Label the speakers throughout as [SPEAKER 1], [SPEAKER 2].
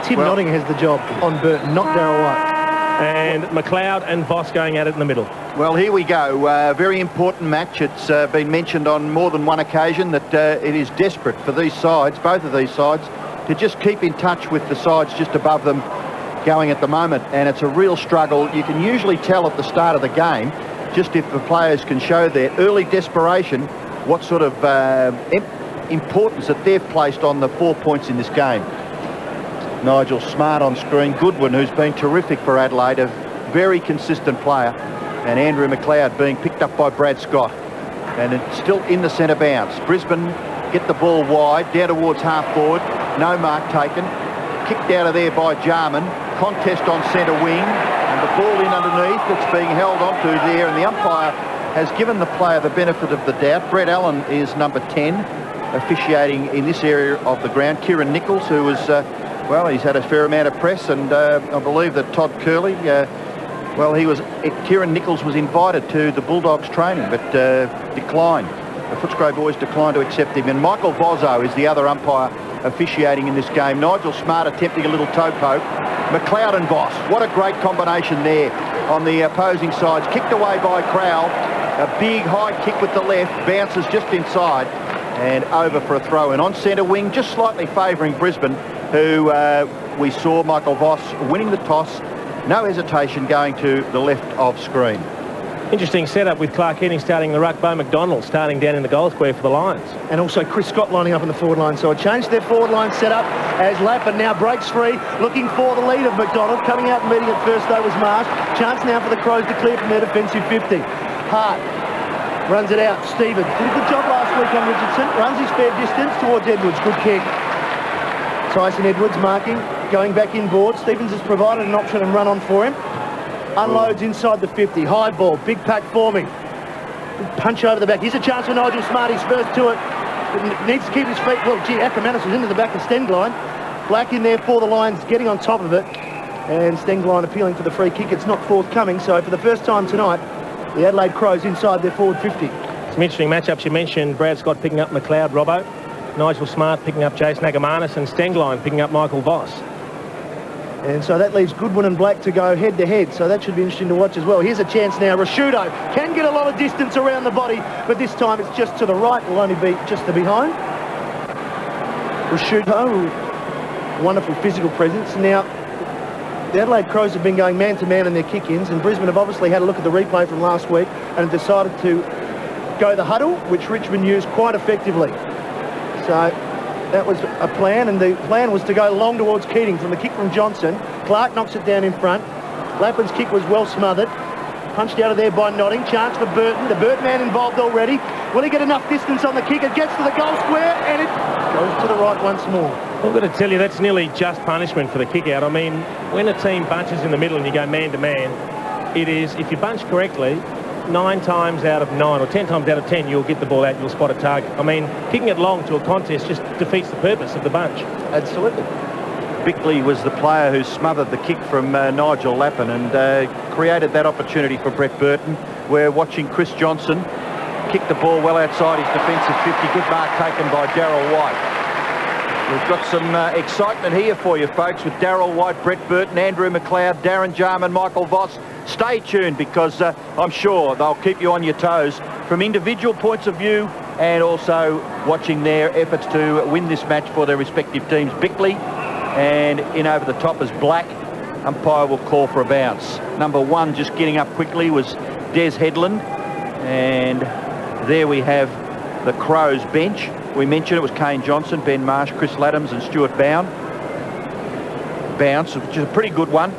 [SPEAKER 1] Tim Notting has the job on Burton, not Darryl White.
[SPEAKER 2] And McLeod and Voss going at it in the middle.
[SPEAKER 3] Well, here we go. Very important match. It's been mentioned on more than one occasion that it is desperate for these sides, both of these sides, to just keep in touch with the sides just above them going at the moment. And it's a real struggle. You can usually tell at the start of the game, just if the players can show their early desperation, what sort of importance that they've placed on the 4 points in this game. Nigel Smart on screen. Goodwin, who's been terrific for Adelaide, a very consistent player. And Andrew McLeod being picked up by Brad Scott. And it's still in the centre bounce. Brisbane get the ball wide, down towards half-forward. No mark taken. Kicked out of there by Jarman. Contest on centre wing. And the ball in underneath that's being held onto there. And the umpire has given the player the benefit of the doubt. Brett Allen is number 10, officiating in this area of the ground. Kieran Nichols, who was... well, he's had a fair amount of press, and I believe that Todd Curley, Kieran Nichols was invited to the Bulldogs training, but declined. The Footscray boys declined to accept him. And Michael Vozzo is the other umpire officiating in this game. Nigel Smart attempting a little toe poke. McLeod and Voss, what a great combination there on the opposing sides. Kicked away by Crowell. A big high kick with the left, bounces just inside and over for a throw. And on centre wing, just slightly favouring Brisbane, who we saw Michael Voss winning the toss. No hesitation going to the left of screen.
[SPEAKER 2] Interesting setup with Clark Keating starting the ruck, Bo McDonald starting down in the goal square for the Lions.
[SPEAKER 1] And also Chris Scott lining up in the forward line. So a change to their forward line setup as Lappin now breaks free, looking for the lead of McDonald. Coming out and meeting at first though was Marsh. Chance now for the Crows to clear from their defensive 50. Hart runs it out. Stevens did a good job last week on Richardson. Runs his fair distance towards Edwards. Good kick. Tyson Edwards marking, going back inboard. Stevens has provided an option and run on for him. Unloads inside the 50. High ball, big pack forming. Big punch over the back. Here's a chance for Nigel Smart. He's first to it. But needs to keep his feet. Well, gee, Ackermanis was into the back of Stengline. Black in there for the Lions, getting on top of it. And Stengline appealing for the free kick. It's not forthcoming. So for the first time tonight, the Adelaide Crows inside their forward 50.
[SPEAKER 2] Some interesting matchups. You mentioned Brad Scott picking up McLeod, Robbo. Nigel Smart picking up Jason Ackermanis, and Stengline picking up Michael Voss.
[SPEAKER 1] And so that leaves Goodwin and Black to go head-to-head, so that should be interesting to watch as well. Here's a chance now. Rashudo can get a lot of distance around the body, but this time it's just to the right. Will only be just to behind. Rashudo, wonderful physical presence. Now, the Adelaide Crows have been going man-to-man in their kick-ins, and Brisbane have obviously had a look at the replay from last week and have decided to go the huddle, which Richmond used quite effectively. So that was a plan, and the plan was to go long towards Keating from the kick from Johnson. Clark knocks it down in front. Lappin's kick was well smothered. Punched out of there by Notting. Chance for Burton. The Burton man involved already. Will he get enough distance on the kick? It gets to the goal square, and it goes to the right once more.
[SPEAKER 2] I've got to tell you, that's nearly just punishment for the kick out. I mean, when a team bunches in the middle and you go man-to-man, it is, if you bunch correctly, 9 times out of 9 or 10 times out of 10 you'll get the ball out, you'll spot a target. I mean, kicking it long to a contest just defeats the purpose of the bunch.
[SPEAKER 1] Absolutely.
[SPEAKER 3] Bickley was the player who smothered the kick from Nigel Lappin and created that opportunity for Brett Burton. We're watching Chris Johnson kick the ball well outside his defensive 50. Good mark taken by Darryl White. We've got some excitement here for you folks with Darryl White, Brett Burton, Andrew McLeod, Darren Jarman, Michael Voss. Stay tuned because I'm sure they'll keep you on your toes from individual points of view and also watching their efforts to win this match for their respective teams. Bickley and in over the top is Black. Umpire will call for a bounce. Number 1 just getting up quickly was Des Headland. And there we have the Crows bench. We mentioned it was Kane Johnson, Ben Marsh, Chris Laddams and Stuart Bounce, which is a pretty good one.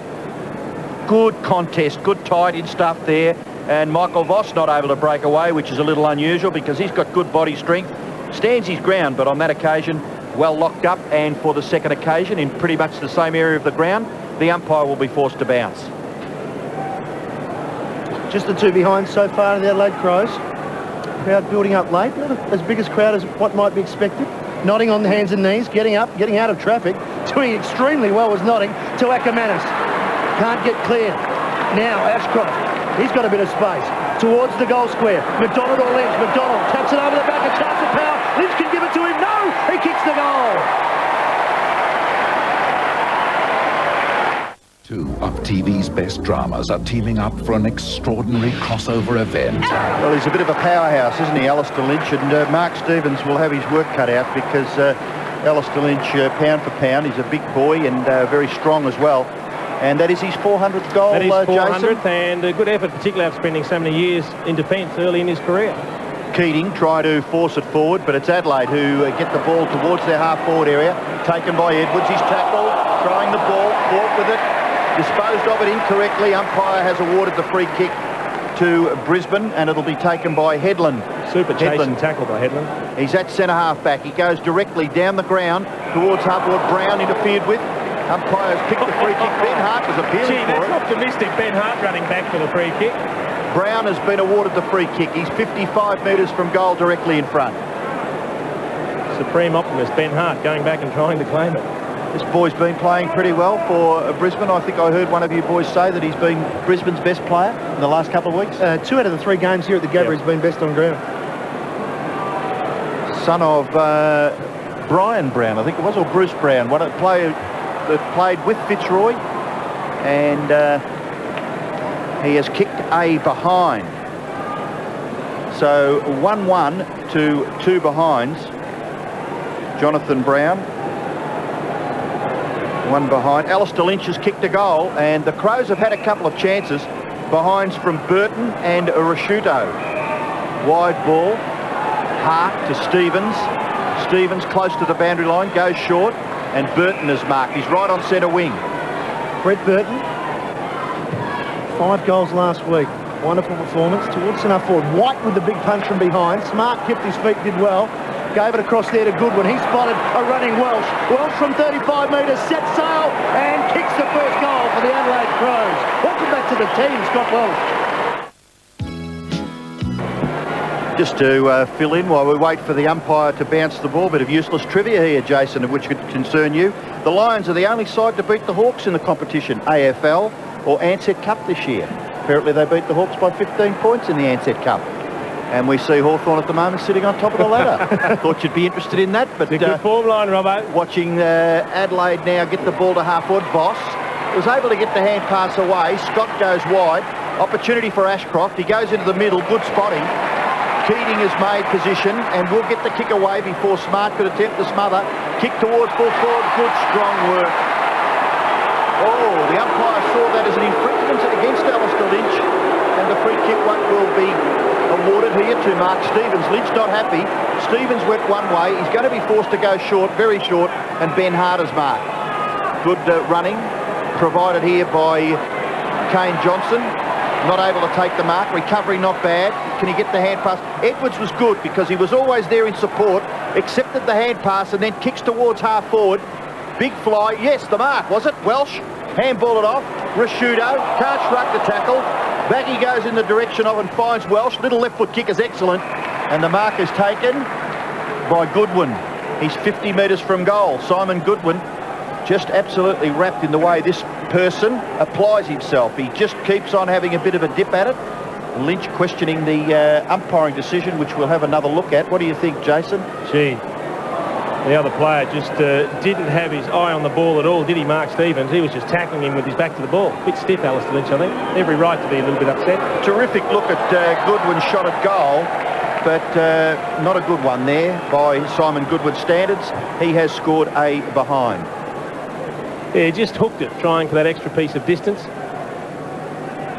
[SPEAKER 3] Good contest, good tight-in stuff there. And Michael Voss not able to break away, which is a little unusual because he's got good body strength. Stands his ground, but on that occasion, well locked up. And for the second occasion, in pretty much the same area of the ground, the umpire will be forced to bounce.
[SPEAKER 1] Just the 2 behind so far in the Adelaide Crows. Crowd building up late, not as big a crowd as what might be expected. Notting on the hands and knees, getting up, getting out of traffic. Doing extremely well was Notting to Ackermanis. Can't get clear. Now Ashcroft, he's got a bit of space. Towards the goal square. McDonald or Lynch. McDonald taps it over the back, a chance of power. Lynch can give it to him. No! He kicks the goal.
[SPEAKER 4] Two of TV's best dramas are teaming up for an extraordinary crossover event.
[SPEAKER 3] Well, he's a bit of a powerhouse, isn't he, Alistair Lynch? And Mark Stevens will have his work cut out because Alistair Lynch, pound for pound, he's a big boy and very strong as well. And that is his 400th goal,
[SPEAKER 2] That is 400th,
[SPEAKER 3] Jason.
[SPEAKER 2] and a good effort, particularly after spending so many years in defence early in his career.
[SPEAKER 3] Keating try to force it forward, but it's Adelaide who get the ball towards their half-forward area. Taken by Edwards, he's tackled, throwing the ball, caught with it. Disposed of it incorrectly. Umpire has awarded the free kick to Brisbane, and it'll be taken by Headland.
[SPEAKER 2] Super chase and tackle by Headland.
[SPEAKER 3] He's at centre half back. He goes directly down the ground towards half-forward. Brown interfered with. Umpire has picked the free kick. Ben Hart was appealing for it.
[SPEAKER 2] That's optimistic. Ben Hart running back for the free kick.
[SPEAKER 3] Brown has been awarded the free kick. He's 55 metres from goal directly in front.
[SPEAKER 2] Supreme optimist Ben Hart going back and trying to claim it.
[SPEAKER 3] This boy's been playing pretty well for Brisbane. I think I heard one of you boys say that he's been Brisbane's best player in the last couple of weeks.
[SPEAKER 1] 2 out of the 3 games here at the Gabba, he's been best on ground.
[SPEAKER 3] Son of Brian Brown, I think it was, or Bruce Brown, one of the players that played with Fitzroy, and he has kicked a behind. So 1-1 to 2 behinds. Jonathan Brown. One behind. Alistair Lynch has kicked a goal, and the Crows have had a couple of chances. Behinds from Burton and Rashuto. Wide ball. Hart to Stevens. Stevens close to the boundary line, goes short, and Burton is marked. He's right on centre wing.
[SPEAKER 1] Brett Burton, 5 goals last week. Wonderful performance towards centre forward. White with the big punch from behind. Smart kept his feet, did well. Gave it across there to Goodwin. He spotted a running Welsh. Welsh from 35 metres, set sail and kicks the first goal for the Adelaide Crows. Welcome back to the team, Scott Welsh.
[SPEAKER 3] Just to fill in while we wait for the umpire to bounce the ball, bit of useless trivia here, Jason, of which could concern you. The Lions are the only side to beat the Hawks in the competition, AFL or Ansett Cup this year. Apparently they beat the Hawks by 15 points in the Ansett Cup. And we see Hawthorn at the moment sitting on top of the ladder. Thought you'd be interested in that, but
[SPEAKER 2] It's a good form line, Robbo.
[SPEAKER 3] watching Adelaide now get the ball to half-forward. Boss was able to get the hand pass away. Scott goes wide. Opportunity for Ashcroft. He goes into the middle. Good spotting. Keating has made position and will get the kick away before Smart could attempt the smother. Kick towards full forward. Good, strong work. Oh, the umpire saw that as an infringement against Alistair Lynch, and the free kick will be awarded here to Mark Stevens. Lynch not happy. Stevens went one way. He's going to be forced to go short, very short, and Ben Hart is marked. Good running provided here by Kane Johnson. Not able to take the mark. Recovery not bad. Can he get the hand pass? Edwards was good because he was always there in support, accepted the hand pass and then kicks towards half forward. Big fly. Yes, the mark, was it? Welsh. Handball it off. Rashuto. Can't shrug the tackle. Back he goes in the direction of and finds Welsh. Little left foot kick is excellent. And the mark is taken by Goodwin. He's 50 metres from goal. Simon Goodwin just absolutely wrapped in the way this person applies himself. He just keeps on having a bit of a dip at it. Lynch questioning the umpiring decision, which we'll have another look at. What do you think, Jason?
[SPEAKER 2] Gee, the other player just didn't have his eye on the ball at all, did he, Mark Stevens? He was just tackling him with his back to the ball. Bit stiff, Alistair Lynch, I think. Every right to be a little bit upset.
[SPEAKER 3] Terrific look at Goodwin's shot at goal, but not a good one there by Simon Goodwin's standards. He has scored a behind.
[SPEAKER 2] Yeah, he just hooked it, trying for that extra piece of distance.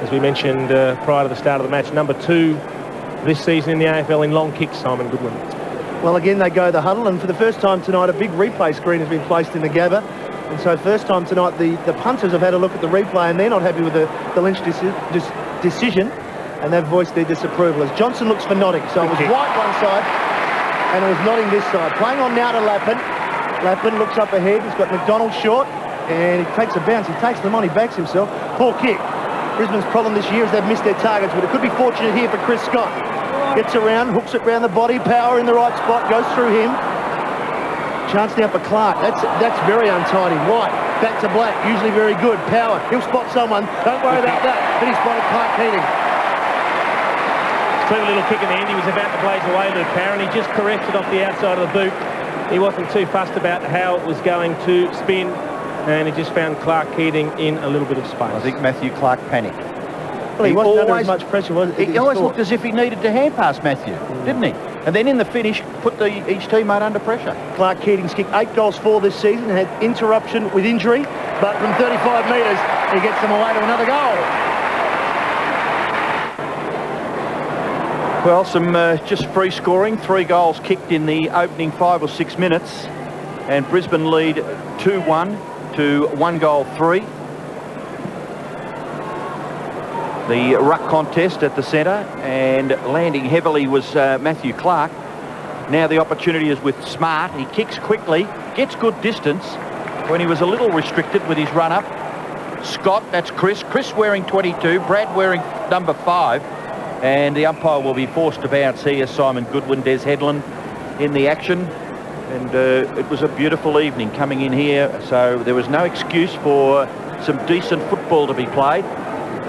[SPEAKER 2] As we mentioned prior to the start of the match, number 2 this season in the AFL in long kicks, Simon Goodwin.
[SPEAKER 1] Well, again, they go the huddle, and for the first time tonight, a big replay screen has been placed in the Gabba. And so first time tonight, the punters have had a look at the replay, and they're not happy with the Lynch decision, and they've voiced their disapproval. As Johnson looks for nodding, so it was White one side, and it was nodding this side. Playing on now to Lappin. Lappin looks up ahead. He's got McDonald short, and he takes a bounce. He takes them on. He backs himself. Poor kick. Brisbane's problem this year is they've missed their targets, but it could be fortunate here for Chris Scott. Gets around, hooks it round the body, Power in the right spot, goes through him. Chance now for Clark. That's very untidy. White, back to Black, usually very good. Power, he'll spot someone. Don't worry about that. But he spotted Clark Keating.
[SPEAKER 2] Clever little kick in the end. He was about to blaze away, Luke Power, and he just corrected off the outside of the boot. He wasn't too fussed about how it was going to spin. and he just found Clark Keating in a little bit of space.
[SPEAKER 3] I think Matthew Clark panicked.
[SPEAKER 1] Well, he wasn't under as much pressure, was it?
[SPEAKER 3] He always looked as if he needed to hand pass Matthew, didn't he? And then in the finish, put each teammate under pressure.
[SPEAKER 1] Clark Keating's kicked 8 goals for this season, had interruption with injury, but from 35 metres, he gets them away to another goal.
[SPEAKER 3] Well, some just free scoring, 3 goals kicked in the opening 5 or 6 minutes, and Brisbane lead 2-1 to 1-3. The ruck contest at the centre, and landing heavily was Matthew Clark. Now the opportunity is with Smart. He kicks quickly, gets good distance when he was a little restricted with his run-up. Scott, that's Chris. Chris wearing 22, Brad wearing number 5. And the umpire will be forced to bounce here. Simon Goodwin, Des Headland in the action. And it was a beautiful evening coming in here, so there was no excuse for some decent football to be played.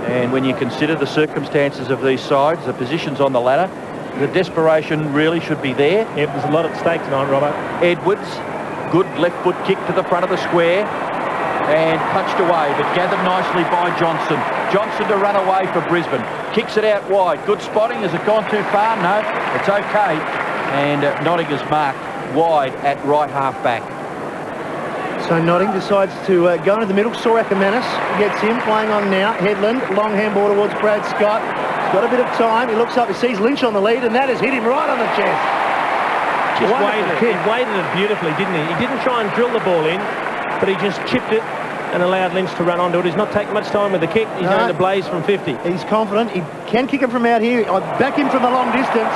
[SPEAKER 3] And when you consider the circumstances of these sides, the positions on the ladder, the desperation really should be there.
[SPEAKER 2] Yep, there's a lot at stake tonight, Robert.
[SPEAKER 3] Edwards, good left foot kick to the front of the square and punched away, but gathered nicely by Johnson. Johnson to run away for Brisbane. Kicks it out wide. Good spotting. Has it gone too far? No, it's okay. And Nottingham's marked wide at right half back.
[SPEAKER 1] So Notting decides to go into the middle. Sorakamannis gets him, playing on now. Headland, long handball towards Brad Scott. He's got a bit of time. He looks up, he sees Lynch on the lead, and that has hit him right on the chest.
[SPEAKER 2] Just waited. He waited it beautifully, didn't he? He didn't try and drill the ball in, but he just chipped it and allowed Lynch to run onto it. He's not taking much time with the kick. He's going to blaze from 50.
[SPEAKER 1] He's confident. He can kick him from out here. I back him from a long distance.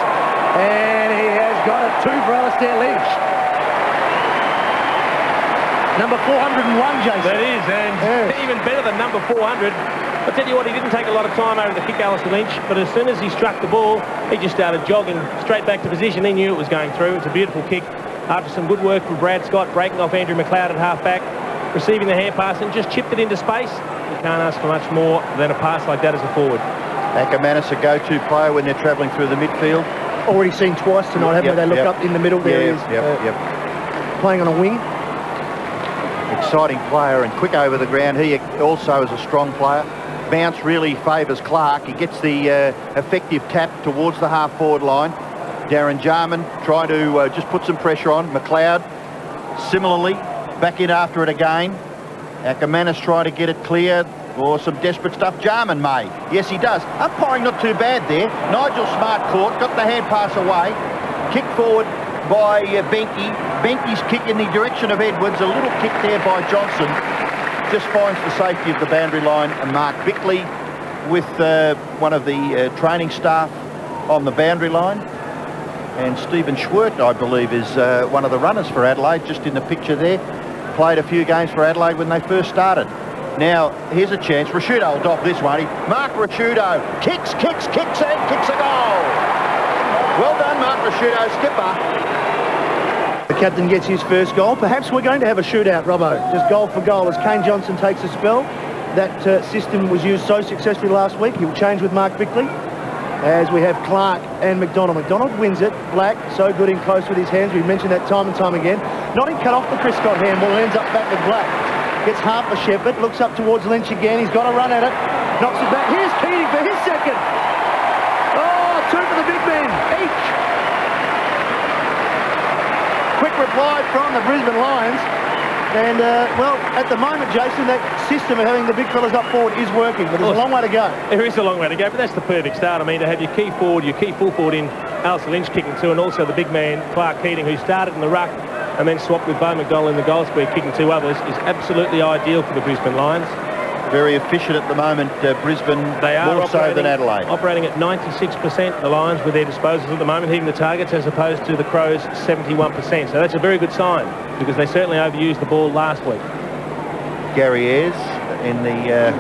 [SPEAKER 1] And he has got it. 2 for Alistair Lynch. Number 401, Jason.
[SPEAKER 2] That is, and even better than number 400. I'll tell you what, he didn't take a lot of time over the kick, Alistair Lynch, but as soon as he struck the ball, he just started jogging straight back to position. He knew it was going through. It's a beautiful kick after some good work from Brad Scott, breaking off Andrew McLeod at half-back, receiving the hand pass and just chipped it into space. You can't ask for much more than a pass like that as a forward.
[SPEAKER 3] Ackermanis, a go-to player when they're travelling through the midfield.
[SPEAKER 1] Already seen twice tonight, haven't we? They look up in the middle. There he is, playing on a wing.
[SPEAKER 3] Exciting player and quick over the ground. He also is a strong player. Bounce really favours Clark. He gets the effective tap towards the half-forward line. Darren Jarman trying to just put some pressure on. McLeod, similarly, back in after it again. Ackermanis trying to get it clear, or some desperate stuff. Jarman may. Yes, he does. Umpiring not too bad there. Nigel Smart caught, got the hand pass away. Kick forward by Benke. Benke's kick in the direction of Edwards. A little kick there by Johnson. Just finds the safety of the boundary line. And Mark Bickley with one of the training staff on the boundary line. And Stephen Schwert, I believe, is one of the runners for Adelaide, just in the picture there. Played a few games for Adelaide when they first started. Now, here's a chance. Rasciuto will doff this one. Mark Rasciuto kicks, and kicks a goal. Well done, Mark Rasciuto, skipper.
[SPEAKER 1] The captain gets his first goal. Perhaps we're going to have a shootout, Robbo. Just goal for goal as Kane Johnson takes a spell. That system was used so successfully last week. He'll change with Mark Bickley. As we have Clark and McDonald. McDonald wins it. Black, so good in close with his hands. We've mentioned that time and time again. Notting cut off the Chris Scott handball, ends up back with Black. Gets half a Shepherd, looks up towards Lynch again. He's got a run at it. Knocks it back. Here's Keating for his second. Oh, 2 for the big men, each. Quick reply from the Brisbane Lions. And, well, at the moment, Jason, that system of having the big fellas up forward is working, but there's a long way to go.
[SPEAKER 2] There is a long way to go, but that's the perfect start. I mean, to have your key forward, your key full forward in Alistair Lynch kicking 2, and also the big man, Clark Keating, who started in the ruck and then swapped with Bo McDonald in the goal square, kicking 2 others, is absolutely ideal for the Brisbane Lions.
[SPEAKER 3] Very efficient at the moment, Brisbane,
[SPEAKER 2] they are
[SPEAKER 3] more so than Adelaide.
[SPEAKER 2] Operating at 96%, the Lions, with their disposals at the moment, hitting the targets, as opposed to the Crows, 71%. So that's a very good sign, because they certainly overused the ball last week.
[SPEAKER 3] Gary Ayres in the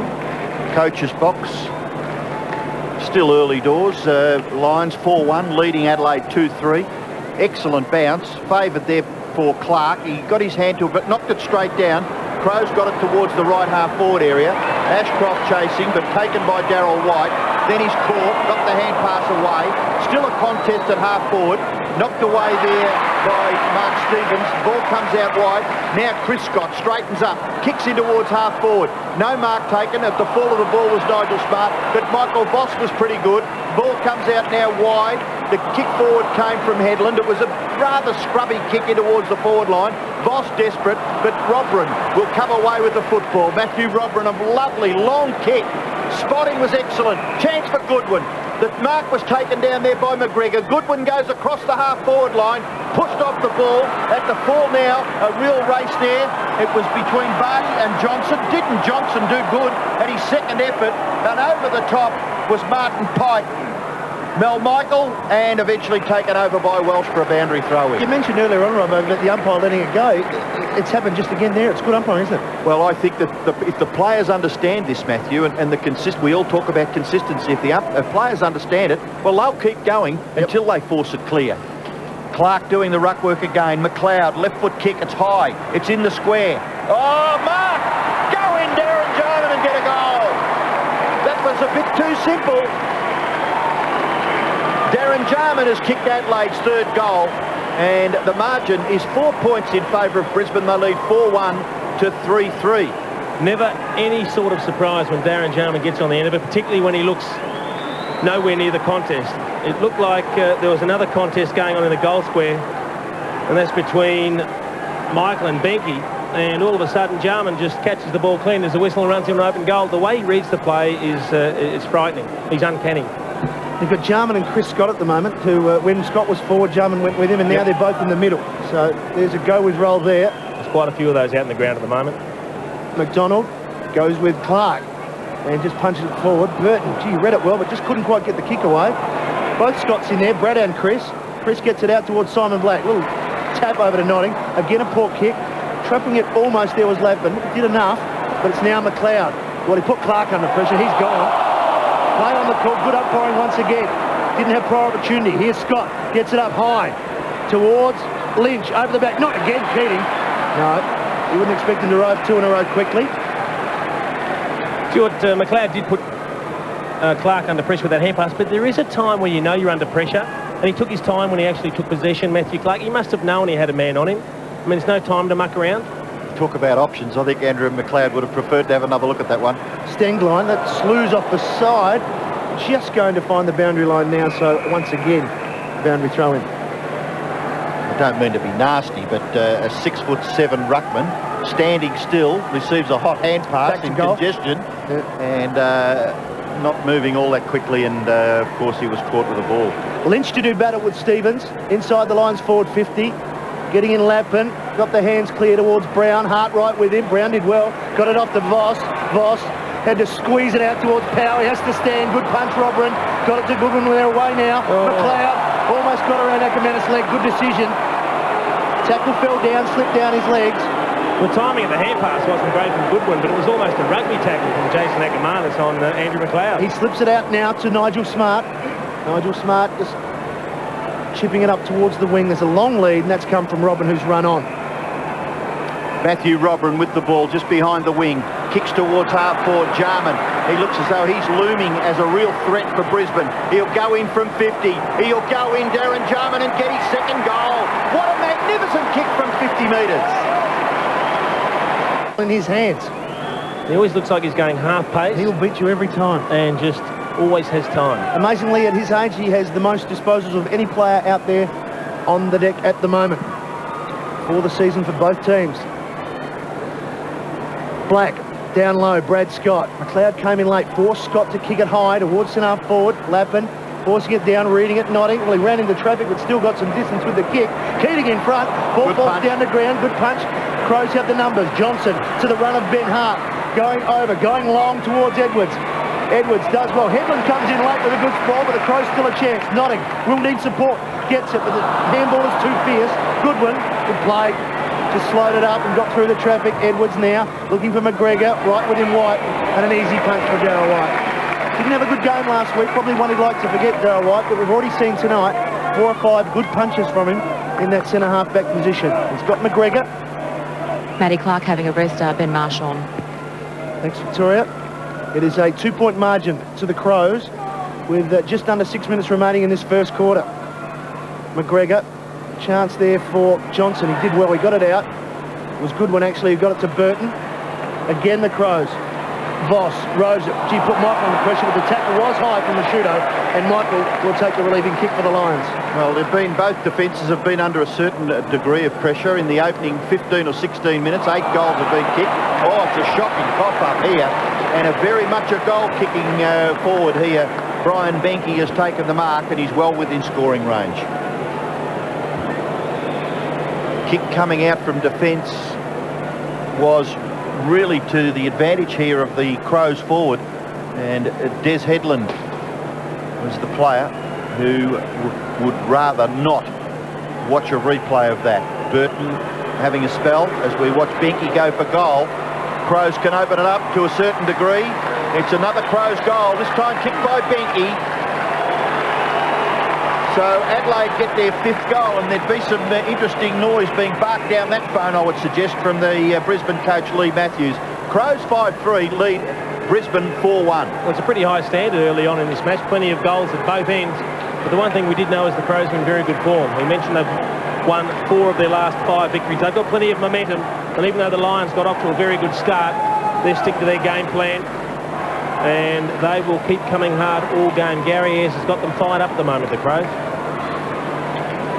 [SPEAKER 3] coach's box. Still early doors. Lions 4-1, leading Adelaide 2-3. Excellent bounce. Favoured there for Clark. He got his hand to it, but knocked it straight down. Crows got it towards the right half-forward area. Ashcroft chasing, but taken by Darryl White. Then he's caught, got the hand pass away. Still a contest at half-forward. Knocked away there by Mark Stevens. Ball comes out wide. Now Chris Scott straightens up, kicks in towards half forward. No mark taken. At the fall of the ball was Nigel Smart, but Michael Voss was pretty good. Ball comes out now wide. The kick forward came from Headland. It was a rather scrubby kick in towards the forward line. Voss desperate, but Robran will come away with the football. Matthew Robran, a lovely long kick. Spotting was excellent. Chance for Goodwin. The mark was taken down there by McGregor. Goodwin goes across the half-forward line, pushed off the ball. At the fall now, a real race there. It was between Barty and Johnson. Didn't Johnson do good at his second effort? And over the top was Martin Pike. Mel Michael, and eventually taken over by Welsh for a boundary throw-in.
[SPEAKER 1] You mentioned earlier on, Robbo, about the umpire letting it go. It's happened just again there. It's good umpiring, isn't it?
[SPEAKER 3] Well, I think that if the players understand this, Matthew, and we all talk about consistency. If players understand it, well, they'll keep going until they force it clear. Clark doing the ruck work again. McLeod, left foot kick. It's high. It's in the square. Oh, Mark! Go in, Darren Jarman, and get a goal. That was a bit too simple. Darren Jarman has kicked Adelaide's third goal, and the margin is 4 points in favour of Brisbane. They lead 4-1 to 3-3.
[SPEAKER 2] Never any sort of surprise when Darren Jarman gets on the end of it, particularly when he looks nowhere near the contest. It looked like there was another contest going on in the goal square, and that's between Michael and Benke, and all of a sudden Jarman just catches the ball clean as the whistle and runs him an open goal. The way he reads the play is frightening. He's uncanny.
[SPEAKER 1] You've got Jarman and Chris Scott at the moment, who when Scott was forward, Jarman went with him, and now they're both in the middle. So there's a go-with role there.
[SPEAKER 2] There's quite a few of those out in the ground at the moment.
[SPEAKER 1] McDonald goes with Clark and just punches it forward. Burton, gee, read it well, but just couldn't quite get the kick away. Both Scotts in there, Brad and Chris. Chris gets it out towards Simon Black. Little tap over to Notting. Again, a poor kick. Trapping it almost there was Lappin. Did enough, but it's now McLeod. Well, he put Clark under pressure. He's gone. Play on the call, good umpiring once again. Didn't have prior opportunity. Here's Scott, gets it up high towards Lynch, over the back. Not again, Keating. No, you wouldn't expect him to arrive two in a row quickly.
[SPEAKER 2] Stuart, McLeod did put Clark under pressure with that hand pass, but there is a time when you know you're under pressure, and he took his time when he actually took possession, Matthew Clark. He must have known he had a man on him. I mean, there's no time to muck around.
[SPEAKER 3] Talk about options. I think Andrew McLeod would have preferred to have another look at that one.
[SPEAKER 1] Stengline, that slews off the side. Just going to find the boundary line now, so once again, boundary throw in.
[SPEAKER 3] I don't mean to be nasty, but a 6'7" ruckman, standing still, receives a hot hand pass in congestion, and not moving all that quickly, and of course he was caught with the ball.
[SPEAKER 1] Lynch to do battle with Stevens, inside the lines forward 50. Getting in Lappin, got the hands clear towards Brown. Hart right with him. Brown did well. Got it off to Voss. Voss had to squeeze it out towards Power. He has to stand. Good punch, Robran. Got it to Goodwin. They're away now. McLeod almost got around Ackermanis' leg. Good decision. Tackle fell down, slipped down his legs.
[SPEAKER 2] The timing of the hand pass wasn't great from Goodwin, but it was almost a rugby tackle from Jason Ackermanis on Andrew McLeod.
[SPEAKER 1] He slips it out now to Nigel Smart. Nigel Smart just chipping it up towards the wing. There's a long lead, and that's come from Robin, who's run on.
[SPEAKER 3] Matthew Robran with the ball just behind the wing. Kicks towards half forward, Jarman. He looks as though he's looming as a real threat for Brisbane. He'll go in from 50. He'll go in, Darren Jarman, and get his second goal. What a magnificent kick from 50 metres.
[SPEAKER 1] In his hands.
[SPEAKER 2] He always looks like he's going half pace.
[SPEAKER 1] He'll beat you every time.
[SPEAKER 2] And just always has time.
[SPEAKER 1] Amazingly, at his age, he has the most disposals of any player out there on the deck at the moment for the season for both teams. Black, down low, Brad Scott. McLeod came in late, forced Scott to kick it high towards centre forward. Lappin, forcing it down, reading it, Notting. Well, he ran into traffic, but still got some distance with the kick. Keating in front, ball falls down the ground, good punch. Crows have the numbers. Johnson to the run of Ben Hart. Going over, going long towards Edwards. Edwards does well. Headland comes in late with a good ball, but the Crows still a chance. Notting will need support. Gets it, but the handball is too fierce. Goodwin, good play. Just slowed it up and got through the traffic. Edwards now looking for McGregor. Right with him, White. And an easy punch for Darryl White. Didn't have a good game last week. Probably one he'd like to forget, Darryl White, but we've already seen tonight 4 or 5 good punches from him in that centre half-back position. He's got McGregor.
[SPEAKER 5] Matty Clark having a rest, Ben Marsh on.
[SPEAKER 1] Thanks, Victoria. It is a 2-point margin to the Crows with just under 6 minutes remaining in this first quarter. McGregor Chance there for Johnson. He did well. He got it out. It was Goodwin, actually, who got it to Burton. Again, the Crows. Voss, Rose, gee, put Michael under pressure, but the tackle was high from Rashudo, and Michael will take the relieving kick for the Lions.
[SPEAKER 3] Well, both defences have been under a certain degree of pressure in the opening 15 or 16 minutes. 8 goals have been kicked. Oh, it's a shocking pop-up here, and a very much a goal-kicking forward here. Brian Benke has taken the mark, and he's well within scoring range. Kick coming out from defence was really to the advantage here of the Crows forward, and Des Headland was the player who would rather not watch a replay of that. Burton having a spell as we watch Benke go for goal. Crows can open it up to a certain degree. It's another Crows goal, this time kicked by Benke. So Adelaide get their 5th goal, and there'd be some interesting noise being barked down that phone, I would suggest, from the Brisbane coach Lee Matthews. Crows 5-3 lead Brisbane 4-1.
[SPEAKER 2] Well, it's a pretty high standard early on in this match. Plenty of goals at both ends. But the one thing we did know is the Crows were in very good form. We mentioned they've won 4 of their last 5 victories. They've got plenty of momentum. And even though the Lions got off to a very good start, they stick to their game plan. And they will keep coming hard all game. Gary Ayres has got them fired up at the moment, the Crows.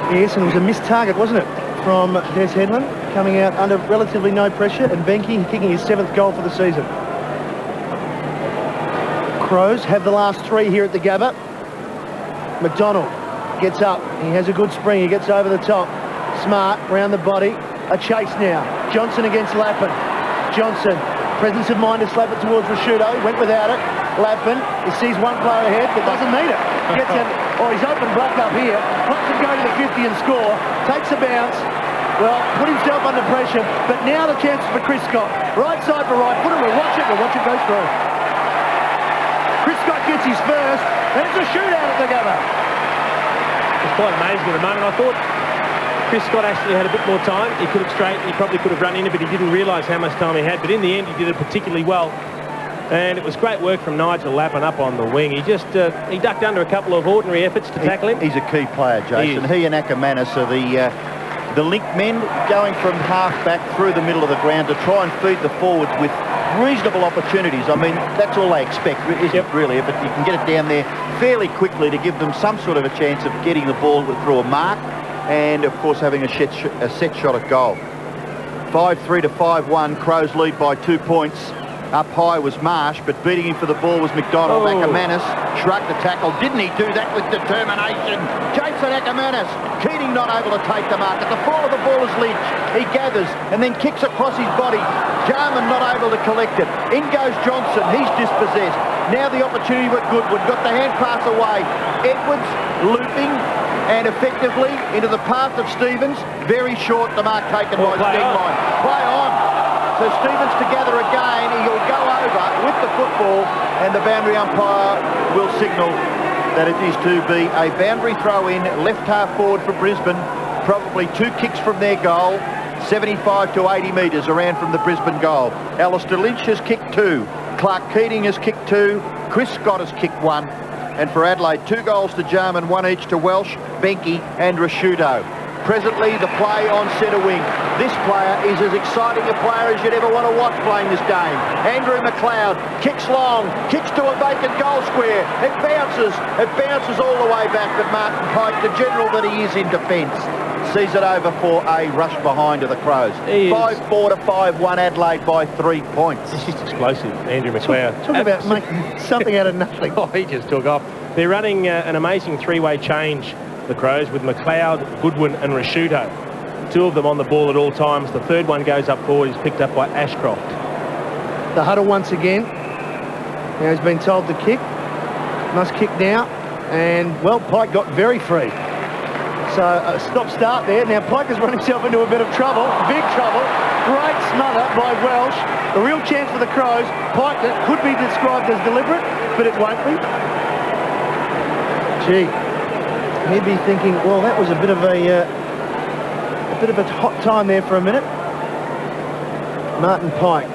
[SPEAKER 1] Yes, and it was a missed target, wasn't it, from Des Headland, coming out under relatively no pressure, and Benke kicking his 7th goal for the season. Crows have the last 3 here at the Gabba. McDonald gets up. He has a good spring. He gets over the top. Smart, round the body. A chase now. Johnson against Lappin. Johnson, presence of mind to slap it towards Rashudo. Went without it. Lappin, he sees one player ahead, but doesn't need it. Gets it. Oh, he's open black up here. Wants to go to the 50 and score. Takes a bounce. Well, put himself under pressure. But now the chance for Chris Scott. Right side for right footer. We'll watch it. We'll watch it go through. Chris Scott gets his first. And it's a shootout at the Gabba.
[SPEAKER 2] It's quite amazing at the moment. I thought Chris Scott actually had a bit more time. He could have straightened. He probably could have run in it, but he didn't realise how much time he had. But in the end, he did it particularly well. And it was great work from Nigel Lappin up on the wing. He just he ducked under a couple of ordinary efforts to tackle him.
[SPEAKER 3] He's a key player, Jason. He and Ackermanis are the link men going from half back through the middle of the ground to try and feed the forwards with reasonable opportunities. I mean, that's all they expect, isn't it, really? But you can get it down there fairly quickly to give them some sort of a chance of getting the ball through a mark and, of course, having a set shot at goal. 5-3 to 5-1. Crows lead by 2 points. Up high was Marsh, but beating him for the ball was McDonald. Ackermanis shrugged the tackle. Didn't he do that with determination? Jason Ackermanis. Keating not able to take the mark. At the fall of the ball is Lynch. He gathers and then kicks across his body. Jarman not able to collect it. In goes Johnson. He's dispossessed. Now the opportunity with Goodwin. Got the hand pass away. Edwards looping and effectively into the path of Stevens. Very short, the mark taken by Stegline. Play on. So Stevens to gather again. He'll go over with the football, and the boundary umpire will signal that it is to be a boundary throw in, left half forward for Brisbane. Probably 2 kicks from their goal, 75 to 80 metres around from the Brisbane goal. Alistair Lynch has kicked 2. Clark Keating has kicked 2. Chris Scott has kicked 1. And for Adelaide, 2 goals to Jarman, 1 each to Welsh, Benke and Rashudo. Presently, the play on centre wing. This player is as exciting a player as you'd ever want to watch playing this game. Andrew McLeod kicks long, kicks to a vacant goal square. It bounces all the way back, but Martin Pike, the general that he is in defence, sees it over for a rush behind of the Crows. 5-4 to 5-1, Adelaide by 3 points.
[SPEAKER 2] He's just explosive, Andrew McLeod.
[SPEAKER 1] Talk about making something out of nothing.
[SPEAKER 2] Oh, he just took off. They're running an amazing 3-way change, the Crows, with McLeod, Goodwin and Rashudo. 2 of them on the ball at all times. The third one goes up forward. He's picked up by Ashcroft.
[SPEAKER 1] The huddle once again. Now he's been told to kick. Must kick now. And, well, Pike got very free. So a stop-start there. Now Pike has run himself into a bit of trouble. Big trouble. Great smother by Welsh. A real chance for the Crows. Pike, that could be described as deliberate, but it won't be. Gee. He'd be thinking, well, that was a bit of a hot time there for a minute. Martin Pike.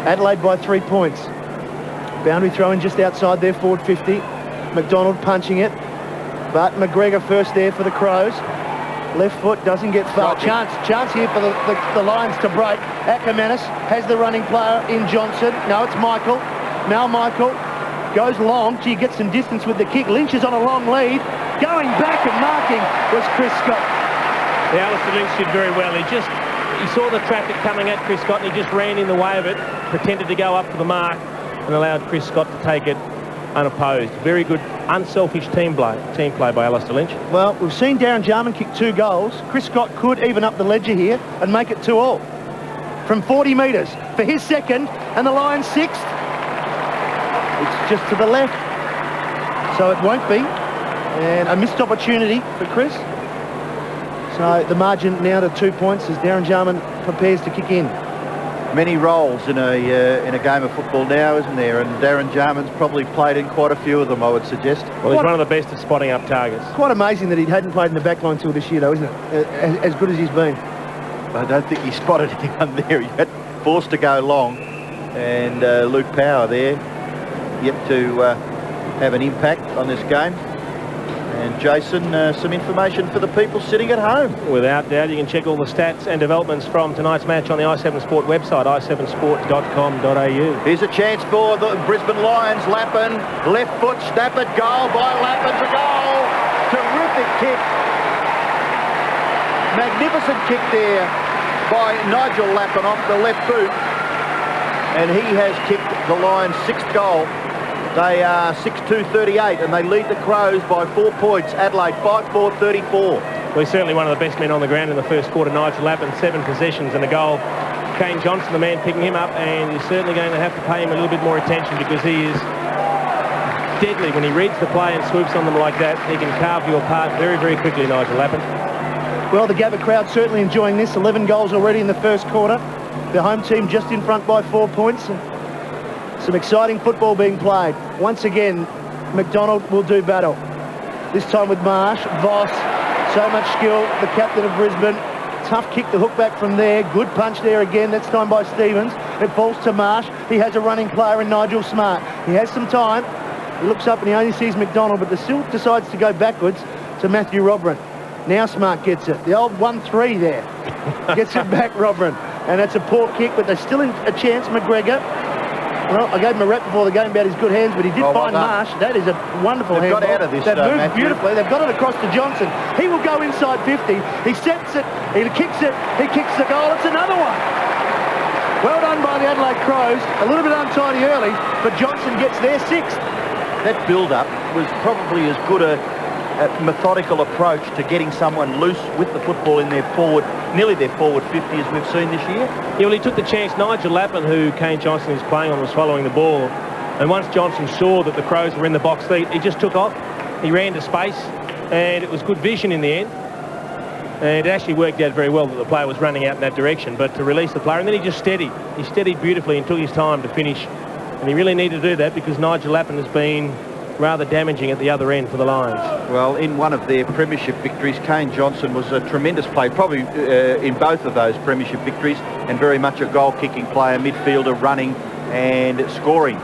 [SPEAKER 1] Adelaide by 3 points. Boundary throw-in just outside their forward 50. McDonald punching it. But McGregor first there for the Crows. Left foot doesn't get far. Chance here for the Lions to break. Ackermanis has the running player in Johnson. No, it's Michael. Now Michael goes long. Gee, gets some distance with the kick. Lynch is on a long lead. Going back and marking was Chris Scott.
[SPEAKER 2] Yeah, Alistair Lynch did very well. He saw the traffic coming at Chris Scott and he just ran in the way of it, pretended to go up for the mark and allowed Chris Scott to take it unopposed. Very good, unselfish team play by Alistair Lynch.
[SPEAKER 1] Well, we've seen Darren Jarman kick 2 goals. Chris Scott could even up the ledger here and make it 2-2. From 40 metres for his second and the Lions 6th. It's just to the left. So it won't be. And a missed opportunity for Chris. So the margin now to 2 points as Darren Jarman prepares to kick in.
[SPEAKER 3] Many roles in a game of football now, isn't there? And Darren Jarman's probably played in quite a few of them, I would suggest.
[SPEAKER 2] Well, he's one of the best at spotting up targets.
[SPEAKER 1] Quite amazing that he hadn't played in the back line till this year, though, isn't it? As good as he's been.
[SPEAKER 3] I don't think he spotted anyone there. He had forced to go long. And Luke Power there, yet to have an impact on this game. And Jason, some information for the people sitting at home.
[SPEAKER 2] Without doubt, you can check all the stats and developments from tonight's match on the i7 Sport website, i7sport.com.au.
[SPEAKER 3] Here's a chance for the Brisbane Lions. Lappin, left foot, snap at goal by Lappin for goal. Terrific kick. Magnificent kick there by Nigel Lappin off the left boot. And he has kicked the Lions' 6th goal. They are 6-2-38 and they lead the Crows by 4 points. Adelaide 5-4-34.
[SPEAKER 2] Well, he's certainly one of the best men on the ground in the first quarter. Nigel Lappin, 7 possessions and a goal. Kane Johnson, the man picking him up, and you're certainly going to have to pay him a little bit more attention because he is deadly. When he reads the play and swoops on them like that, he can carve you apart very, very quickly, Nigel Lappin.
[SPEAKER 1] Well, the Gabba crowd certainly enjoying this. 11 goals already in the first quarter. The home team just in front by 4 points. Some exciting football being played. Once again, McDonald will do battle. This time with Marsh, Voss, so much skill, the captain of Brisbane. Tough kick, the hook back from there. Good punch there again, that's time by Stevens. It falls to Marsh. He has a running player in Nigel Smart. He has some time. He looks up and he only sees McDonald, but still decides to go backwards to Matthew Robran. Now Smart gets it. The old 1-3 there. Gets it back, Robran. And that's a poor kick, but there's still a chance. McGregor. Well, I gave him a rap before the game about his good hands, but he did find Marsh. That is a wonderful handball.
[SPEAKER 3] Got out of this,
[SPEAKER 1] They've moved
[SPEAKER 3] Matthew.
[SPEAKER 1] beautifully. They've got it across to Johnson. He will go inside 50. He sets it. He kicks it. He kicks the goal. It's another one. Well done by the Adelaide Crows. A little bit untidy early, but Johnson gets their 6th.
[SPEAKER 3] That build-up was probably as good a methodical approach to getting someone loose with the football in their forward, nearly their forward 50 as we've seen this year.
[SPEAKER 2] Yeah, well, he took the chance. Nigel Lappin, who Kane Johnson is playing on, was following the ball. And once Johnson saw that the Crows were in the box seat, he just took off. He ran to space, and it was good vision in the end. And it actually worked out very well that the player was running out in that direction, but to release the player, and then he just steadied. He steadied beautifully and took his time to finish. And he really needed to do that because Nigel Lappin has been rather damaging at the other end for the Lions.
[SPEAKER 3] Well, in one of their premiership victories, Kane Johnson was a tremendous play, probably in both of those premiership victories, and very much a goal-kicking player, midfielder, running and scoring.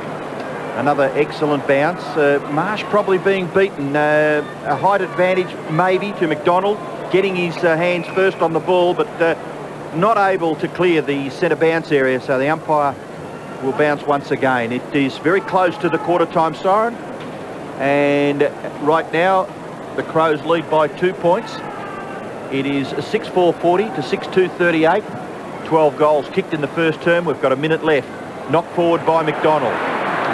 [SPEAKER 3] Another excellent bounce. Marsh probably being beaten. A height advantage maybe to McDonald, getting his hands first on the ball, but not able to clear the centre bounce area, so the umpire will bounce once again. It is very close to the quarter-time siren. And right now, the Crows lead by 2 points. It is 6-4-40 to 6-2-38. 12 goals kicked in the first term. We've got a minute left. Knocked forward by McDonald.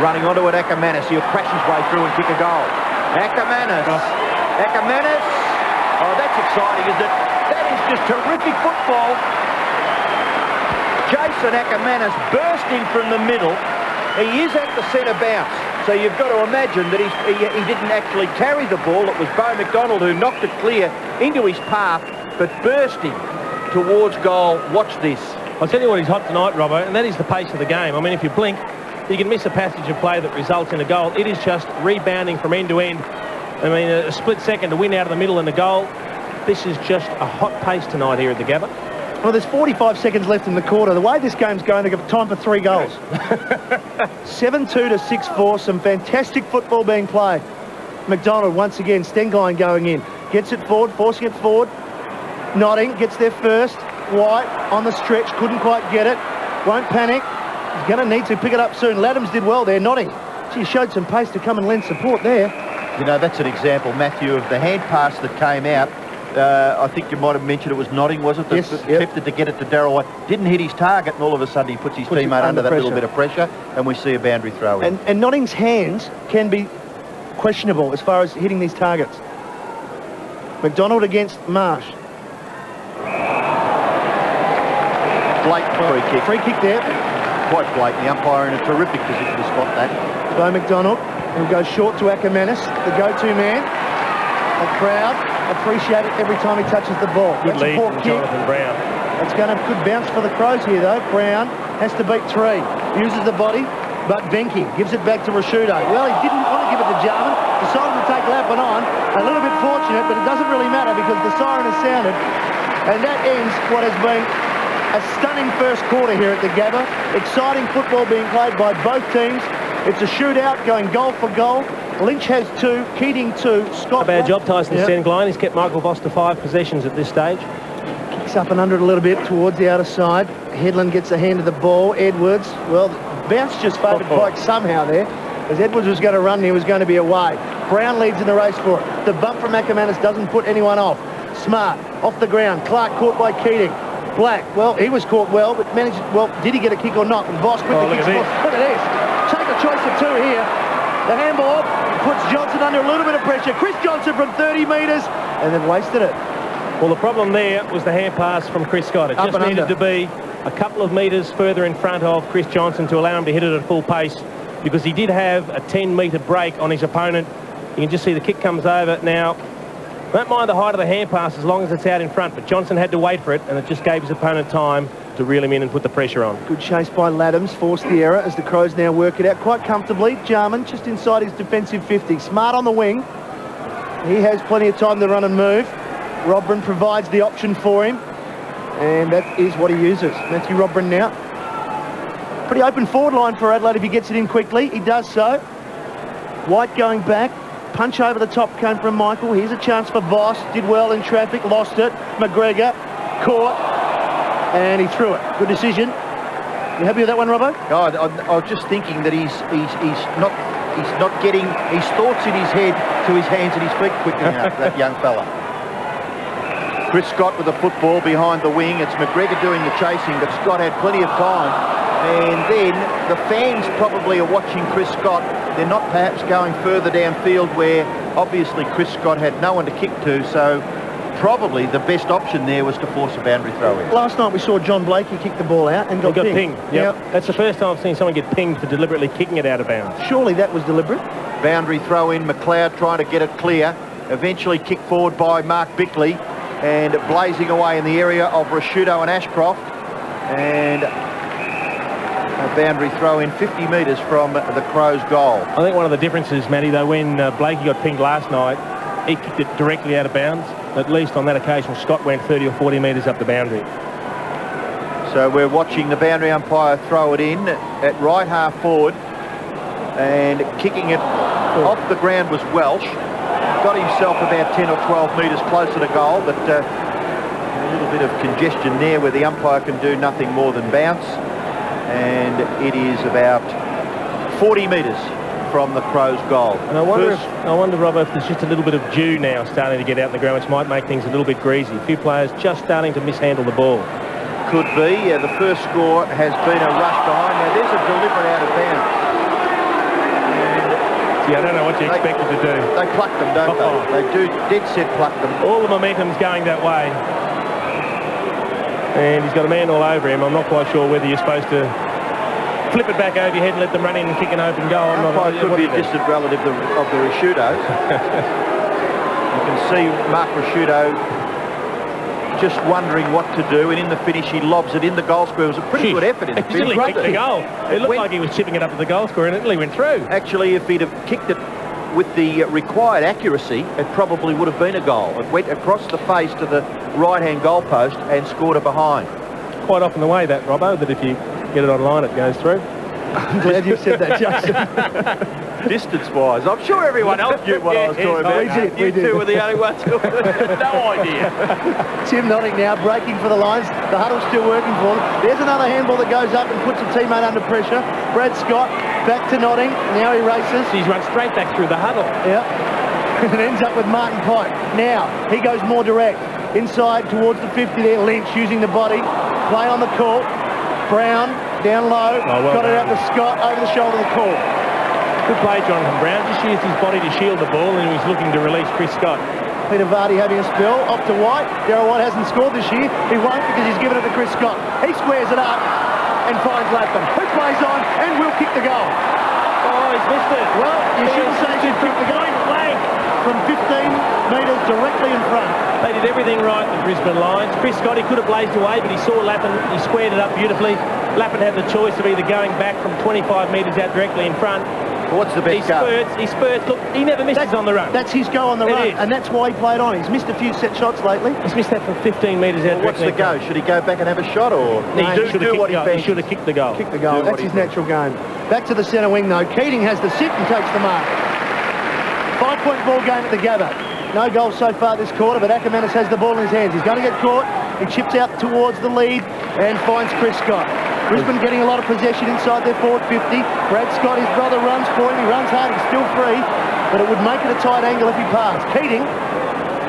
[SPEAKER 3] Running onto it, Ackermanis. He'll crash his way through and kick a goal. Ackermanis. Ackermanis. Oh, that's exciting, isn't it? That is just terrific football. Jason Ackermanis bursting from the middle. He is at the centre bounce. So you've got to imagine that he didn't actually carry the ball. It was Beau McDonald who knocked it clear into his path, but bursting towards goal. Watch this.
[SPEAKER 2] I'll tell you what is hot tonight, Robbo, and that is the pace of the game. I mean, if you blink, you can miss a passage of play that results in a goal. It is just rebounding from end to end. I mean, a split second to win out of the middle and a goal. This is just a hot pace tonight here at the Gabba.
[SPEAKER 1] Well, there's 45 seconds left in the quarter. The way this game's going, they've got time for 3 goals. 7-2 to 6-4. Some fantastic football being played. McDonald, once again, Stenglein going in. Gets it forward, forcing it forward. Notting gets there first. White on the stretch, couldn't quite get it. Won't panic. He's going to need to pick it up soon. Laddams did well there. Notting. She showed some pace to come and lend support there.
[SPEAKER 3] You know, that's an example, Matthew, of the hand pass that came out. I think you might have mentioned it was Notting, was it? That
[SPEAKER 1] Yes,
[SPEAKER 3] attempted to get it to Darryl White. Didn't hit his target, and all of a sudden he puts his teammate under that little bit of pressure, and we see a boundary throw in.
[SPEAKER 1] And Notting's hands can be questionable as far as hitting these targets. McDonald against Marsh.
[SPEAKER 3] Blatant free kick.
[SPEAKER 1] Free kick there.
[SPEAKER 3] Quite blatant. The umpire in a terrific position to spot that.
[SPEAKER 1] By McDonald, who goes short to Ackermanis, the go-to man. The crowd appreciate it every time he touches the ball.
[SPEAKER 2] Good
[SPEAKER 1] That's a
[SPEAKER 2] lead
[SPEAKER 1] poor
[SPEAKER 2] from
[SPEAKER 1] kick.
[SPEAKER 2] Jonathan Brown.
[SPEAKER 1] It's going to good bounce for the Crows here, though. Brown has to beat 3. Uses the body, but Benke gives it back to Rashudo. Well, he didn't want to give it to Jarman. Decided to take Lappin on. A little bit fortunate, but it doesn't really matter because the siren has sounded. And that ends what has been a stunning first quarter here at the Gabba. Exciting football being played by both teams. It's a shootout going goal for goal. Lynch has 2, Keating 2, Scott...
[SPEAKER 2] A bad job, Tyson Sengline. He's kept Michael Voss to 5 possessions at this stage.
[SPEAKER 1] Kicks up and under it a little bit towards the outer side. Headland gets a hand of the ball. Edwards, well, bounce just favoured Pike somehow there. As Edwards was going to run, he was going to be away. Brown leads in the race for it. The bump from Ackermanis doesn't put anyone off. Smart, off the ground. Clark caught by Keating. Black, well, he was caught well, but managed... Well, did he get a kick or not? And Voss with the kick. Look at this. Take a choice of 2 here. The handball puts Johnson under a little bit of pressure. Chris Johnson from 30 metres, and they've wasted it.
[SPEAKER 2] Well, the problem there was the hand pass from Chris Scott. It
[SPEAKER 1] Up
[SPEAKER 2] just
[SPEAKER 1] and
[SPEAKER 2] needed
[SPEAKER 1] under.
[SPEAKER 2] to be a couple of metres further in front of Chris Johnson to allow him to hit it at full pace, because he did have a 10-metre break on his opponent. You can just see the kick comes over. Now, don't mind the height of the hand pass as long as it's out in front, but Johnson had to wait for it, and it just gave his opponent time to reel him in and put the pressure on.
[SPEAKER 1] Good chase by Laddams, forced the error as the Crows now work it out quite comfortably. Jarman just inside his defensive 50. Smart on the wing. He has plenty of time to run and move. Robran provides the option for him, and that is what he uses. Matthew Robran now. Pretty open forward line for Adelaide if he gets it in quickly. He does so. White going back. Punch over the top came from Michael. Here's a chance for Voss. Did well in traffic, lost it. McGregor caught, and he threw it. Good decision. You happy with that one, Robbo?
[SPEAKER 3] God, I was just thinking that he's not getting his thoughts in his head to his hands and his feet quick enough, that young fella. Chris Scott with the football behind the wing. It's McGregor doing the chasing, but Scott had plenty of time. And then the fans probably are watching Chris Scott. They're not perhaps going further downfield where obviously Chris Scott had no one to kick to, so probably the best option there was to force a boundary throw in.
[SPEAKER 1] Last night we saw John Blakey kick the ball out and got
[SPEAKER 2] pinged. Yep. That's the first time I've seen someone get pinged for deliberately kicking it out of bounds.
[SPEAKER 1] Surely that was deliberate.
[SPEAKER 3] Boundary throw in, McLeod trying to get it clear. Eventually kicked forward by Mark Bickley and blazing away in the area of Rashudo and Ashcroft. And a boundary throw in 50 metres from the Crows' goal.
[SPEAKER 2] I think one of the differences, Matty, though, when Blakey got pinged last night, he kicked it directly out of bounds. At least on that occasion, Scott went 30 or 40 metres up the boundary.
[SPEAKER 3] So we're watching the boundary umpire throw it in at right half forward, and kicking it off the ground was Welsh. Got himself about 10 or 12 metres closer to goal, but a little bit of congestion there where the umpire can do nothing more than bounce. And it is about 40 metres from the Crows' goal.
[SPEAKER 2] And I wonder, Robert, if there's just a little bit of dew now starting to get out in the ground, which might make things a little bit greasy. A few players just starting to mishandle the ball.
[SPEAKER 3] Could be. The first score has been a rush behind. Now there's a deliberate out of bounds.
[SPEAKER 2] See, I don't know what you expected to do.
[SPEAKER 3] They pluck them, don't they? They do dead set pluck them.
[SPEAKER 2] All the momentum's going that way. And he's got a man all over him. I'm not quite sure whether you're supposed to flip it back over your head and let them run in and kick an open goal.
[SPEAKER 3] It could be a distant relative of the Rashudos. You can see Mark Rashudo just wondering what to do, and in the finish he lobs it in the goal square. It was a pretty good effort in the finish.
[SPEAKER 2] He kicked the goal. It looked like he was chipping it up to the goal square, and it nearly went through.
[SPEAKER 3] Actually, if he'd have kicked it with the required accuracy, it probably would have been a goal. It went across the face to the right-hand goal post and scored a behind.
[SPEAKER 2] Quite often the way that, Robbo, that if you get it online, it goes through.
[SPEAKER 1] I'm glad you said that, Jason.
[SPEAKER 3] distance-wise. I'm sure everyone else knew what I was talking about.
[SPEAKER 1] We
[SPEAKER 3] You
[SPEAKER 1] did.
[SPEAKER 3] two were the only ones who had no idea.
[SPEAKER 1] Tim Notting now breaking for the lines. The huddle's still working for them. There's another handball that goes up and puts a teammate under pressure. Brad Scott back to Notting. Now he races.
[SPEAKER 2] He's run straight back through the huddle.
[SPEAKER 1] Yeah. And ends up with Martin Pike. Now he goes more direct. Inside towards the 50 there. Lynch using the body. Play on the court. Brown down low. Got it out to Scott over the shoulder of the court.
[SPEAKER 2] Good play, Jonathan Brown. Just used his body to shield the ball, and he was looking to release Chris Scott.
[SPEAKER 1] Peter Vardy having a spell. Off to White. Darryl White hasn't scored this year. He won't because he's given it to Chris Scott. He squares it up and finds Latham, who plays on and will kick the goal.
[SPEAKER 2] Oh, he's missed it.
[SPEAKER 1] Well, you shouldn't say he should kick the goal. From 15 metres directly in front.
[SPEAKER 2] They did everything right, the Brisbane Lions. Chris Scott, he could have blazed away, but he saw Lappin. He squared it up beautifully. Lappin had the choice of either going back from 25 metres out directly in front.
[SPEAKER 3] What's the best go?
[SPEAKER 2] He spurts. Look, he never misses on the run.
[SPEAKER 1] That's his go on the run, and that's why he played on. He's missed a few set shots lately.
[SPEAKER 2] He's missed that from 15 metres out
[SPEAKER 3] What's the go? Should he go back and have a shot, or
[SPEAKER 2] He
[SPEAKER 3] he
[SPEAKER 2] should have kicked the goal.
[SPEAKER 1] Kick the goal. That's his natural game. Back to the centre wing, though. Keating has the sit and takes the mark. 5-point ball game at the Gabba. No goals so far this quarter, but Ackermanis has the ball in his hands. He's going to get caught. He chips out towards the lead and finds Chris Scott. Brisbane getting a lot of possession inside their forward 50. Brad Scott, his brother, runs for him. He runs hard. He's still free, but it would make it a tight angle if he passed. Keating,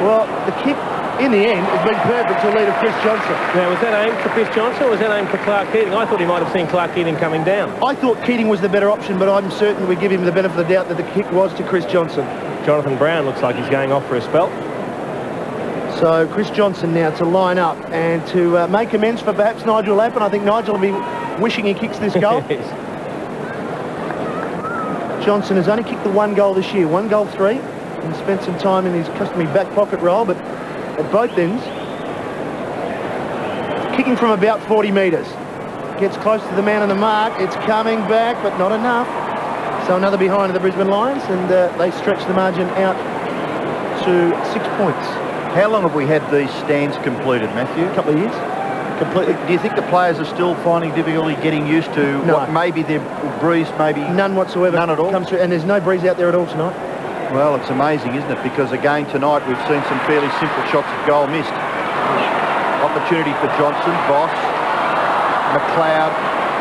[SPEAKER 1] well, the kick in the end has been perfect to the lead of Chris Johnson.
[SPEAKER 2] Now, was that aimed for Chris Johnson or was that aimed for Clark Keating? I thought he might have seen Clark Keating coming down.
[SPEAKER 1] I thought Keating was the better option, but I'm certain we give him the benefit of the doubt that the kick was to Chris Johnson.
[SPEAKER 2] Jonathan Brown looks like he's going off for a spell.
[SPEAKER 1] So Chris Johnson now to line up and to make amends for perhaps Nigel Lappin. I think Nigel will be wishing he kicks this goal.
[SPEAKER 2] Yes.
[SPEAKER 1] Johnson has only kicked the one goal this year, 1 goal 3, and spent some time in his customary back pocket role, but at both ends, kicking from about 40 metres. Gets close to the man on the mark. It's coming back, but not enough. So another behind of the Brisbane Lions, and they stretch the margin out to 6 points.
[SPEAKER 3] How long have we had these stands completed, Matthew?
[SPEAKER 1] A couple of years.
[SPEAKER 3] Completely. Do you think the players are still finding difficulty getting used to
[SPEAKER 1] No.
[SPEAKER 3] what maybe their breeze, maybe
[SPEAKER 1] None whatsoever.
[SPEAKER 3] None at all?
[SPEAKER 1] Comes through, and there's no breeze out there at all tonight.
[SPEAKER 3] Well, it's amazing, isn't it? Because again tonight we've seen some fairly simple shots of goal missed. Opportunity for Johnson, Boss, McLeod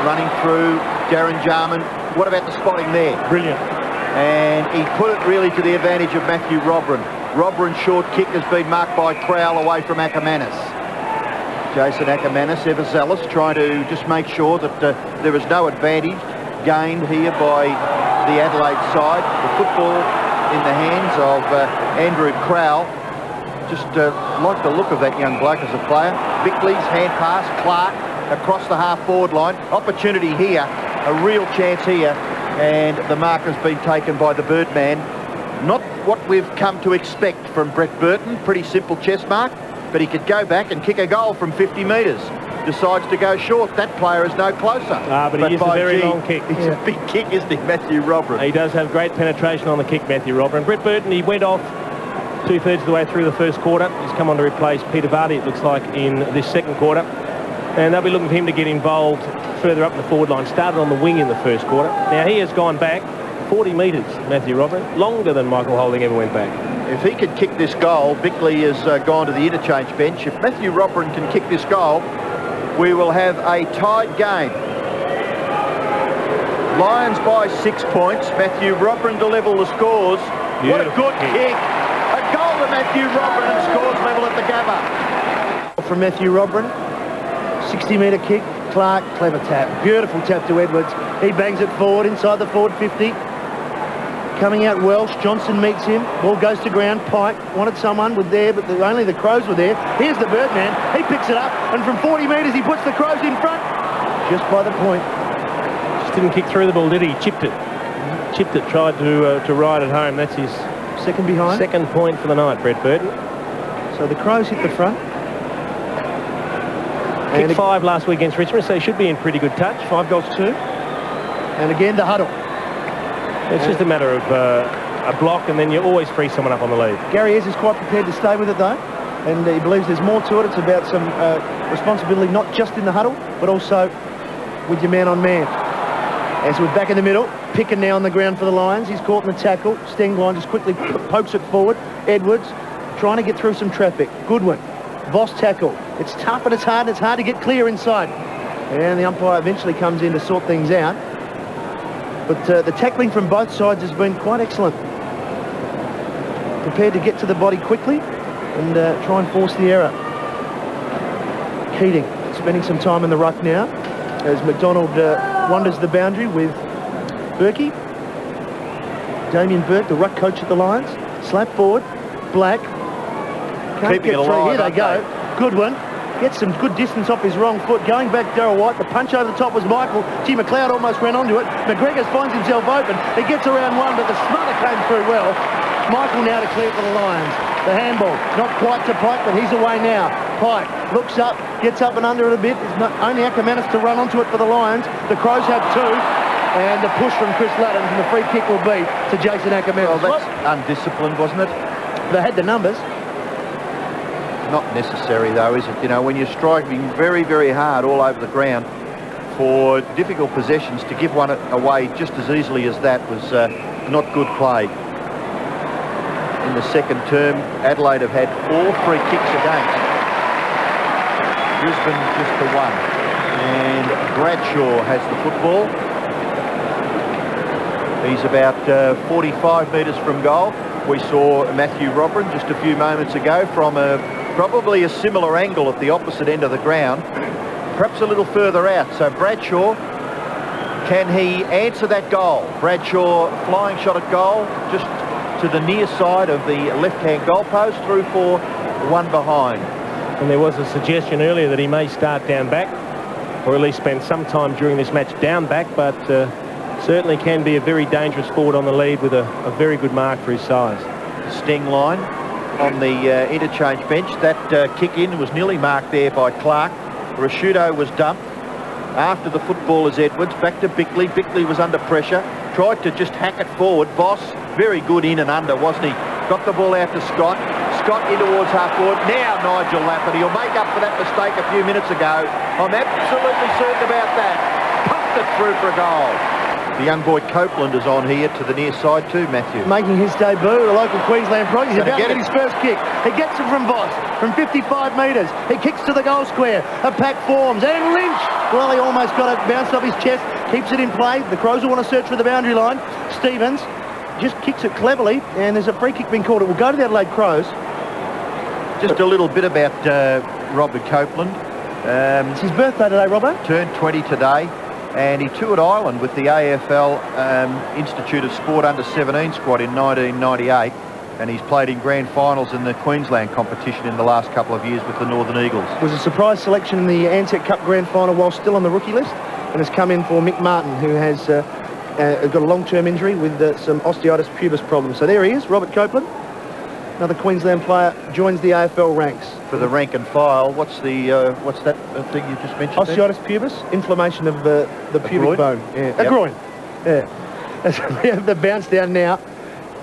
[SPEAKER 3] running through, Darren Jarman. What about the spotting there?
[SPEAKER 2] Brilliant.
[SPEAKER 3] And he put it really to the advantage of Matthew Robran. Robran's short kick has been marked by Crowell away from Ackermanis. Jason Ackermanis, ever zealous, trying to just make sure that there is no advantage gained here by the Adelaide side. The football in the hands of Andrew Crowell. Just like the look of that young bloke as a player. Bickley's hand pass, Clark across the half-forward line. Opportunity here, a real chance here, and the mark has been taken by the Birdman. Not what we've come to expect from Brett Burton. Pretty simple chest mark, but he could go back and kick a goal from 50 metres. Decides to go short. That player is no closer.
[SPEAKER 2] But he is a very long kick.
[SPEAKER 3] He's a big kick, isn't he, Matthew Robran?
[SPEAKER 2] He does have great penetration on the kick, Matthew Robran. Brett Burton, he went off 2/3 of the way through the first quarter. He's come on to replace Peter Vardy, it looks like, in this second quarter. And they'll be looking for him to get involved further up the forward line. Started on the wing in the first quarter. Now he has gone back 40 metres, Matthew Robran, longer than Michael Holding ever went back.
[SPEAKER 3] If he could kick this goal, Bickley has gone to the interchange bench. If Matthew Robran can kick this goal, we will have a tied game. Lions by 6 points. Matthew Robran to level the scores. What a good kick. A goal to Matthew Robran and scores level at the Gabba.
[SPEAKER 1] From Matthew Robran, 60-metre kick. Clark, clever tap. Beautiful tap to Edwards. He bangs it forward inside the forward 50. Coming out Welsh, Johnson meets him. Ball goes to ground. Pike wanted someone with there, but only the Crows were there. Here's the Birdman. He picks it up, and from 40 metres he puts the Crows in front. Just by the point.
[SPEAKER 2] Just didn't kick through the ball, did he? Chipped it. Chipped it, tried to ride it home. That's his
[SPEAKER 1] second behind.
[SPEAKER 2] Second point for the night, Brett Burton.
[SPEAKER 1] So the Crows hit the front.
[SPEAKER 2] Kicked 5 last week against Richmond, so he should be in pretty good touch.
[SPEAKER 1] 5 goals 2. And again, the huddle.
[SPEAKER 2] It's just a matter of a block, and then you always free someone up on the lead.
[SPEAKER 1] Gary Ayres is quite prepared to stay with it, though. And he believes there's more to it. It's about some responsibility, not just in the huddle, but also with your man-on-man. As we're back in the middle, Picken now on the ground for the Lions. He's caught in the tackle. Stengline just quickly pokes it forward. Edwards trying to get through some traffic. Goodwin. Voss tackle. It's tough and it's hard to get clear inside. And the umpire eventually comes in to sort things out. But the tackling from both sides has been quite excellent. Prepared to get to the body quickly and try and force the error. Keating spending some time in the ruck now as McDonald wanders the boundary with Berkey. Damien Burke, the ruck coach at the Lions. Slap forward. Black. Can't
[SPEAKER 3] Keeping
[SPEAKER 1] get
[SPEAKER 3] it
[SPEAKER 1] through.
[SPEAKER 3] alive,
[SPEAKER 1] Here they go. Goodwin. Gets some good distance off his wrong foot. Going back, Darryl White. The punch over the top was Michael. G. McLeod almost ran onto it. McGregor finds himself open. He gets around one, but the smother came through well. Michael now to clear for the Lions. The handball. Not quite to Pike, but he's away now. Pike looks up, gets up and under it a bit. It's not only Ackermanis to run onto it for the Lions. The Crows have two. And the push from Chris Laddams, and the free kick will be to Jason Ackermanis.
[SPEAKER 3] Well, that's undisciplined, wasn't it?
[SPEAKER 1] They had the numbers.
[SPEAKER 3] Not necessary, though, is it? You know, when you're striking very, very hard all over the ground for difficult possessions, to give one away just as easily as that was not good play. In the second term, Adelaide have had 4 free kicks against. Brisbane just the 1. And Bradshaw has the football. He's about 45 metres from goal. We saw Matthew Robran just a few moments ago from probably a similar angle at the opposite end of the ground, perhaps a little further out. So Bradshaw, can he answer that goal? Bradshaw flying shot at goal, just to the near side of the left-hand goalpost, through for one behind.
[SPEAKER 2] And there was a suggestion earlier that he may start down back, or at least spend some time during this match down back, but certainly can be a very dangerous forward on the lead with a very good mark for his size.
[SPEAKER 3] Stengline on the interchange bench. That kick in was nearly marked there by Clark. Rashudo was dumped. After the football is Edwards. Back to Bickley. Bickley was under pressure. Tried to just hack it forward. Voss, very good in and under, wasn't he? Got the ball out to Scott. Scott in towards half forward. Now Nigel Lafferty. He'll make up for that mistake a few minutes ago. I'm absolutely certain about that. Pumped it through for a goal. The young boy Copeland is on here to the near side too, Matthew.
[SPEAKER 1] Making his debut, a local Queensland pro. He's about to get
[SPEAKER 3] it.
[SPEAKER 1] his first kick. He gets it from Voss from 55 metres. He kicks to the goal square. A pack forms. And Lynch, well, he almost got it bounced off his chest. Keeps it in play. The Crows will want to search for the boundary line. Stevens just kicks it cleverly. And there's a free kick being called. It will go to the Adelaide Crows.
[SPEAKER 3] Just a little bit about Robert Copeland.
[SPEAKER 1] It's his birthday today, Robbo.
[SPEAKER 3] Turned 20 today. And he toured Ireland with the AFL Institute of Sport Under-17 squad in 1998. And he's played in grand finals in the Queensland competition in the last couple of years with the Northern Eagles.
[SPEAKER 1] Was a surprise selection in the Ansett Cup grand final while still on the rookie list, and has come in for Mick Martin, who has got a long-term injury with some osteitis pubis problems. So there he is, Robert Copeland. Another Queensland player joins the AFL ranks.
[SPEAKER 3] For the rank and file, what's that thing you just mentioned?
[SPEAKER 1] Osteitis pubis, inflammation of the pubic
[SPEAKER 3] groin?
[SPEAKER 1] bone. Yeah.
[SPEAKER 3] Yep.
[SPEAKER 1] A groin. Yeah. So we have the bounce down now.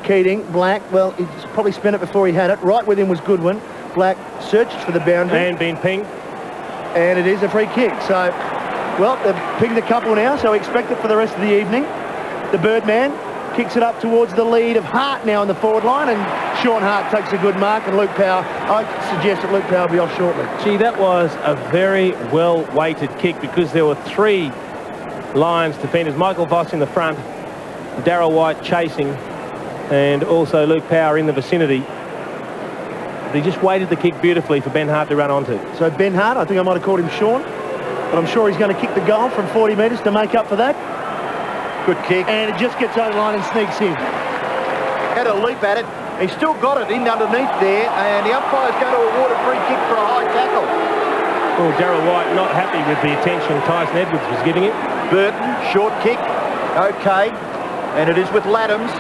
[SPEAKER 1] Keating, Black, well, he's probably spent it before he had it. Right with him was Goodwin. Black searched for the boundary.
[SPEAKER 2] And been pinged.
[SPEAKER 1] And it is a free kick. So, well, they've pinged a couple now, so we expect it for the rest of the evening. The Birdman kicks it up towards the lead of Hart now in the forward line, and Sean Hart takes a good mark, and Luke Power, I suggest that Luke Power will be off shortly.
[SPEAKER 2] Gee, that was a very well-weighted kick because there were 3 Lions defenders. Michael Voss in the front, Darryl White chasing, and also Luke Power in the vicinity. They just weighted the kick beautifully for Ben Hart to run onto.
[SPEAKER 1] So Ben Hart, I think I might have called him Sean, but I'm sure he's going to kick the goal from 40 metres to make up for that.
[SPEAKER 3] Good kick.
[SPEAKER 1] And it just gets over the line and sneaks in.
[SPEAKER 3] Had a leap at it. He's still got it in underneath there, and the umpire's going to award a free kick for a high tackle.
[SPEAKER 2] Well, Darryl White not happy with the attention Tyson Edwards was giving him.
[SPEAKER 3] Burton, short kick. Okay. And it is with Laddams.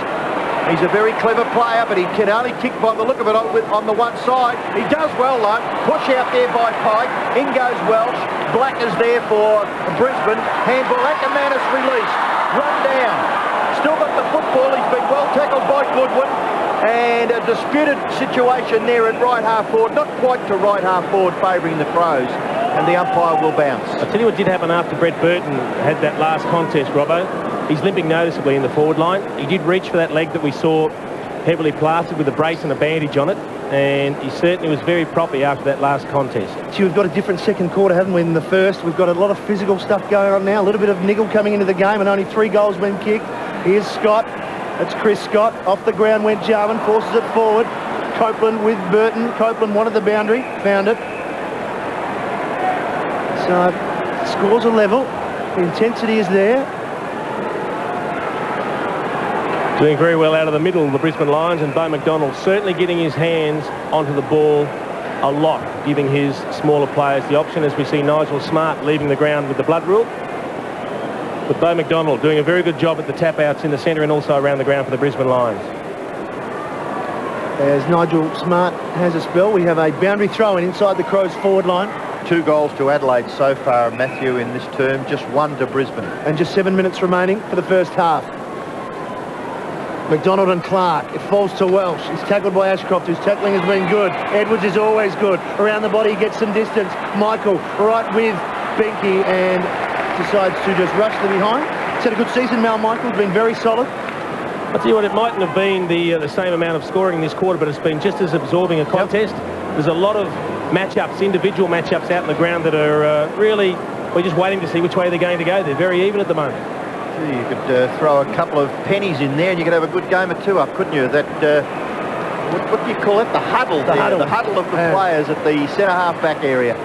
[SPEAKER 3] He's a very clever player, but he can only kick by the look of it on the one side. He does well, though. Push out there by Pike. In goes Welsh. Black is there for Brisbane. Handball. Ackermanis released. Run down. Still got the football. He's been well tackled by Goodwin. And a disputed situation there at right half forward. Not quite to right half forward, favouring the Crows. and the umpire will bounce.
[SPEAKER 2] I'll tell you what did happen after Brett Burton had that last contest, Robbo. He's limping noticeably in the forward line. He did reach for that leg that we saw heavily plastered with a brace and a bandage on it, and he certainly was very proppy after that last contest.
[SPEAKER 1] Gee, we've got a different second quarter, haven't we, than the first? We've got a lot of physical stuff going on now, a little bit of niggle coming into the game, and only 3 goals been kicked. Here's Scott. That's Chris Scott. Off the ground went Jarman, forces it forward. Copeland with Burton. Copeland wanted the boundary, found it. So, scores are level. The intensity is there.
[SPEAKER 2] Doing very well out of the middle of the Brisbane Lions, and Bo McDonald certainly getting his hands onto the ball a lot, giving his smaller players the option, as we see Nigel Smart leaving the ground with the blood rule. But Bo McDonald doing a very good job at the tap-outs in the centre and also around the ground for the Brisbane Lions.
[SPEAKER 1] As Nigel Smart has a spell, we have a boundary throw-in inside the Crows forward line.
[SPEAKER 3] 2 goals to Adelaide so far, Matthew, in this term, just 1 to Brisbane.
[SPEAKER 1] And just 7 minutes remaining for the first half. McDonald and Clark. It falls to Welsh. He's tackled by Ashcroft, whose tackling has been good. Edwards is always good. Around the body, he gets some distance. Michael right with Benke and decides to just rush to behind. He's had a good season, Mal Michael's been very solid.
[SPEAKER 2] I'll tell you what, it mightn't have been the same amount of scoring in this quarter, but it's been just as absorbing a contest. Yep. There's a lot of matchups, individual matchups out in the ground that are really, we're just waiting to see which way they're going to go. They're very even at the moment.
[SPEAKER 3] You could throw a couple of pennies in there and you could have a good game of 2-up, couldn't you? That, what do you call it? The huddle. The huddle of the players at the centre-half-back area.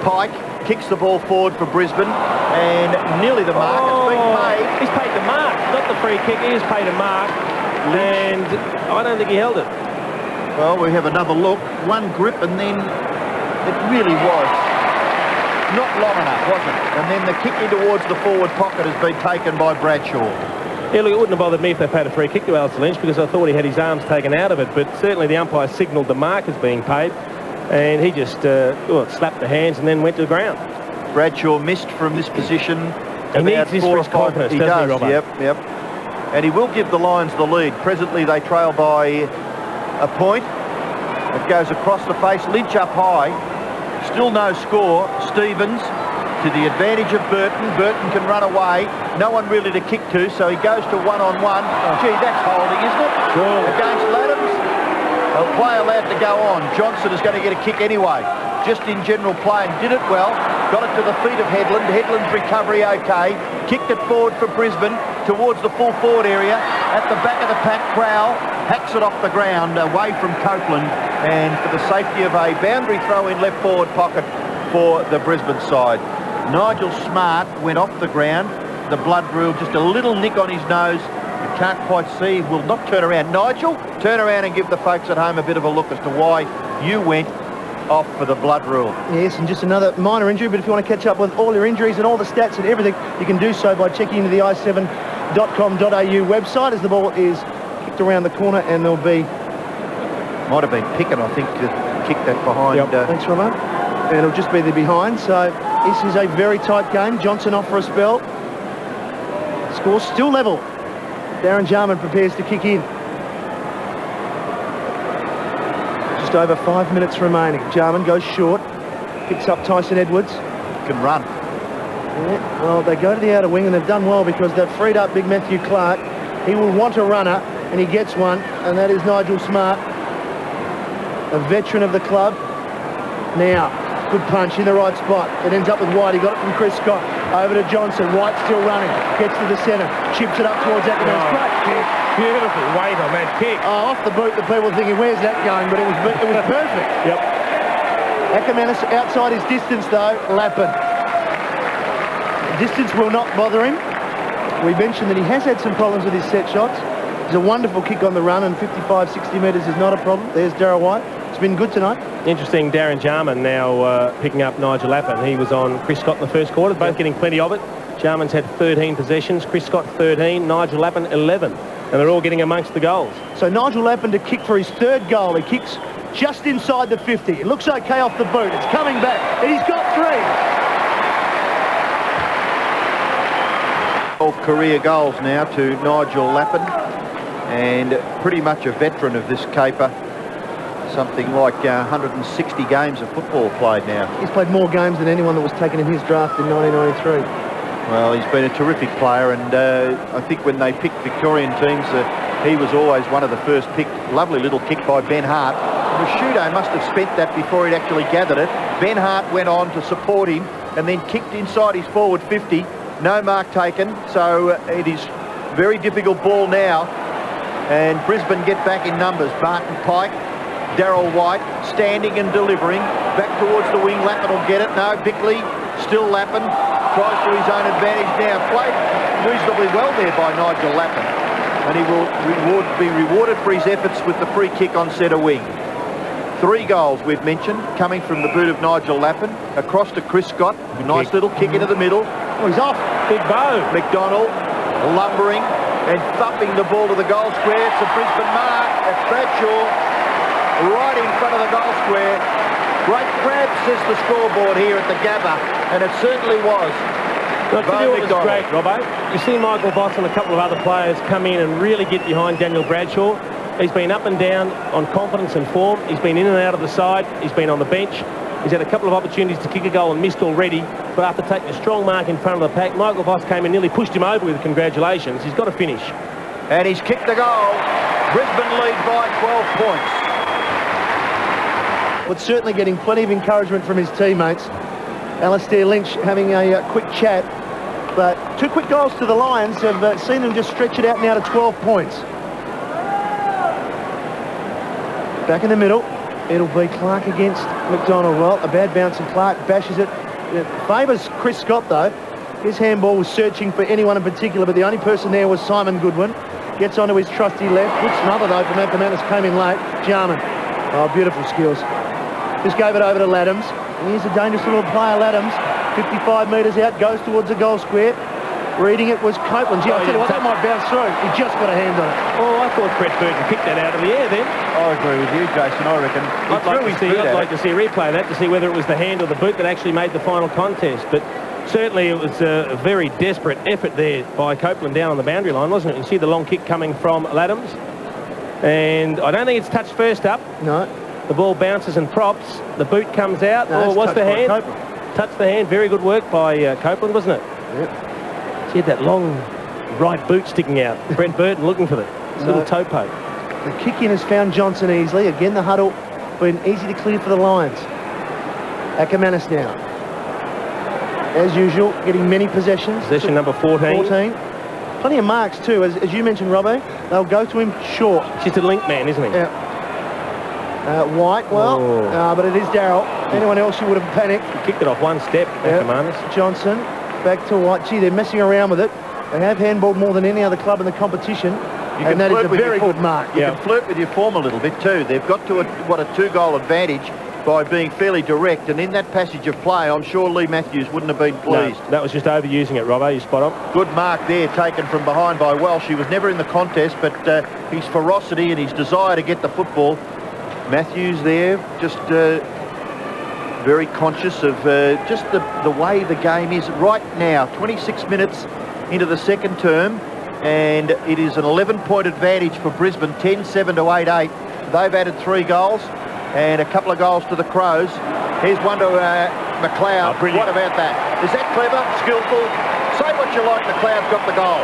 [SPEAKER 3] Pike kicks the ball forward for Brisbane, and nearly the mark. It's been paid.
[SPEAKER 2] He's paid the mark, not the free kick. He has paid a mark, and I don't think he held it.
[SPEAKER 3] Well, we have another look. One grip, and then it really was not long enough, was it? And then the kick in towards the forward pocket has been taken by Bradshaw.
[SPEAKER 2] Yeah, look, it wouldn't have bothered me if they paid a free kick to Alistair Lynch, because I thought he had his arms taken out of it, but certainly the umpire signalled the mark as being paid, and he just slapped the hands and then went to the ground. Bradshaw
[SPEAKER 3] missed from this position.
[SPEAKER 2] He needs this for his confidence,
[SPEAKER 3] he
[SPEAKER 2] doesn't
[SPEAKER 3] does,
[SPEAKER 2] he, Robert?
[SPEAKER 3] Yep. And he will give the Lions the lead. Presently they trail by a point. It goes across the face. Lynch up high. Still no score. Stevens to the advantage of Burton. Burton can run away. No one really to kick to, so he goes to one-on-one. Gee, that's holding, isn't it?
[SPEAKER 2] Sure.
[SPEAKER 3] Against Laddams. A play allowed to go on. Johnson is going to get a kick anyway. Just in general play, and did it well. Got it to the feet of Headland. Headland's recovery okay. Kicked it forward for Brisbane towards the full forward area. At the back of the pack, Crowell hacks it off the ground away from Copeland, and for the safety of a boundary throw in left forward pocket for the Brisbane side. Nigel Smart went off the ground. The blood rule, just a little nick on his nose. You can't quite see. Will not turn around. Nigel, turn around and give the folks at home a bit of a look as to why you went off for the blood rule.
[SPEAKER 1] Yes, and just another minor injury, but if you want to catch up with all your injuries and all the stats and everything, you can do so by checking into the i7.com.au website as the ball is kicked around the corner, and there'll be...
[SPEAKER 3] Might have been Pickett, I think, to kick that behind.
[SPEAKER 1] Yep. Thanks, Romo. And it'll just be the behind, so this is a very tight game. Johnson off for a spell. Score still level. Darren Jarman prepares to kick in. Just over 5 minutes remaining. Jarman goes short, picks up Tyson Edwards.
[SPEAKER 3] Can run.
[SPEAKER 1] Yeah, well, they go to the outer wing, and they've done well because they've freed up big Matthew Clark. He will want a runner, and he gets one, and that is Nigel Smart, a veteran of the club. Now, good punch in the right spot. It ends up with White. He got it from Chris Scott. Over to Johnson. White still running. Gets to the centre. Chips it up towards Ackerman.
[SPEAKER 2] Beautiful weight on that kick.
[SPEAKER 1] Oh, off the boot, the people were thinking, where's that going? But it was perfect.
[SPEAKER 2] Yep.
[SPEAKER 1] Ackermanis outside his distance, though. Lappin. Distance will not bother him. We mentioned that he has had some problems with his set shots. He's a wonderful kick on the run, and 55, 60 metres is not a problem. There's Darryl White. It's been good tonight.
[SPEAKER 2] Interesting, Darren Jarman now picking up Nigel Lappin. He was on Chris Scott in the first quarter, both getting plenty of it. Jarman's had 13 possessions, Chris Scott 13, Nigel Lappin 11. And they're all getting amongst the goals.
[SPEAKER 1] So Nigel Lappin to kick for his third goal. He kicks just inside the 50. It looks okay off the boot. It's coming back, and he's got 3.
[SPEAKER 3] Career goals now to Nigel Lappin, and pretty much a veteran of this caper. something like 160 games of football played now.
[SPEAKER 1] He's played more games than anyone that was taken in his draft in 1993.
[SPEAKER 3] Well, he's been a terrific player, and I think when they picked Victorian teams, he was always one of the first picked. Lovely little kick by Ben Hart. Rashudo must have spent that before he'd actually gathered it. Ben Hart went on to support him and then kicked inside his forward 50. No mark taken, so it is very difficult ball now. And Brisbane get back in numbers. Barton Pike, Darryl White, standing and delivering. Back towards the wing. Lappin will get it. No, Bickley, still Lappin. Tries to his own advantage now. Played reasonably well there by Nigel Lappin. And he will be rewarded for his efforts with the free kick on centre wing. 3 goals we've mentioned, coming from the boot of Nigel Lappin. Across to Chris Scott. Nice little kick into the middle.
[SPEAKER 1] Oh, he's off.
[SPEAKER 2] Big bow.
[SPEAKER 3] McDonald lumbering and thumping the ball to the goal square. It's a Brisbane mark. It's Bradshaw right in front of the goal square. Great grab, says the scoreboard here at the Gabba, and it certainly was.
[SPEAKER 2] Well, to do what was great, Robbo. You see Michael Voss and a couple of other players come in and really get behind Daniel Bradshaw. He's been up and down on confidence and form. He's been in and out of the side. He's been on the bench. He's had a couple of opportunities to kick a goal and missed already. But after taking a strong mark in front of the pack, Michael Voss came and nearly pushed him over with congratulations. He's got to finish.
[SPEAKER 3] And he's kicked the goal. Brisbane lead by 12 points.
[SPEAKER 1] But certainly getting plenty of encouragement from his teammates. Alastair Lynch having a quick chat. But 2 quick goals to the Lions have seen them just stretch it out now to 12 points. Back in the middle, it'll be Clark against McDonald. Well, a bad bounce and Clark bashes it. It favours Chris Scott, though. His handball was searching for anyone in particular, but the only person there was Simon Goodwin. Gets onto his trusty left. Good smother, though, from Appomattox. Came in late. Jarman. Oh, beautiful skills. Just gave it over to Laddams. And here's a dangerous little player, Laddams. 55 metres out, goes towards the goal square. Reading it was Copeland. Gee, I'll tell you what, that might bounce through. He just got a hand on it.
[SPEAKER 2] Oh, I thought Brett Burton kicked that out of the air then.
[SPEAKER 3] I agree with you, Jason. I reckon
[SPEAKER 2] I'd like to see a replay of that to see whether it was the hand or the boot that actually made the final contest. But certainly it was a very desperate effort there by Copeland down on the boundary line, wasn't it? You see the long kick coming from Laddams. And I don't think it's touched first up.
[SPEAKER 1] No.
[SPEAKER 2] The ball bounces and props. The boot comes out.
[SPEAKER 1] No,
[SPEAKER 2] or was the hand?
[SPEAKER 1] Copeland.
[SPEAKER 2] Touched the hand. Very good work by Copeland, wasn't it?
[SPEAKER 1] Yep.
[SPEAKER 2] He had that long right boot sticking out. Brent Burton looking for the little toe poke.
[SPEAKER 1] The kick in has found Johnson easily. Again, the huddle been easy to clear for the Lions. Ackermanis now. As usual, getting many possessions.
[SPEAKER 2] Possession number 14.
[SPEAKER 1] Plenty of marks too, as you mentioned, Robbo. They'll go to him short.
[SPEAKER 2] He's a link man, isn't he?
[SPEAKER 1] Yeah. White, but it is Darryl. Anyone else you would have panicked.
[SPEAKER 2] He kicked it off one step, Ackermanis.
[SPEAKER 1] Johnson, back to White. Gee, they're messing around with it. They have handballed more than any other club in the competition. And that is a very good mark.
[SPEAKER 3] You can flirt with your form a little bit too. They've got to a 2-goal advantage by being fairly direct. And in that passage of play, I'm sure Lee Matthews wouldn't have been pleased.
[SPEAKER 2] No, that was just overusing it, Robbo. You're spot on.
[SPEAKER 3] Good mark there, taken from behind by Welsh. He was never in the contest, but his ferocity and his desire to get the football. Matthews there, just very conscious of just the way the game is right now. 26 minutes into the second term, and it is an 11-point advantage for Brisbane, 10-7 to 8-8. They've added 3 goals and a couple of goals to the Crows. Here's one to McLeod.
[SPEAKER 2] Oh,
[SPEAKER 3] what about that? Is that clever, skillful? Say what you like, McLeod got the goal.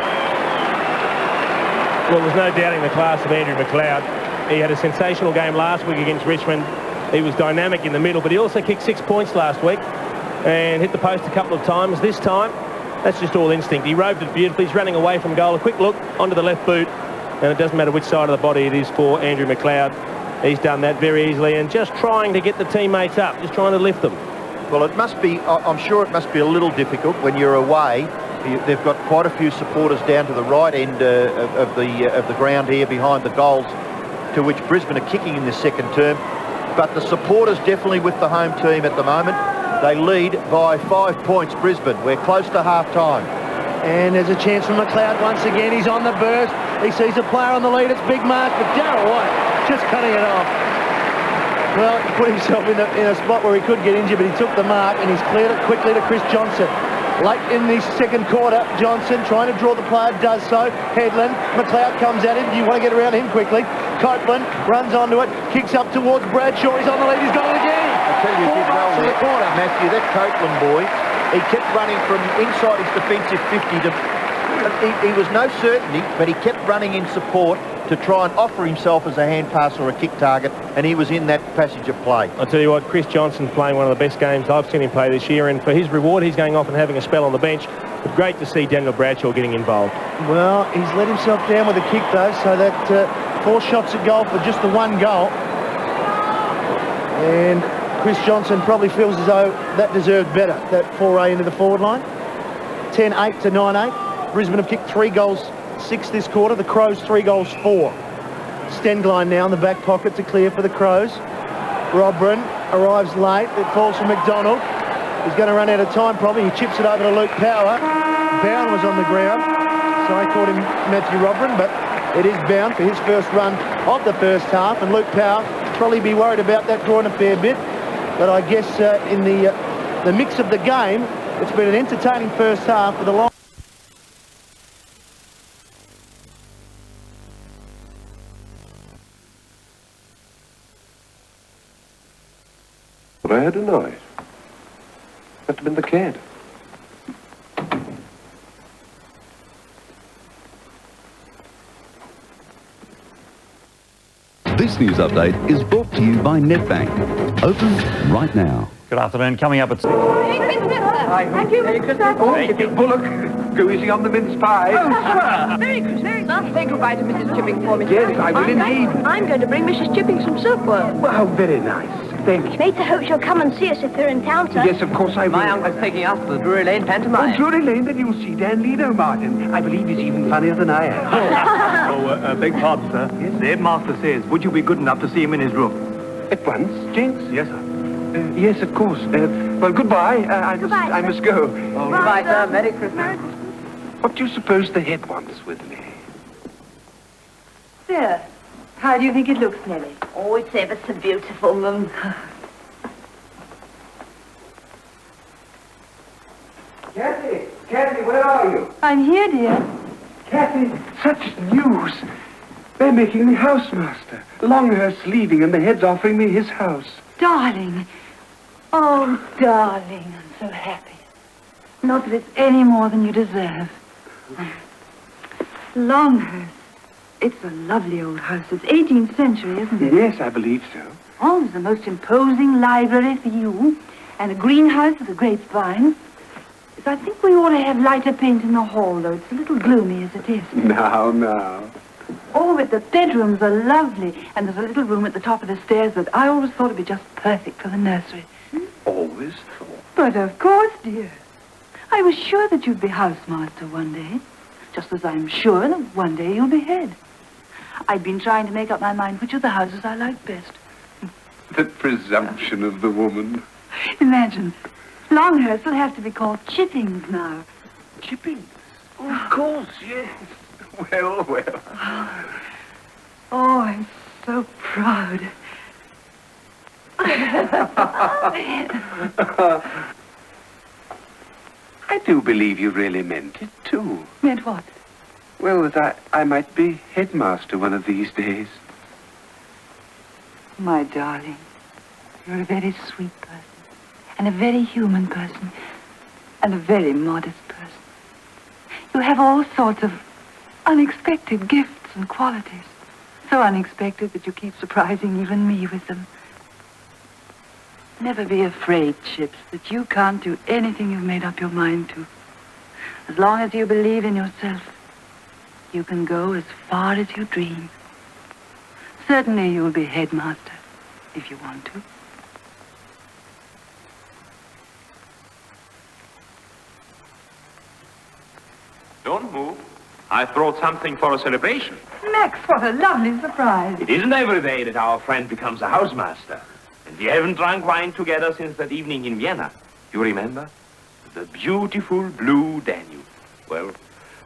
[SPEAKER 2] Well, there's no doubting the class of Andrew McLeod. He had a sensational game last week against Richmond. He was dynamic in the middle, but he also kicked 6 points last week and hit the post a couple of times. This time, that's just all instinct. He roved it beautifully. He's running away from goal. A quick look onto the left boot, and it doesn't matter which side of the body it is for Andrew McLeod. He's done that very easily and just trying to get the teammates up, just trying to lift them.
[SPEAKER 3] Well, it must be, I'm sure it must be a little difficult when you're away. They've got quite a few supporters down to the right end of the ground here behind the goals to which Brisbane are kicking in this second term. But the supporters definitely with the home team at the moment. They lead by 5 points, Brisbane. We're close to half-time.
[SPEAKER 1] And there's a chance for McLeod once again. He's on the burst. He sees a player on the lead. It's big mark, but Darryl White just cutting it off. Well, he put himself in a spot where he could get injured, but he took the mark and he's cleared it quickly to Chris Johnson. Late in the second quarter, Johnson trying to draw the player, does so. Headland, McLeod comes at him. You want to get around him quickly. Copeland runs onto it, kicks up towards Bradshaw. He's on the lead. He's got it again.
[SPEAKER 3] I tell you, he did well
[SPEAKER 1] in
[SPEAKER 3] there.
[SPEAKER 1] the corner.
[SPEAKER 3] Matthew, that Copeland boy, he kept running from inside his defensive 50 to... He was no certainty, but he kept running in support to try and offer himself as a hand pass or a kick target, and he was in that passage of play.
[SPEAKER 2] I'll tell you what, Chris Johnson's playing one of the best games I've seen him play this year, and for his reward, he's going off and having a spell on the bench. But great to see Daniel Bradshaw getting involved.
[SPEAKER 1] Well, he's let himself down with a kick, though, so that 4 shots at goal for just the 1 goal. And Chris Johnson probably feels as though that deserved better, that foray into the forward line. 10-8 to 9-8. Brisbane have kicked 3 goals, 6 this quarter. The Crows 3 goals, 4. Stenglein now in the back pocket to clear for the Crows. Robrin arrives late. It falls for McDonald. He's going to run out of time probably. He chips it over to Luke Power. Bound was on the ground. So I called him Matthew Robrin, but it is Bound for his first run of the first half. And Luke Power probably be worried about that drawing a fair bit. But I guess in the mix of the game, it's been an entertaining first half for the Lions.
[SPEAKER 6] But I had a knife. Must have been the cat.
[SPEAKER 7] This news update is brought to you by NetBank. Open right now.
[SPEAKER 8] Good afternoon. Coming up at...
[SPEAKER 9] Thank you, Mr.
[SPEAKER 6] Thank you, Bullock. Go easy on the mince pie.
[SPEAKER 9] Oh, sure. Very good, very good. Say goodbye to Mrs. Chipping for me.
[SPEAKER 6] Yes, I will indeed.
[SPEAKER 9] I'm going to bring Mrs. Chipping some silkworm.
[SPEAKER 6] Well, very nice. Thank you.
[SPEAKER 10] Mater hopes you'll come and see us if they're in town, sir.
[SPEAKER 6] Yes, of course I will.
[SPEAKER 9] My uncle's taking us to the Drury Lane pantomime.
[SPEAKER 6] Oh, Drury Lane, then you'll see Dan Lido, Martin. I believe he's even funnier than I am.
[SPEAKER 11] Beg pardon, sir.
[SPEAKER 6] Yes?
[SPEAKER 11] The headmaster says, would you be good enough to see him in his room?
[SPEAKER 6] At once, Jenks?
[SPEAKER 11] Yes, sir.
[SPEAKER 6] Yes, of course. Well, goodbye. I must go.
[SPEAKER 9] Goodbye, sir. Merry Christmas.
[SPEAKER 6] What do you suppose the head wants with me?
[SPEAKER 10] There. How do you think it looks, Nellie? Oh, it's ever so beautiful, Mum.
[SPEAKER 6] Kathy, where are you?
[SPEAKER 10] I'm here, dear.
[SPEAKER 6] Kathy, such news. They're making me housemaster. Longhurst's leaving and the head's offering me his house.
[SPEAKER 10] Darling. Oh, darling, I'm so happy. Not that it's any more than you deserve. Longhurst. It's a lovely old house. It's 18th century, isn't it?
[SPEAKER 6] Yes, I believe so.
[SPEAKER 10] Oh, there's the most imposing library for you. And a greenhouse with a grapevine. I think we ought to have lighter paint in the hall, though. It's a little gloomy as it is.
[SPEAKER 6] Now.
[SPEAKER 10] Oh, but the bedrooms are lovely. And there's a little room at the top of the stairs that I always thought would be just perfect for the nursery.
[SPEAKER 6] Always thought.
[SPEAKER 10] But of course, dear. I was sure that you'd be housemaster one day. Just as I'm sure that one day you'll be head. I've been trying to make up my mind which of the houses I like best.
[SPEAKER 6] The presumption of the woman.
[SPEAKER 10] Imagine. Longhurst will have to be called Chippings now.
[SPEAKER 6] Chippings? Oh, of course, yes. Well.
[SPEAKER 10] Oh, I'm so proud.
[SPEAKER 6] I do believe you really meant it, too.
[SPEAKER 10] Meant what?
[SPEAKER 6] Well, that I might be headmaster one of these days.
[SPEAKER 10] My darling, you're a very sweet person, and a very human person, and a very modest person. You have all sorts of unexpected gifts and qualities. So unexpected that you keep surprising even me with them. Never be afraid, Chips, that you can't do anything you've made up your mind to. As long as you believe in yourself, you can go as far as you dream. Certainly you'll be headmaster, if you want to.
[SPEAKER 11] Don't move. I brought something for a celebration.
[SPEAKER 10] Max, what a lovely surprise.
[SPEAKER 11] It isn't every day that our friend becomes a housemaster. And we haven't drunk wine together since that evening in Vienna. You remember? The beautiful blue Danube. Well,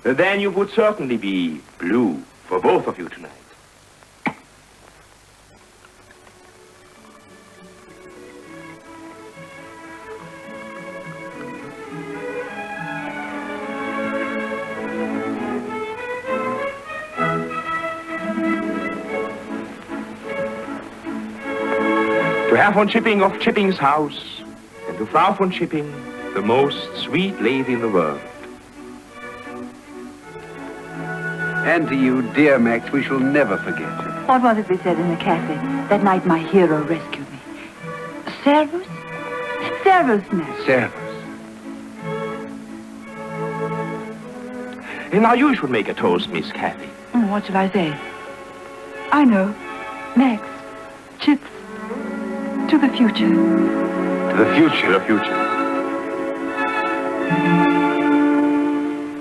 [SPEAKER 11] the Danube would certainly be blue for both of you tonight. To Herr von Chipping of Chipping's house, and to Frau von Chipping, the most sweet lady in the world.
[SPEAKER 6] And to you, dear Max, we shall never forget you.
[SPEAKER 10] What was it we said in the cafe that night my hero rescued me? Servus? Servus, Max.
[SPEAKER 6] Servus.
[SPEAKER 11] And now you should make a toast, Miss Kathy.
[SPEAKER 10] What shall I say? I know. Max. Chips. To the future.
[SPEAKER 6] To the future.
[SPEAKER 11] To the future.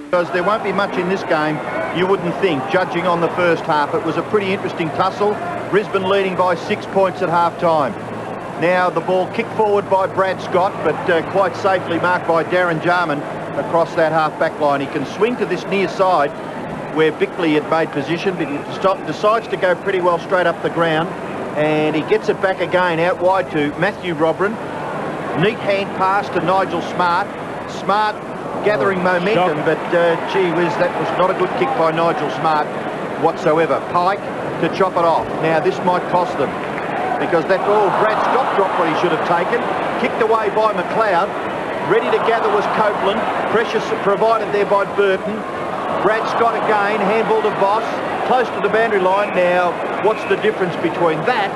[SPEAKER 3] Because there won't be much in this game, you wouldn't think, judging on the first half. It was a pretty interesting tussle. Brisbane leading by 6 points at half-time. Now the ball kicked forward by Brad Scott, but quite safely marked by Darren Jarman across that half-back line. He can swing to this near side where Bickley had made position, but he decides to go pretty well straight up the ground, and he gets it back again out wide to Matthew Robran. Neat hand pass to Nigel Smart. Smart gathering momentum, but gee whiz, that was not a good kick by Nigel Smart whatsoever. Pike to chop it off. Now this might cost them, because that ball, Brad Scott dropped what he should have taken. Kicked away by McLeod. Ready to gather was Copeland. Pressure provided there by Burton. Brad Scott again, handball to Voss, close to the boundary line. Now, what's the difference between that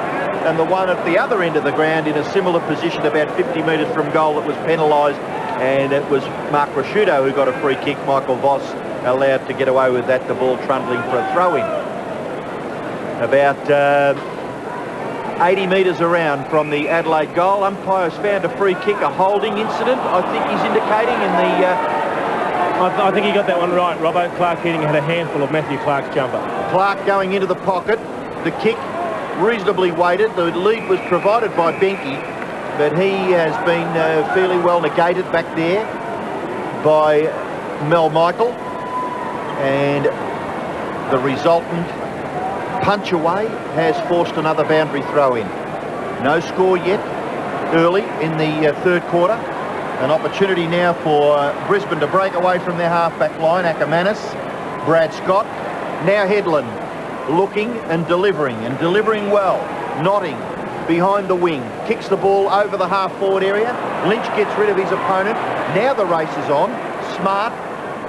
[SPEAKER 3] and the one at the other end of the ground in a similar position about 50 metres from goal that was penalised, and it was Mark Rasciuto who got a free kick. Michael Voss allowed to get away with that, the ball trundling for a throw-in. About 80 metres around from the Adelaide goal. Umpires found a free kick, a holding incident, I think he's indicating in the...
[SPEAKER 2] I think he got that one right, Robbo. Clark Keating had a handful of Matthew Clark's jumper.
[SPEAKER 3] Clark going into the pocket. The kick reasonably weighted. The lead was provided by Benke, but he has been fairly well negated back there by Mel Michael. And the resultant punch away has forced another boundary throw in. No score yet early in the third quarter. An opportunity now for Brisbane to break away from their half-back line. Ackermanis, Brad Scott, now Headland looking and delivering well. Notting behind the wing, kicks the ball over the half-forward area. Lynch gets rid of his opponent. Now the race is on. Smart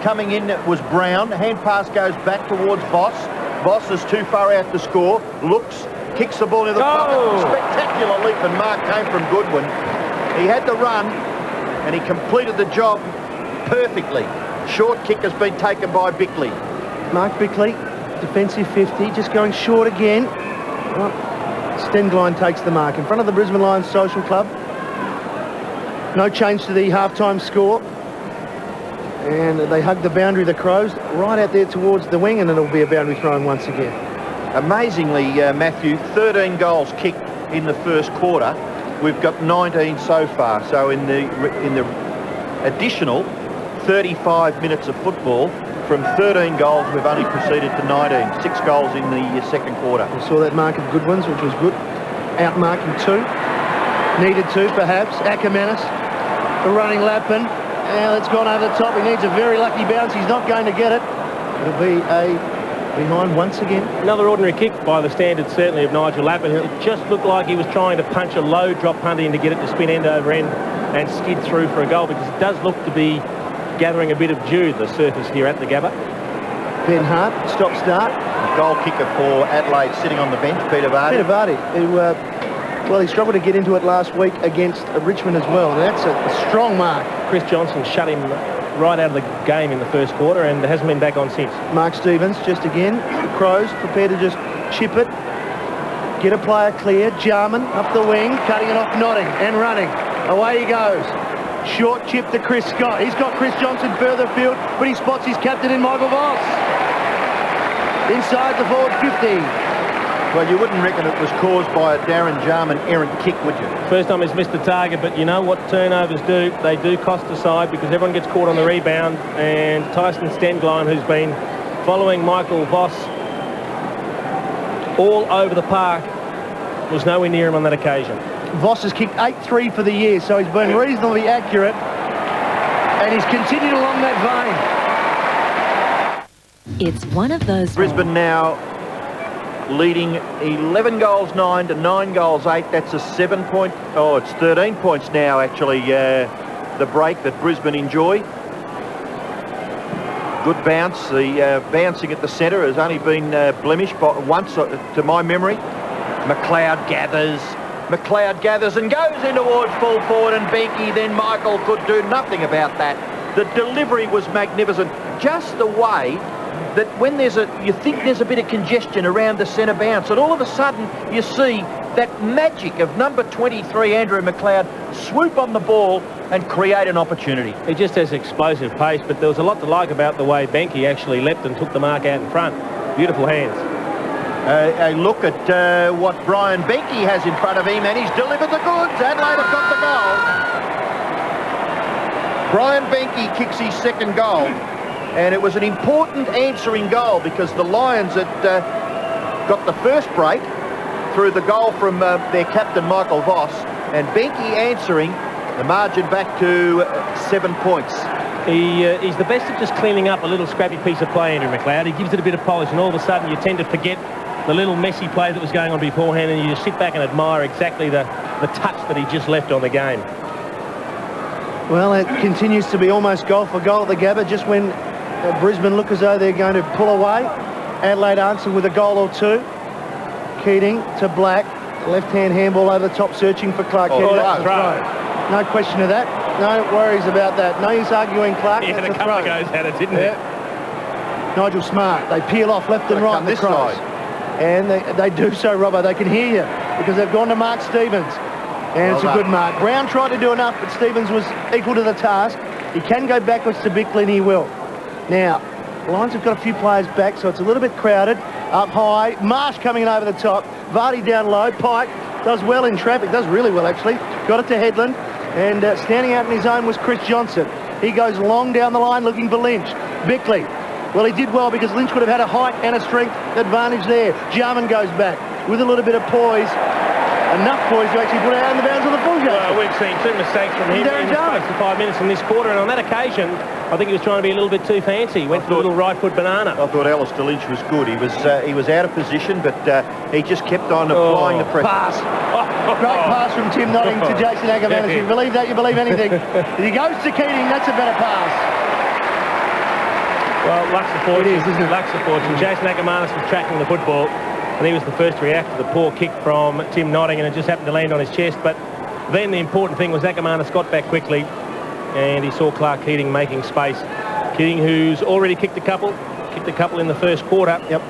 [SPEAKER 3] coming in was Brown. Hand pass goes back towards Voss. Voss is too far out to score. Looks, kicks the ball into the pocket. Spectacular leap and mark came from Goodwin. He had to run, and he completed the job perfectly. Short kick has been taken by Bickley.
[SPEAKER 1] Mark Bickley, defensive 50, just going short again. Well, Stengline takes the mark in front of the Brisbane Lions Social Club. No change to the half-time score. And they hug the boundary, the Crows, right out there towards the wing, and it'll be a boundary throw-in once again.
[SPEAKER 3] Amazingly, Matthew, 13 goals kicked in the first quarter. We've got 19 so far. So in the additional 35 minutes of football, from 13 goals, we've only proceeded to 19. 6 goals in the second quarter.
[SPEAKER 1] We saw that mark of Goodwin's, which was good. Out-marking 2. Needed 2, perhaps. Ackermanis, the running Lappin. Now it's gone over the top. He needs a very lucky bounce. He's not going to get it. It'll be a behind once again.
[SPEAKER 2] Another ordinary kick by the standards, certainly, of Nigel Lappin. It just looked like he was trying to punch a low drop punt in to get it to spin end over end and skid through for a goal, because it does look to be gathering a bit of dew, the surface here at the Gabba.
[SPEAKER 1] Ben Hart, stop-start.
[SPEAKER 3] Goal kicker for Adelaide sitting on the bench, Peter Vardy.
[SPEAKER 1] Peter Vardy, who, well, he struggled to get into it last week against Richmond as well. And that's a strong mark.
[SPEAKER 2] Chris Johnson shut him right out of the game in the first quarter and hasn't been back on since.
[SPEAKER 1] Mark Stevens, just again, the Crows prepared to just chip it. Get a player clear. Jarman up the wing, cutting it off, nodding and running. Away he goes. Short chip to Chris Scott. He's got Chris Johnson further field, but he spots his captain in Michael Voss. Inside the forward 50.
[SPEAKER 3] Well, you wouldn't reckon it was caused by a Darren Jarman errant kick, would you?
[SPEAKER 2] First time he's missed the target, but you know what turnovers do? They do cost the side, because everyone gets caught on the rebound, and Tyson Stengline, who's been following Michael Voss all over the park, was nowhere near him on that occasion.
[SPEAKER 1] Voss has kicked 8-3 for the year, so he's been reasonably accurate, and he's continued along that vein.
[SPEAKER 5] It's one of those...
[SPEAKER 3] Brisbane now leading 11 goals 9 to 9 goals 8. That's a 7-point. Oh, it's 13 points now, actually, the break that Brisbane enjoy. Good bounce. The bouncing at the centre has only been blemished by once, to my memory. McLeod gathers and goes in towards full forward, and Benke, then Michael could do nothing about that. The delivery was magnificent. Just the way that when you think there's a bit of congestion around the centre bounce, and all of a sudden you see that magic of number 23, Andrew McLeod, swoop on the ball and create an opportunity.
[SPEAKER 2] He just has explosive pace, but there was a lot to like about the way Benke actually leapt and took the mark out in front. Beautiful hands.
[SPEAKER 3] A look at what Brian Benke has in front of him, and he's delivered the goods. Adelaide have got the goal. Brian Benke kicks his second goal, and it was an important answering goal because the Lions had got the first break through the goal from their captain Michael Voss, and Benke answering the margin back to 7 points.
[SPEAKER 2] He's the best at just cleaning up a little scrappy piece of play, Andrew McLeod. He gives it a bit of polish, and all of a sudden you tend to forget the little messy play that was going on beforehand, and you just sit back and admire exactly the touch that he just left on the game.
[SPEAKER 1] Well, it continues to be almost goal for goal at the Gabba. Just when Brisbane look as though they're going to pull away, Adelaide answer with a goal or two. Keating to Black, left-hand handball over the top, searching for Clark.
[SPEAKER 2] Oh, that's
[SPEAKER 1] right. No question of that. No worries about that. No use arguing Clark.
[SPEAKER 2] Yeah, the couple of goes at it, didn't it?
[SPEAKER 1] Nigel Smart. They peel off left and right.
[SPEAKER 3] This side.
[SPEAKER 1] And they do so, Robbo. They can hear you because they've gone to Mark Stevens. And it's a good mark. Brown tried to do enough, but Stevens was equal to the task. He can go backwards to Bickley, and he will. Now, the Lions have got a few players back, so it's a little bit crowded. Up high, Marsh coming in over the top. Vardy down low. Pike does well in traffic. Does really well, actually. Got it to Headland. And standing out in his own was Chris Johnson. He goes long down the line looking for Lynch. Bickley. Well, he did well because Lynch would have had a height and a strength advantage there. Jarman goes back with a little bit of poise. Enough poise to actually put it out in the bounds of the full game.
[SPEAKER 2] Well, we've seen two mistakes from him in the space of 5 minutes in this quarter, and on that occasion, I think he was trying to be a little bit too fancy. He went for a little right foot banana.
[SPEAKER 3] I thought Alistair Lynch was good. He was out of position, but he just kept on applying the pressure.
[SPEAKER 1] Pass. Great pass from Tim Notting to Jason Agavanis. If you believe that, you believe anything. If he goes to Keating, that's a better pass.
[SPEAKER 2] Well, luck's the fortune.
[SPEAKER 1] It is, isn't it?
[SPEAKER 2] Luck's the fortune. Jason Agavanis was tracking the football, and he was the first to react to the poor kick from Tim Notting, and it just happened to land on his chest. But then the important thing was Agavanis got back quickly, and he saw Clark Keating making space. Keating, who's already kicked a couple in the first quarter.
[SPEAKER 1] Yep.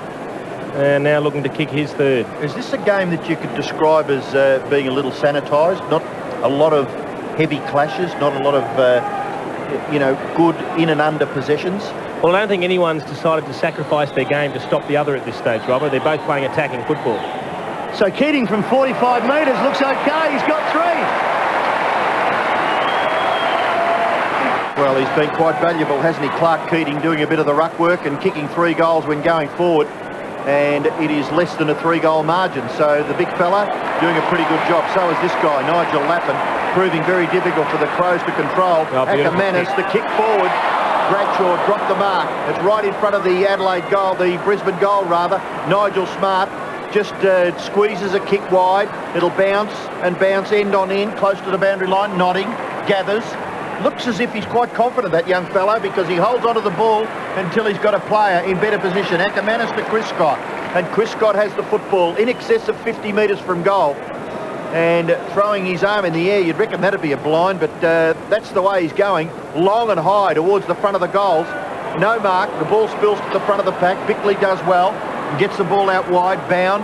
[SPEAKER 2] And now looking to kick his third.
[SPEAKER 3] Is this a game that you could describe as being a little sanitised? Not a lot of heavy clashes, not a lot of, good in and under possessions?
[SPEAKER 2] Well, I don't think anyone's decided to sacrifice their game to stop the other at this stage, Robert. They're both playing attacking football.
[SPEAKER 1] So Keating from 45 metres looks okay. He's got 3.
[SPEAKER 3] Well, he's been quite valuable, hasn't he? Clark Keating doing a bit of the ruck work and kicking 3 goals when going forward. And it is less than a 3-goal margin. So the big fella doing a pretty good job. So is this guy, Nigel Lappin, proving very difficult for the Crows to control. Ackermanis, the kick forward. Bradshaw dropped the mark. It's right in front of the Adelaide goal, the Brisbane goal rather. Nigel Smart just squeezes a kick wide. It'll bounce and bounce end on end, close to the boundary line. Notting, gathers. Looks as if he's quite confident, that young fellow, because he holds onto the ball until he's got a player in better position. Ackermanis to Chris Scott. And Chris Scott has the football in excess of 50 metres from goal. And throwing his arm in the air, you'd reckon that'd be a blind, but that's the way he's going. Long and high towards the front of the goals. No mark. The ball spills to the front of the pack. Bickley does well. Gets the ball out wide. Bound.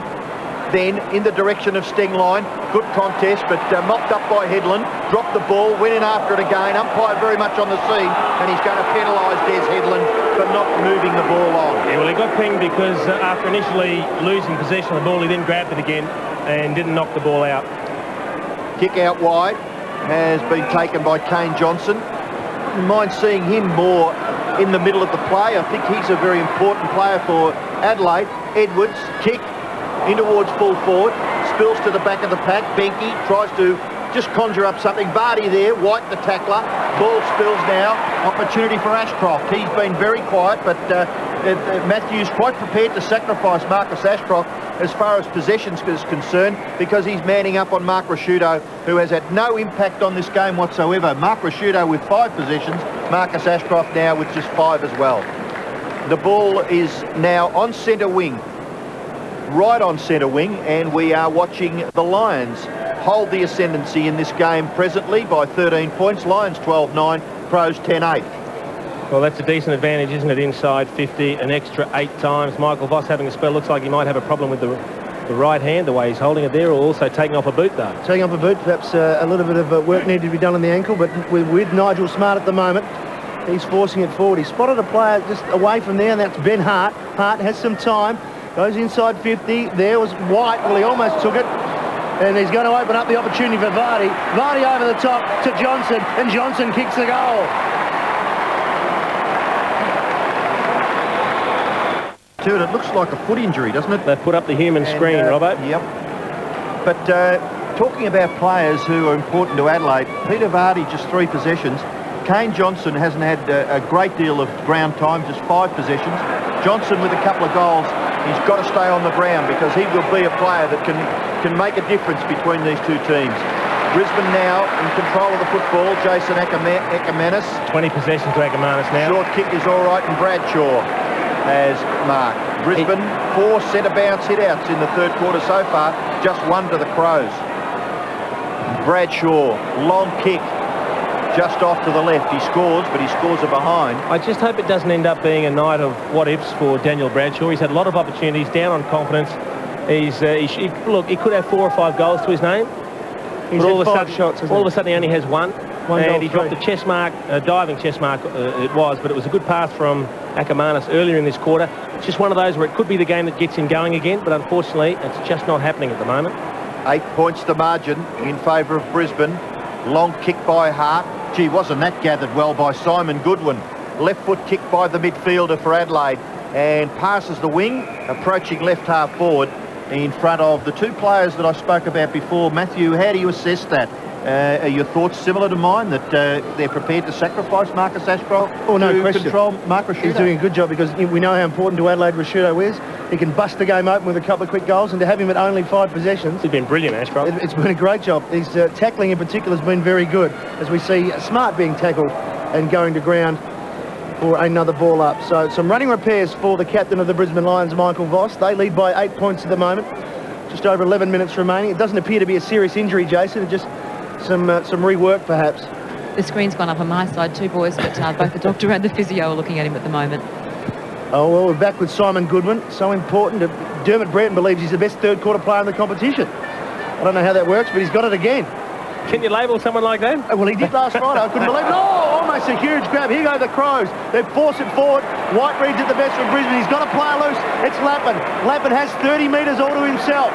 [SPEAKER 3] Then in the direction of Sting line. Good contest, but mopped up by Headland. Dropped the ball, went in after it again. Umpire very much on the scene, and he's going to penalise Des Headland for not moving the ball on.
[SPEAKER 2] Yeah, well, he got pinged because after initially losing possession of the ball, he then grabbed it again and didn't knock the ball out.
[SPEAKER 3] Kick out wide has been taken by Kane Johnson. Wouldn't mind seeing him more in the middle of the play. I think he's a very important player for Adelaide. Edwards, kick in towards full forward, spills to the back of the pack. Benke tries to just conjure up something. Vardy there, White the tackler. Ball spills now. Opportunity for Ashcroft. He's been very quiet, but Matthew's quite prepared to sacrifice Marcus Ashcroft as far as possessions is concerned, because he's manning up on Mark Rasciuto, who has had no impact on this game whatsoever. Mark Rasciuto with 5 possessions, Marcus Ashcroft now with just 5 as well. The ball is now on centre wing, right on centre wing, and we are watching the Lions hold the ascendancy in this game presently by 13 points. Lions 12-9, Crows 10-8.
[SPEAKER 2] Well, that's a decent advantage, isn't it? Inside 50, an extra 8 times. Michael Voss having a spell. Looks like he might have a problem with the right hand, the way he's holding it there, or also taking off a boot, though.
[SPEAKER 1] Taking off a boot, perhaps a little bit of work needed to be done on the ankle, but with Nigel Smart at the moment, he's forcing it forward. He spotted a player just away from there, and that's Ben Hart. Hart has some time, goes inside 50. There was White. Well, he almost took it. And he's going to open up the opportunity for Vardy. Vardy over the top to Johnson, and Johnson kicks the goal.
[SPEAKER 3] It looks like a foot injury, doesn't it?
[SPEAKER 2] They put up the human screen, Robbo.
[SPEAKER 3] Yep. But talking about players who are important to Adelaide, Peter Vardy, just 3 possessions. Kane Johnson hasn't had a great deal of ground time, just 5 possessions. Johnson with a couple of goals. He's got to stay on the ground because he will be a player that can make a difference between these two teams. Brisbane now in control of the football. Jason Ackermanis.
[SPEAKER 2] 20 possessions to Ackermanis now.
[SPEAKER 3] Short kick is all right, and Bradshaw has marked. Brisbane, 4 centre bounce hit-outs in the third quarter so far, just 1 to the Crows. Bradshaw, long kick, just off to the left. He scores, but he scores a behind.
[SPEAKER 2] I just hope it doesn't end up being a night of what-ifs for Daniel Bradshaw. He's had a lot of opportunities, down on confidence. Look, he could have 4 or 5 goals to his name.
[SPEAKER 1] He's
[SPEAKER 2] but
[SPEAKER 1] had 5 shots,
[SPEAKER 2] all of a sudden he only has 1. And he
[SPEAKER 1] goal,
[SPEAKER 2] dropped a chest mark, a diving chest mark it was, but it was a good pass from Ackermanis earlier in this quarter. It's just one of those where it could be the game that gets him going again, but unfortunately it's just not happening at the moment. 8
[SPEAKER 3] points to margin in favour of Brisbane. Long kick by Hart. Gee, wasn't that gathered well by Simon Goodwin. Left foot kick by the midfielder for Adelaide, and passes the wing, approaching left half forward in front of the 2 players that I spoke about before. Matthew, how do you assess that? Are your thoughts similar to mine, that they're prepared to sacrifice Marcus Ashcroft to control Mark Rasciuto?
[SPEAKER 1] He's doing a good job, because we know how important to Adelaide Rasciuto is. He can bust the game open with a couple of quick goals, and to have him at only 5 possessions...
[SPEAKER 2] He's been brilliant, Ashcroft.
[SPEAKER 1] It's been a great job. His tackling in particular has been very good, as we see Smart being tackled and going to ground for another ball up. So some running repairs for the captain of the Brisbane Lions, Michael Voss. They lead by 8 points at the moment. Just over 11 minutes remaining. It doesn't appear to be a serious injury, Jason. It just... some rework, perhaps.
[SPEAKER 5] The screen's gone up on my side too, boys, but both the doctor and the physio are looking at him at the moment.
[SPEAKER 1] Oh, well, we're back with Simon Goodwin. So important. Dermot Brereton believes he's the best third quarter player in the competition. I don't know how that works, but he's got it again.
[SPEAKER 2] Can you label someone like that?
[SPEAKER 1] Well, he did last Friday. I couldn't believe it. Oh, almost a huge grab. Here go the Crows. They force it forward. White reads it the best from Brisbane. He's got a player loose. It's Lappin. Lappin has 30 metres all to himself.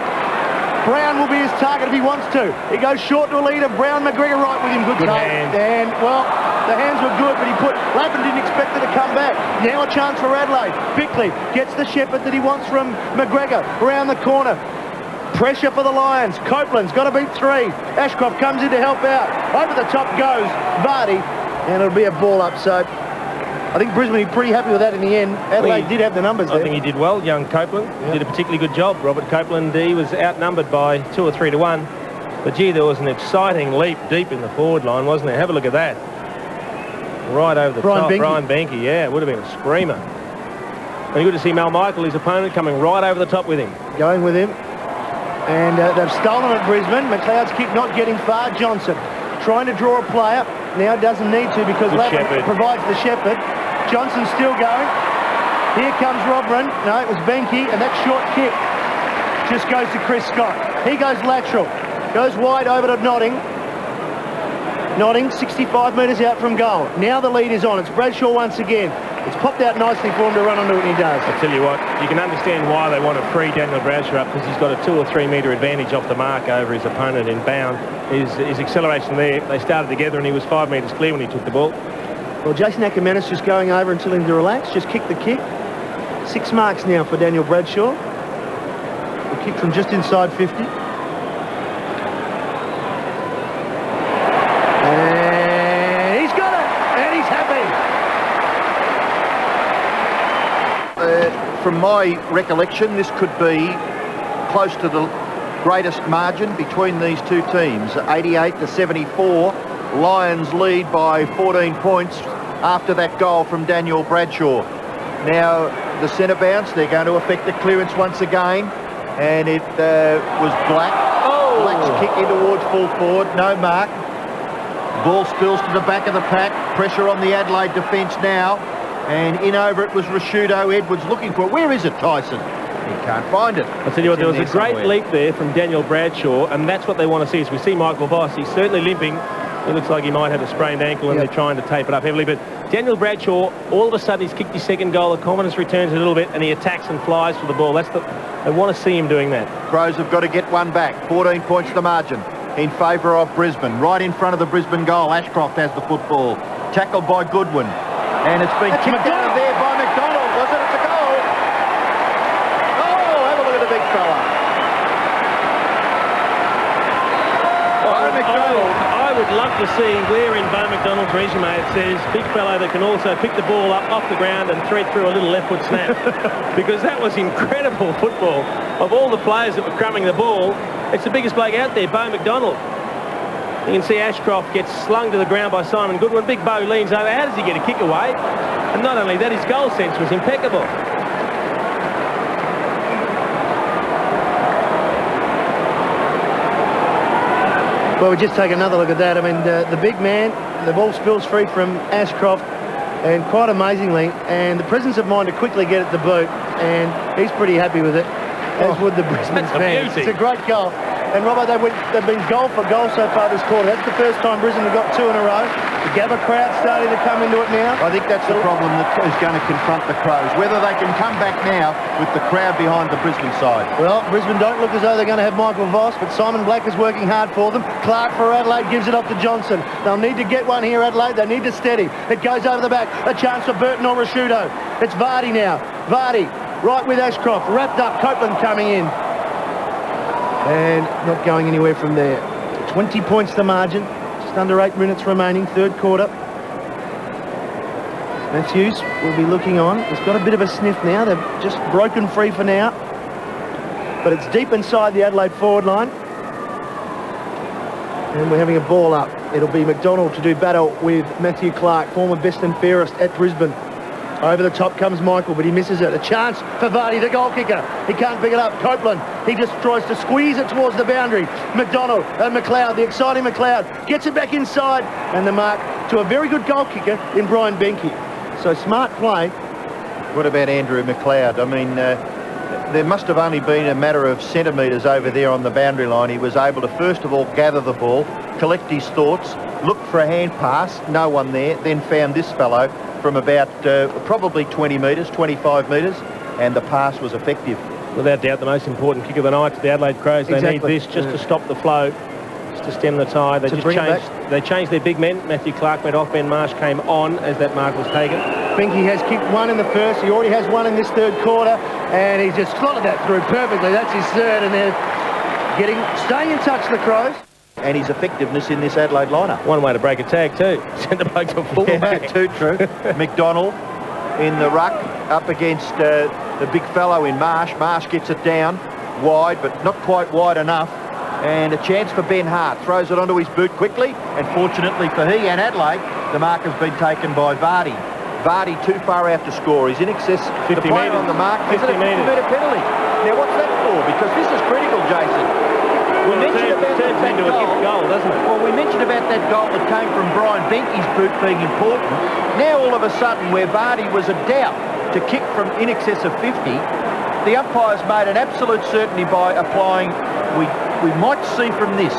[SPEAKER 1] Brown will be his target if he wants to. He goes short to a leader. Brown, McGregor right with him. Good hand. And, well, the hands were good, but Lappin didn't expect it to come back. Now a chance for Adelaide. Bickley gets the shepherd that he wants from McGregor. Around the corner. Pressure for the Lions. Copeland's got to beat 3. Ashcroft comes in to help out. Over the top goes Vardy, and it'll be a ball up. So I think Brisbane are pretty happy with that in the end. Adelaide did have the numbers there.
[SPEAKER 2] I think he did well, young Copeland. Yep. Did a particularly good job. Robert Copeland, he was outnumbered by 2 or 3 to 1. But, gee, there was an exciting leap deep in the forward line, wasn't there? Have a look at that. Right over the top. Brian Benke, yeah, it would have been a screamer. Very good to see Mal Michael, his opponent, coming right over the top with him.
[SPEAKER 1] Going with him. And they've stolen it, Brisbane. McLeod's kick not getting far. Johnson trying to draw a player. Now doesn't need to, because Lappin provides the shepherd. Johnson's still going. Here comes Robran. No, it was Benke, and that short kick just goes to Chris Scott. He goes lateral. Goes wide over to Notting. Notting, 65 metres out from goal. Now the lead is on. It's Bradshaw once again. It's popped out nicely for him to run onto it, and he does.
[SPEAKER 2] I tell you what, you can understand why they want to free Daniel Bradshaw up, because he's got a 2 or 3 metre advantage off the mark over his opponent in bound. His acceleration there, they started together and he was 5 metres clear when he took the ball.
[SPEAKER 1] Well, Jason Ackermanis just going over and telling him to relax, just kick the kick. 6 marks now for Daniel Bradshaw. The kick from just inside 50. And he's got it, and he's happy.
[SPEAKER 3] from my recollection, this could be close to the greatest margin between these two teams. 88-74. Lions lead by 14 points after that goal from Daniel Bradshaw. Now, the centre bounce, they're going to affect the clearance once again. And it was Black.
[SPEAKER 2] Oh!
[SPEAKER 3] Black's kick in towards full forward. No mark. Ball spills to the back of the pack. Pressure on the Adelaide defence now. And in over it was Rashudo. Edwards looking for it. Where is it, Tyson? He can't find it.
[SPEAKER 2] I'll tell you what, there was a great leap there from Daniel Bradshaw, and that's what they want to see. As we see Michael Voss, he's certainly limping. It looks like he might have a sprained ankle, and they're trying to tape it up heavily. But Daniel Bradshaw, all of a sudden, he's kicked his second goal. The confidence returns a little bit, and he attacks and flies for the ball. They want to see him doing that.
[SPEAKER 3] Crows have got to get one back. 14 points the margin in favour of Brisbane. Right in front of the Brisbane goal, Ashcroft has the football. Tackled by Goodwin. And it's been kicked out of there by McDonald. Was it? It's a goal. Oh, have a look at the big fella.
[SPEAKER 2] I would love to see where in Bo McDonald's resume it says big fellow that can also pick the ball up off the ground and thread through a little left foot snap. Because that was incredible football. Of all the players that were crumbing the ball, it's the biggest bloke out there, Bo McDonald. You can see Ashcroft gets slung to the ground by Simon Goodwin. Big Bo leans over. How does he get a kick away? And not only that, his goal sense was impeccable.
[SPEAKER 1] Well, we just take another look at that. I mean, the big man, the ball spills free from Ashcroft, and quite amazingly, and the presence of mind to quickly get at the boot, and he's pretty happy with it, as would the Brisbane fans. It's a great goal. And Robbo, they've been goal for goal so far this quarter. That's the first time Brisbane have got two in a row. The Gabba crowd starting to come into it now.
[SPEAKER 3] I think that's the problem that is going to confront the Crows. Whether they can come back now with the crowd behind the Brisbane side.
[SPEAKER 1] Well, Brisbane don't look as though they're going to have Michael Voss, but Simon Black is working hard for them. Clark for Adelaide gives it off to Johnson. They'll need to get one here, Adelaide. They need to steady. It goes over the back. A chance for Burton or Rashudo. It's Vardy now. Vardy right with Ashcroft. Wrapped up. Copeland coming in. And not going anywhere from there. 20 points the margin. Just under 8 minutes remaining, third quarter. Matthews will be looking on. He's got a bit of a sniff now. They've just broken free for now. But it's deep inside the Adelaide forward line. And we're having a ball up. It'll be McDonald to do battle with Matthew Clark, former best and fairest at Brisbane. Over the top comes Michael, but he misses it. A chance for Vardy, the goal kicker. He can't pick it up. Copeland, he just tries to squeeze it towards the boundary. McDonald and McLeod, the exciting McLeod, gets it back inside. And the mark to a very good goal kicker in Brian Benke. So smart play.
[SPEAKER 3] What about Andrew McLeod? I mean, there must have only been a matter of centimetres over there on the boundary line. He was able to, first of all, gather the ball, collect his thoughts, look for a hand pass, no one there, then found this fellow from about probably 20 metres, 25 metres, and the pass was effective.
[SPEAKER 2] Without doubt, the most important kick of the night to the Adelaide Crows. They need this just to stop the flow, just to stem the tide. They changed their big men. Matthew Clark went off, Ben Marsh came on as that mark was taken.
[SPEAKER 1] Benke has kicked one in the first. He already has one in this third quarter, and he's just slotted that through perfectly. That's his third, and they're staying in touch, the Crows.
[SPEAKER 3] And his effectiveness in this Adelaide lineup.
[SPEAKER 2] One way to break a tag too. Send the bloke to a full back.
[SPEAKER 3] Too true. McDonald in the ruck up against the big fellow in Marsh. Marsh gets it down wide, but not quite wide enough. And a chance for Ben Hart. Throws it onto his boot quickly. And fortunately for he and Adelaide, the mark has been taken by Vardy. Vardy too far out to score. He's in excess.
[SPEAKER 2] 50
[SPEAKER 3] the player
[SPEAKER 2] metres.
[SPEAKER 3] on the mark.
[SPEAKER 2] 50 metres.
[SPEAKER 3] 50-metre penalty. Now what's that for? Because this is critical, Jason. We mentioned about that goal,
[SPEAKER 2] doesn't it?
[SPEAKER 3] Well, we mentioned about that goal that came from Brian Benke's boot being important. Now, all of a sudden, where Vardy was a doubt to kick from in excess of 50, the umpires made an absolute certainty by applying, we might see from this,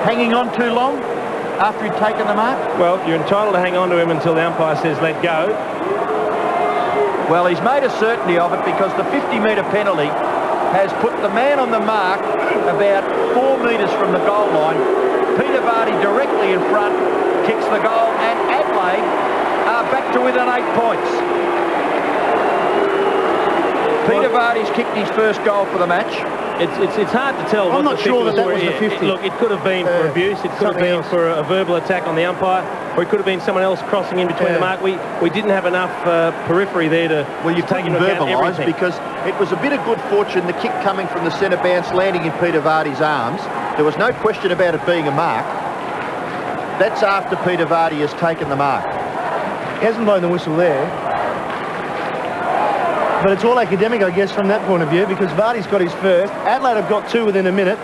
[SPEAKER 3] hanging on too long after he'd taken the mark.
[SPEAKER 2] Well, you're entitled to hang on to him until the umpire says let go.
[SPEAKER 3] Well, he's made a certainty of it because the 50-metre penalty has put the man on the mark about 4 metres from the goal line. Peter Vardy directly in front, kicks the goal, and Adelaide are back to within 8 points. Peter Vardy's kicked his first goal for the match.
[SPEAKER 2] It's hard to tell.
[SPEAKER 1] I'm not sure that was the 50.
[SPEAKER 2] Look, it could have been for abuse. It could have been for a verbal attack on the umpire, or it could have been someone else crossing in between the mark. We didn't have enough periphery there to
[SPEAKER 3] take into account everything. Because it was a bit of good fortune, the kick coming from the centre bounce, landing in Peter Vardy's arms. There was no question about it being a mark. That's after Peter Vardy has taken the mark.
[SPEAKER 1] He hasn't blown the whistle there. But it's all academic, I guess, from that point of view, because Vardy's got his first. Adelaide have got 2 within a minute.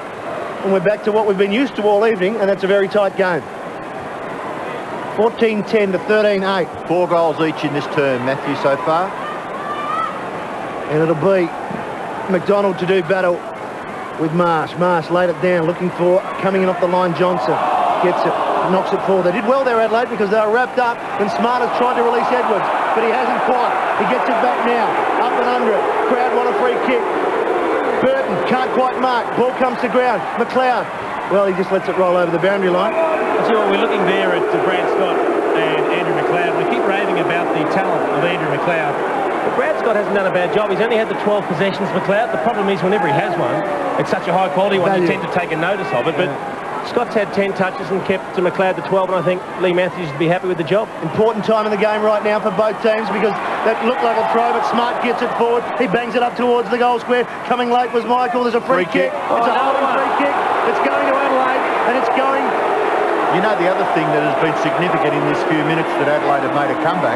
[SPEAKER 1] And we're back to what we've been used to all evening, and that's a very tight game. 14-10 to 13-8.
[SPEAKER 3] 4 goals each in this term, Matthew, so far.
[SPEAKER 1] And it'll be McDonald to do battle with Marsh. Marsh laid it down, looking for, coming in off the line, Johnson. Gets it, knocks it forward. They did well there, Adelaide, because they were wrapped up, and Smart has tried to release Edwards, but he hasn't quite. He gets it back now, up and under it. Crowd want a free kick. Burton can't quite mark. Ball comes to ground. McLeod, well, he just lets it roll over the boundary line.
[SPEAKER 2] See what we're looking there at Brad Scott and Andrew McLeod. We keep raving about the talent of Andrew McLeod. But Brad Scott hasn't done a bad job. He's only had the 12 possessions, McLeod. The problem is whenever he has one, it's such a high quality one, you tend to take a notice of it. But Scott's had 10 touches and kept McLeod to 12, and I think Lee Matthews would be happy with the job.
[SPEAKER 1] Important time in the game right now for both teams, because that looked like a throw, but Smart gets it forward. He bangs it up towards the goal square. Coming late was Michael. There's a free kick. It's a holding free kick. It's going to Adelaide, and it's going...
[SPEAKER 3] You know, the other thing that has been significant in this few minutes that Adelaide have made a comeback,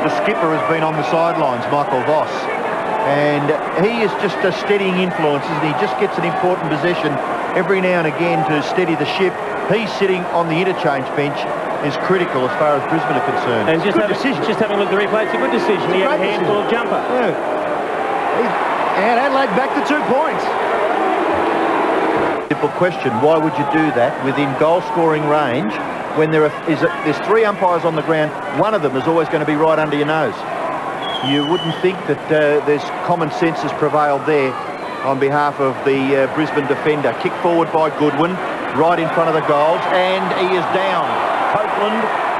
[SPEAKER 3] the skipper has been on the sidelines, Michael Voss. And he is just a steadying influence, and he just gets an important possession every now and again to steady the ship. He's sitting on the interchange bench, is critical as far as Brisbane are concerned.
[SPEAKER 2] And just having a look at the replay, it's a good decision. He had a handful of jumper.
[SPEAKER 1] Yeah. And Adelaide back to 2 points.
[SPEAKER 3] Simple question, why would you do that within goal-scoring range when there's 3 umpires on the ground? One of them is always going to be right under your nose. You wouldn't think that there's common sense has prevailed there on behalf of the Brisbane defender. Kick forward by Goodwin, right in front of the goals, and he is down. Copeland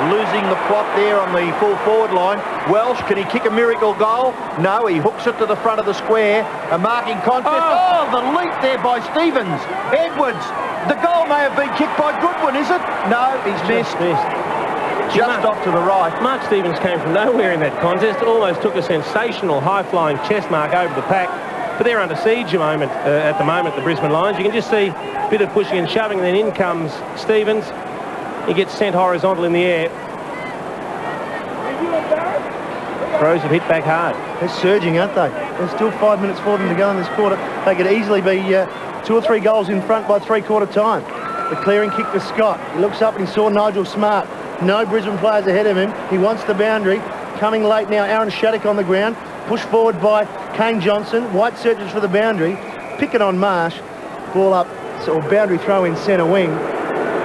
[SPEAKER 3] losing the plot there on the full forward line. Welsh, can he kick a miracle goal? No, he hooks it to the front of the square. A marking contest. Oh, the leap there by Stevens. Edwards, the goal may have been kicked by Goodwin, is it? No, he's missed. Just off to the right.
[SPEAKER 2] Mark Stevens came from nowhere in that contest. Almost took a sensational high-flying chest mark over the pack. But they're under siege at the moment, the Brisbane Lions. You can just see a bit of pushing and shoving, and then in comes Stevens. He gets sent horizontal in the air. Crows have hit back hard.
[SPEAKER 1] They're surging, aren't they? There's still 5 minutes for them to go in this quarter. They could easily be 2 or 3 goals in front by three-quarter time. The clearing kick for Scott. He looks up and he saw Nigel Smart. No Brisbane players ahead of him. He wants the boundary. Coming late now, Aaron Shattuck on the ground. Pushed forward by Kane Johnson. White searches for the boundary. Pick it on Marsh. Ball up, so boundary throw in centre wing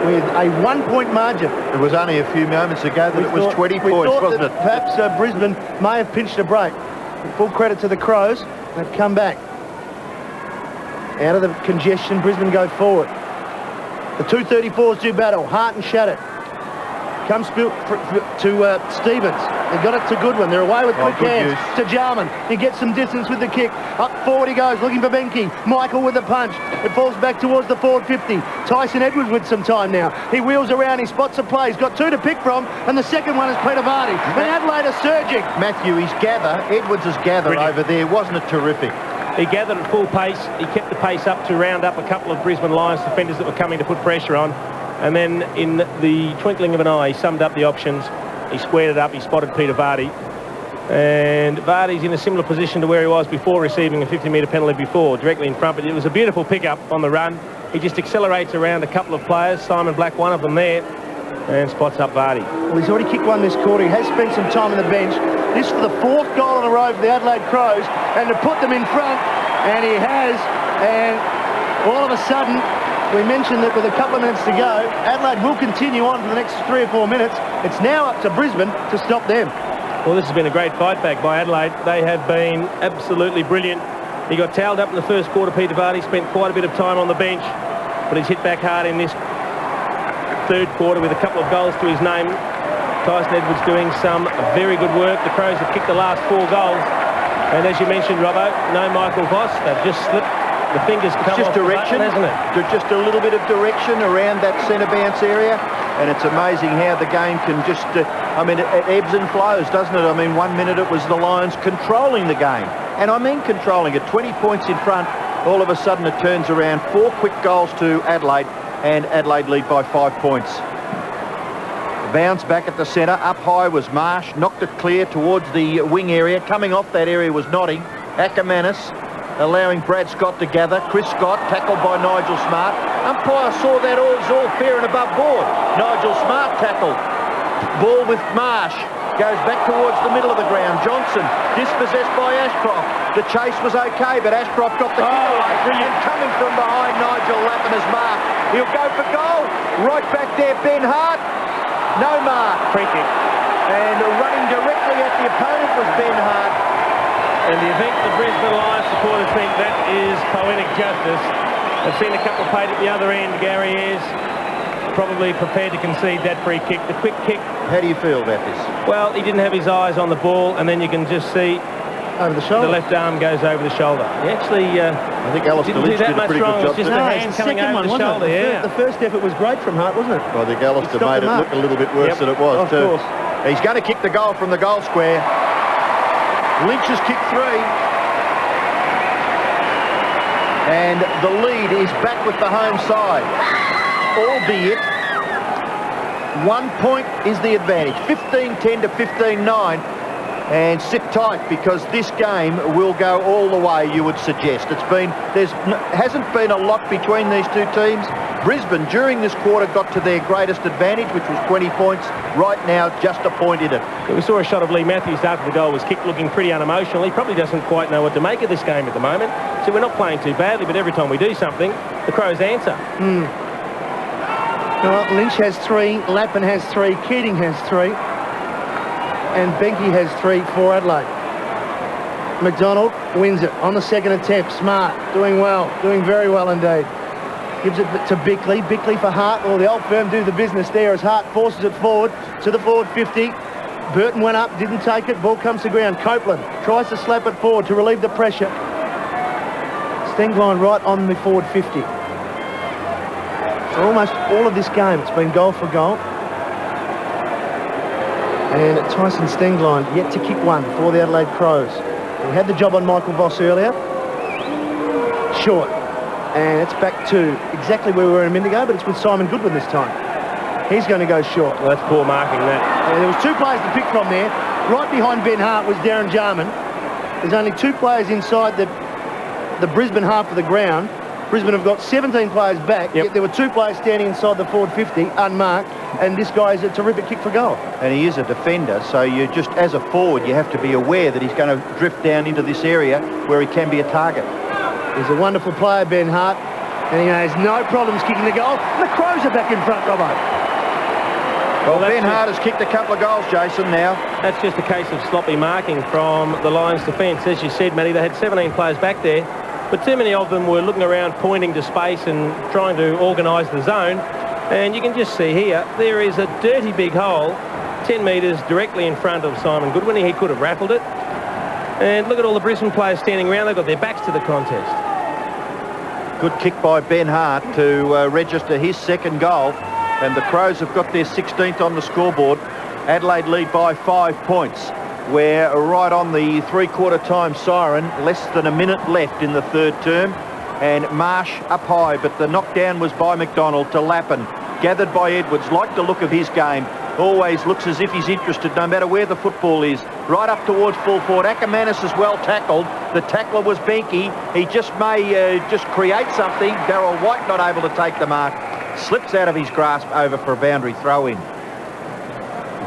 [SPEAKER 1] with a 1-point margin.
[SPEAKER 3] It was only a few moments ago that it was 20 points, wasn't it?
[SPEAKER 1] Perhaps Brisbane may have pinched a break. Full credit to the Crows. They've come back. Out of the congestion, Brisbane go forward. The 234s do battle. Hart and Shattuck. Comes to Stevens. They got it to Goodwin. They're away with quick hands. To Jarman. He gets some distance with the kick. Up forward he goes, looking for Benke. Michael with the punch. It falls back towards the forward 50. Tyson Edwards with some time now. He wheels around. He spots a play. He's got 2 to pick from, and the second one is Peter Vardy. And Adelaide are surging.
[SPEAKER 3] Matthew, Edwards has gathered over there. Wasn't it terrific?
[SPEAKER 2] He gathered at full pace. He kept the pace up to round up a couple of Brisbane Lions defenders that were coming to put pressure on. And then in the twinkling of an eye, he summed up the options. He squared it up. He spotted Peter Vardy. And Vardy's in a similar position to where he was before receiving a 50-metre penalty before, directly in front. But it was a beautiful pickup on the run. He just accelerates around a couple of players. Simon Black, one of them there, and spots up Vardy.
[SPEAKER 1] Well, he's already kicked one this quarter. He has spent some time on the bench. This for the 4th goal in a row for the Adelaide Crows, and to put them in front, and he has. And all of a sudden, we mentioned that with a couple of minutes to go, Adelaide will continue on for the next 3 or 4 minutes. It's now up to Brisbane to stop them.
[SPEAKER 2] Well, this has been a great fight back by Adelaide. They have been absolutely brilliant. He got towelled up in the first quarter, Peter Vardy, spent quite a bit of time on the bench, but he's hit back hard in this 3rd quarter with a couple of goals to his name. Tyson Edwards doing some very good work. The Crows have kicked the last 4 goals. And as you mentioned, Robbo, no Michael Voss. They've just slipped The fingers come
[SPEAKER 3] It's just
[SPEAKER 2] off the
[SPEAKER 3] direction,
[SPEAKER 2] button, hasn't it?
[SPEAKER 3] just a little bit of direction around that centre bounce area, and it's amazing how the game can just, I mean, it ebbs and flows, doesn't it? I mean, 1 minute it was the Lions controlling the game, and I mean controlling it, 20 points in front, all of a sudden it turns around, 4 quick goals to Adelaide, and Adelaide lead by 5 points. Bounce back at the centre, up high was Marsh, knocked it clear towards the wing area, coming off that area was Notting, Ackermanis, allowing Brad Scott to gather. Chris Scott tackled by Nigel Smart. Umpire saw that all was all fair and above board. Nigel Smart tackled. Ball with Marsh. Goes back towards the middle of the ground. Johnson dispossessed by Ashcroft. The chase was okay, but Ashcroft got the kick away. And coming from behind Nigel Lappin is Mark. He'll go for goal. Right back there, Ben Hart. No mark.
[SPEAKER 2] Free kick.
[SPEAKER 3] And running directly at the opponent was Ben Hart.
[SPEAKER 2] And do you think the Brisbane Lions supporters think that is poetic justice? I've seen a couple played at the other end. Gary is probably prepared to concede that free kick. The quick kick.
[SPEAKER 3] How do you feel about this?
[SPEAKER 2] Well, he didn't have his eyes on the ball, and then you can just see
[SPEAKER 1] over the shoulder.
[SPEAKER 2] The left arm goes over the shoulder. He actually
[SPEAKER 3] I think Alistair
[SPEAKER 2] didn't do
[SPEAKER 3] Lynch
[SPEAKER 2] that
[SPEAKER 3] did a
[SPEAKER 2] much
[SPEAKER 3] pretty
[SPEAKER 2] wrong.
[SPEAKER 3] good
[SPEAKER 2] It was
[SPEAKER 3] job.
[SPEAKER 2] just the hand coming over the shoulder.
[SPEAKER 1] The first effort was great from Hart, wasn't it?
[SPEAKER 3] I think Alistair made it look a little bit worse than it was,
[SPEAKER 1] of course.
[SPEAKER 3] He's going to kick the goal from the goal square. Lynch has kicked 3. And the lead is back with the home side. Albeit, 1 point is the advantage. 15-10 to 15-9. And sit tight, because this game will go all the way, you would suggest. Hasn't been a lot between these two teams. Brisbane, during this quarter, got to their greatest advantage, which was 20 points. Right now, just a point in it.
[SPEAKER 2] We saw a shot of Lee Matthews after the goal was kicked, looking pretty unemotional. He probably doesn't quite know what to make of this game at the moment. So we're not playing too badly, but every time we do something, the Crows answer.
[SPEAKER 1] Well, Lynch has 3, Lappin has 3, Keating has 3. And Benke has 3 for Adelaide. McDonald wins it on the second attempt. Smart, doing well, doing very well indeed. Gives it to Bickley. Bickley for Hart. Well, the old firm do the business there as Hart forces it forward to the forward 50. Burton went up, didn't take it. Ball comes to ground. Copeland tries to slap it forward to relieve the pressure. Stengline right on the forward 50. For almost all of this game, it's been goal for goal. And Tyson Stengline yet to kick one for the Adelaide Crows. We had the job on Michael Voss earlier. Short. And it's back to exactly where we were a minute ago, but it's with Simon Goodwin this time. He's going to go short.
[SPEAKER 2] Well, that's poor marking, that.
[SPEAKER 1] Yeah, there was 2 players to pick from there. Right behind Ben Hart was Darren Jarman. There's only 2 players inside the Brisbane half of the ground. Brisbane have got 17 players back, yet there were 2 players standing inside the forward 50, unmarked, and this guy is a terrific kick for goal.
[SPEAKER 3] And he is a defender, so you just, as a forward, you have to be aware that he's going to drift down into this area where he can be a target.
[SPEAKER 1] He's a wonderful player, Ben Hart, and he has no problems kicking the goal. And the Crows are back in front, Robbo.
[SPEAKER 3] Well, Ben Hart has kicked a couple of goals, Jason, now.
[SPEAKER 2] That's just a case of sloppy marking from the Lions defence. As you said, Matty, they had 17 players back there, but too many of them were looking around, pointing to space and trying to organise the zone. And you can just see here, there is a dirty big hole, 10 metres directly in front of Simon Goodwin. He could have raffled it. And look at all the Brisbane players standing around. They've got their backs to the contest.
[SPEAKER 3] Good kick by Ben Hart to register his second goal. And the Crows have got their 16th on the scoreboard. Adelaide lead by 5 points. We're right on the 3/4 time siren. Less than a minute left in the third term. And Marsh up high, but the knockdown was by McDonald to Lappin. Gathered by Edwards. Like the look of his game. Always looks as if he's interested no matter where the football is. Right up towards full forward. Ackermanis is well tackled. The tackler was Benke. He just may just create something. Darryl White not able to take the mark. Slips out of his grasp over for a boundary throw-in.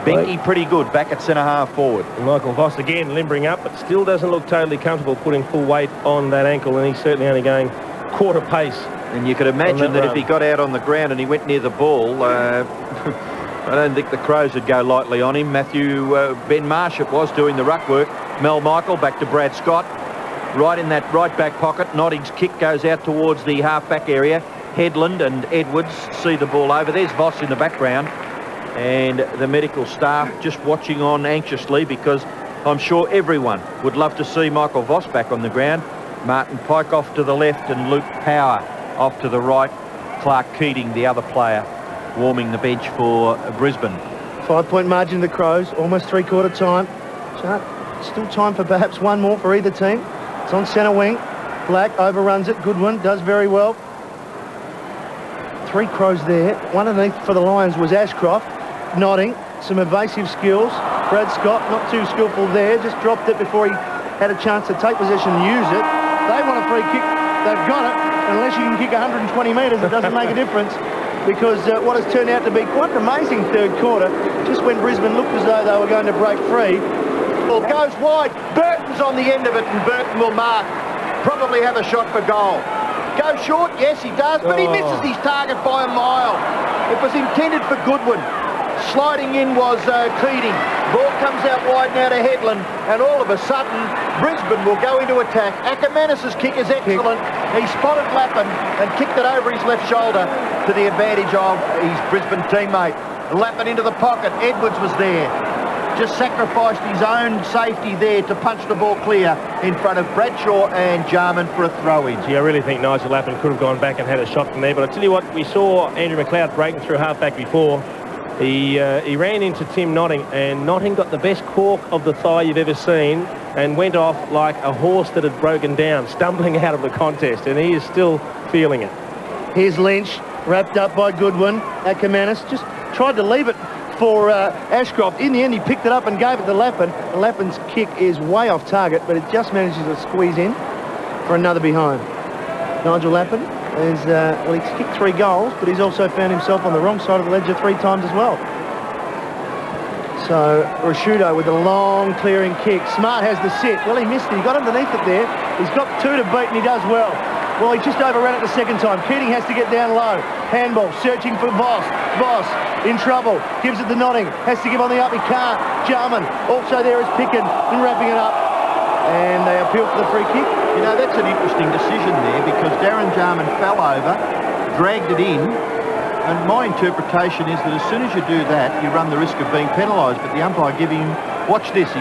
[SPEAKER 3] Benke pretty good back at centre-half forward.
[SPEAKER 2] And Michael Voss again limbering up, but still doesn't look totally comfortable putting full weight on that ankle, and he's certainly only going quarter pace.
[SPEAKER 3] And you could imagine that if he got out on the ground and he went near the ball, I don't think the Crows would go lightly on him. Ben Marsh it was doing the ruck work. Mel Michael back to Brad Scott. Right in that right back pocket. Notting's kick goes out towards the half-back area. Headland and Edwards see the ball over. There's Voss in the background. And the medical staff just watching on anxiously, because I'm sure everyone would love to see Michael Voss back on the ground. Martin Pike off to the left and Luke Power off to the right. Clark Keating, the other player, warming the bench for Brisbane.
[SPEAKER 1] 5-point margin to the Crows, almost three-quarter time. Still time for perhaps one more for either team. It's on centre wing. Black overruns it. Goodwin does very well. 3 Crows there. One underneath for the Lions was Ashcroft. Nodding. Some evasive skills. Brad Scott, not too skillful there. Just dropped it before he had a chance to take possession and use it. They want a free kick. They've got it. Unless you can kick 120 metres, it doesn't make a difference. Because what has turned out to be quite an amazing third quarter, just when Brisbane looked as though they were going to break free.
[SPEAKER 3] Well, goes wide. Burton's on the end of it, and Burton will mark. Probably have a shot for goal. Go short, yes, he does, but he misses his target by a mile. It was intended for Goodwin. Sliding in was Keating. Ball comes out wide now to Headland, and all of a sudden, Brisbane will go into attack. Ackermanis's kick is excellent. He spotted Lappin and kicked it over his left shoulder to the advantage of his Brisbane teammate. Lappin into the pocket. Edwards was there. Just sacrificed his own safety there to punch the ball clear in front of Bradshaw and Jarman for a throw-in.
[SPEAKER 2] Gee, I really think Nigel Lappin could have gone back and had a shot from there, but I tell you what, we saw Andrew McLeod breaking through half-back before. He ran into Tim Notting, and Notting got the best cork of the thigh you've ever seen and went off like a horse that had broken down, stumbling out of the contest, and he is still feeling it.
[SPEAKER 1] Here's Lynch, wrapped up by Goodwin. Ackermanis just tried to leave it for Ashcroft. In the end, he picked it up and gave it to Lappin. And Lappin's kick is way off target, but it just manages to squeeze in for another behind. Nigel Lappin is, well, he's kicked 3 goals, but he's also found himself on the wrong side of the ledger 3 times as well. So Rashudo with a long clearing kick. Smart has the sit. Well, he missed it. He got underneath it there. He's got 2 to beat, and he does well. Well, he just overran it the second time. Keating has to get down low. Handball, searching for Boss. Boss in trouble. Gives it to Notting. Has to give on the up. He can't. Jarman also there is Picken and wrapping it up. And they appeal for the free kick.
[SPEAKER 3] You know, that's an interesting decision there because Darren Jarman fell over, dragged it in, and my interpretation is that as soon as you do that, you run the risk of being penalised. But the umpire giving him, watch this, he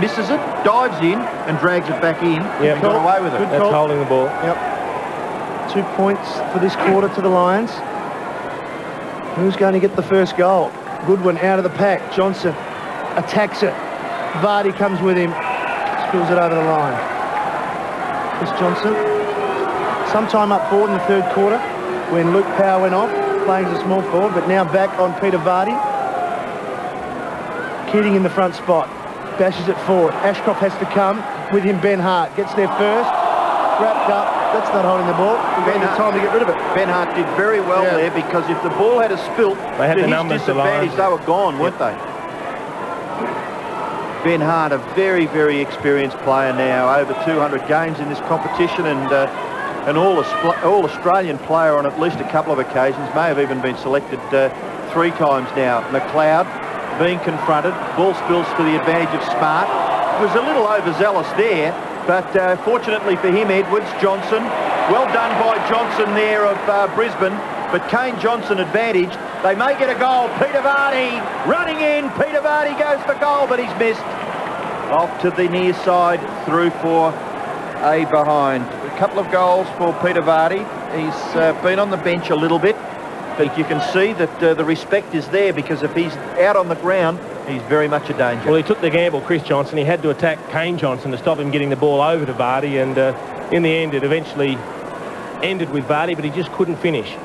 [SPEAKER 3] misses it, dives in, and drags it back in, and got away with it.
[SPEAKER 2] That's holding the ball.
[SPEAKER 1] Yep. 2 points for this quarter to the Lions. Who's going to get the first goal? Goodwin out of the pack. Johnson attacks it. Vardy comes with him. Spills it over the line. Chris Johnson, sometime up forward in the third quarter when Luke Power went off, playing as a small forward, but now back on Peter Vardy. Keating in the front spot. Bashes it forward. Ashcroft has to come. With him, Ben Hart. Gets there first. Wrapped up. That's not holding the ball. We've got time to get rid of it.
[SPEAKER 3] Ben Hart did very well there because if the ball had spilt,
[SPEAKER 2] they had
[SPEAKER 3] to
[SPEAKER 2] the
[SPEAKER 3] his
[SPEAKER 2] numbers
[SPEAKER 3] disadvantage, they were gone, weren't they? Ben Hart, a very, very experienced player now, over 200 games in this competition, and all Australian player on at least a couple of occasions, may have even been selected 3 times now. McLeod being confronted, ball spills to the advantage of Smart. Was a little overzealous there, but fortunately for him, Edwards, Johnson, well done by Johnson there of Brisbane, but Kane Johnson advantage. They may get a goal. Peter Vardy running in. Peter Vardy goes for goal, but he's missed. Off to the near side, through for a behind. A couple of goals for Peter Vardy. He's been on the bench a little bit, but you can see that the respect is there because if he's out on the ground, he's very much a danger.
[SPEAKER 2] Well, he took the gamble, Chris Johnson. He had to attack Kane Johnson to stop him getting the ball over to Vardy, and in the end, it eventually ended with Vardy, but he just couldn't finish.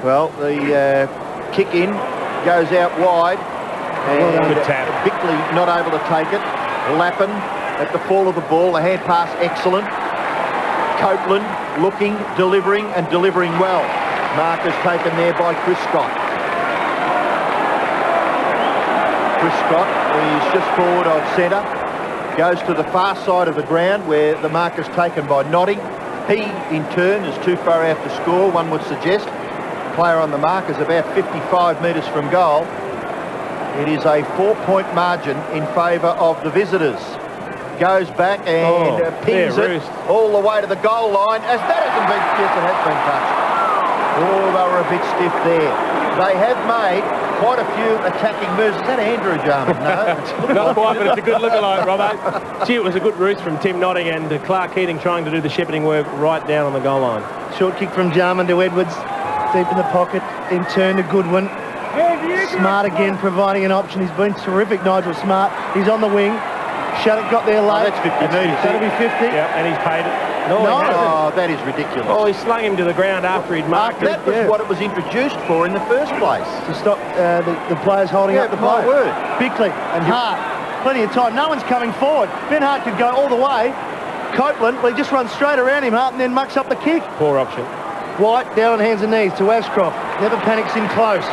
[SPEAKER 3] Well, the kick in goes out wide, and
[SPEAKER 2] good tap.
[SPEAKER 3] Bickley not able to take it. Lappin at the fall of the ball, the hand pass excellent. Copeland looking, delivering, and delivering well. Markers taken there by Chris Scott. Chris Scott is just forward of centre, goes to the far side of the ground where the marker's taken by Notting. He, in turn, is too far out to score, one would suggest. Player on the mark is about 55 metres from goal. It is a 4-point margin in favour of the visitors. Goes back and pins it all the way to the goal line. As that hasn't been, yes, it has been touched. Oh, they were a bit stiff there. They have made quite a few attacking moves. Is that Andrew Jarman? No.
[SPEAKER 2] Not quite, but it's a good look-alike, Robbo. Gee, it was a good roost from Tim Notting and Clark Keating trying to do the shepherding work right down on the goal line.
[SPEAKER 1] Short kick from Jarman to Edwards. Deep in the pocket. Then turn to Goodwin. Smart again, providing an option. He's been terrific, Nigel Smart. He's on the wing. Shattuck got there late.
[SPEAKER 3] That's 50 metres.
[SPEAKER 1] That'll be 50.
[SPEAKER 2] Yeah, and he's paid it. No,
[SPEAKER 3] that is ridiculous.
[SPEAKER 2] Oh, he slung him to the ground after he'd marked it.
[SPEAKER 3] That was what it was introduced for in the first place.
[SPEAKER 1] To stop the players holding up the
[SPEAKER 3] my
[SPEAKER 1] play.
[SPEAKER 3] word.
[SPEAKER 1] Bickley and Hart. Plenty of time. No one's coming forward. Ben Hart could go all the way. Copeland, well, he just runs straight around him, Hart, and then mucks up the kick.
[SPEAKER 2] Poor option.
[SPEAKER 1] White down on hands and knees to Ashcroft. Never panics in close.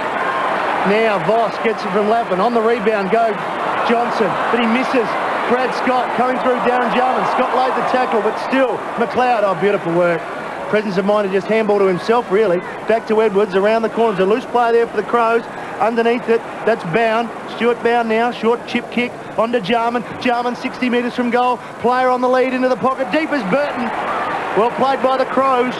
[SPEAKER 1] Now Voss gets it from Lappin. On the rebound go Johnson, but he misses. Brad Scott coming through Darren Jarman. Scott laid the tackle, but still McLeod. Oh, beautiful work. Presence of mind to just handball to himself, really. Back to Edwards, around the corner. There's a loose player there for the Crows. Underneath it, that's Bound. Stuart Bound now. Short chip kick onto Jarman. Jarman 60 metres from goal. Player on the lead into the pocket. Deep as Burton. Well played by the Crows.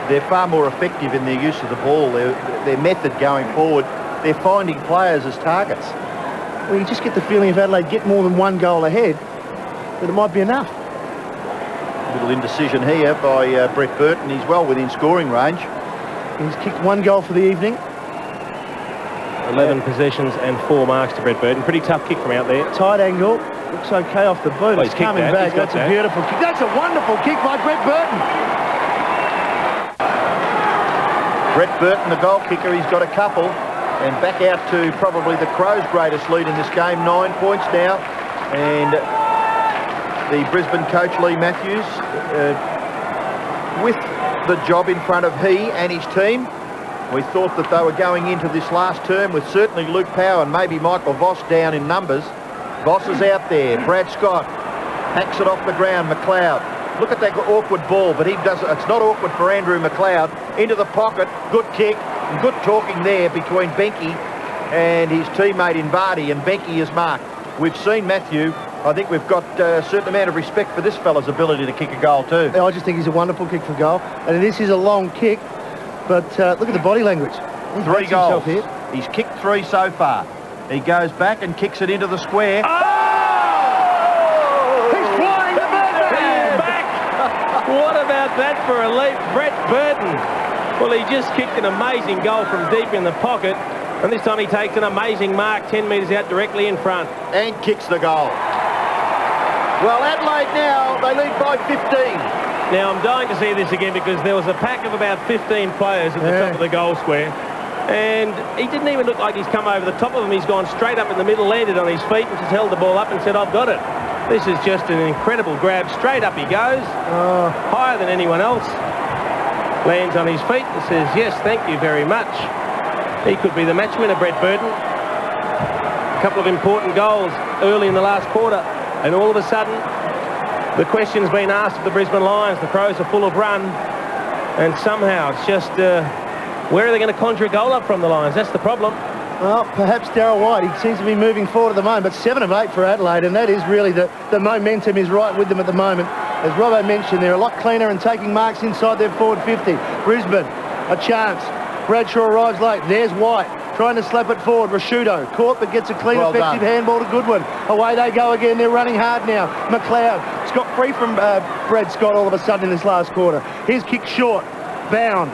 [SPEAKER 3] They're far more effective in their use of the ball. Their method going forward, they're finding players as targets.
[SPEAKER 1] Well, you just get the feeling if Adelaide get more than one goal ahead, that it might be enough.
[SPEAKER 3] Little indecision here by Brett Burton. He's well within scoring range.
[SPEAKER 1] He's kicked one goal for the evening.
[SPEAKER 2] 11 possessions and 4 marks to Brett Burton. Pretty tough kick from out there.
[SPEAKER 1] Tight angle. Looks okay off the boot.
[SPEAKER 2] Oh,
[SPEAKER 1] it's coming back. That's a beautiful kick. That's a wonderful kick by Brett Burton.
[SPEAKER 3] Brett Burton, the goal kicker, he's got a couple. And back out to probably the Crows' greatest lead in this game, 9 points now. And the Brisbane coach, Lee Matthews, with the job in front of he and his team. We thought that they were going into this last term with certainly Luke Power and maybe Michael Voss down in numbers. Voss is out there. Brad Scott hacks it off the ground. McLeod. Look at that awkward ball, but he does. It's not awkward for Andrew McLeod. Into the pocket. Good kick. And good talking there between Benke and his teammate in Vardy, and Benke is marked. We've seen Matthew. I think we've got a certain amount of respect for this fella's ability to kick a goal too.
[SPEAKER 1] I just think he's a wonderful kick for goal. And this is a long kick, but look at the body language. He
[SPEAKER 3] 3 goals. He's kicked 3 so far. He goes back and kicks it into the square.
[SPEAKER 1] Oh! He's flying the
[SPEAKER 2] He's back. What about that for a leap? Brett Burton. Well, he just kicked an amazing goal from deep in the pocket, and this time he takes an amazing mark 10 metres out directly in front.
[SPEAKER 3] And kicks the goal. Well, Adelaide now, they lead by 15.
[SPEAKER 2] Now, I'm dying to see this again because there was a pack of about 15 players at the top of the goal square, and he didn't even look like he's come over the top of them. He's gone straight up in the middle, landed on his feet, and just held the ball up and said, I've got it. This is just an incredible grab. Straight up he goes, higher than anyone else. Lands on his feet and says, yes, thank you very much. He could be the match winner, Brett Burton. A couple of important goals early in the last quarter, and all of a sudden, the question's been asked of the Brisbane Lions. The Crows are full of run, and somehow it's just, where are they going to conjure a goal up from, the Lions? That's the problem.
[SPEAKER 1] Well, perhaps Darryl White. He seems to be moving forward at the moment, but 7 of 8 for Adelaide, and that is really the momentum is right with them at the moment. As Robbo mentioned, they're a lot cleaner and taking marks inside their forward 50. Brisbane, a chance. Bradshaw arrives late. There's White trying to slap it forward. Rashudo caught but gets a clean, effective handball to Goodwin. Away they go again. They're running hard now. McLeod. Scott free from Brad Scott all of a sudden in this last quarter. His kick short. Bound.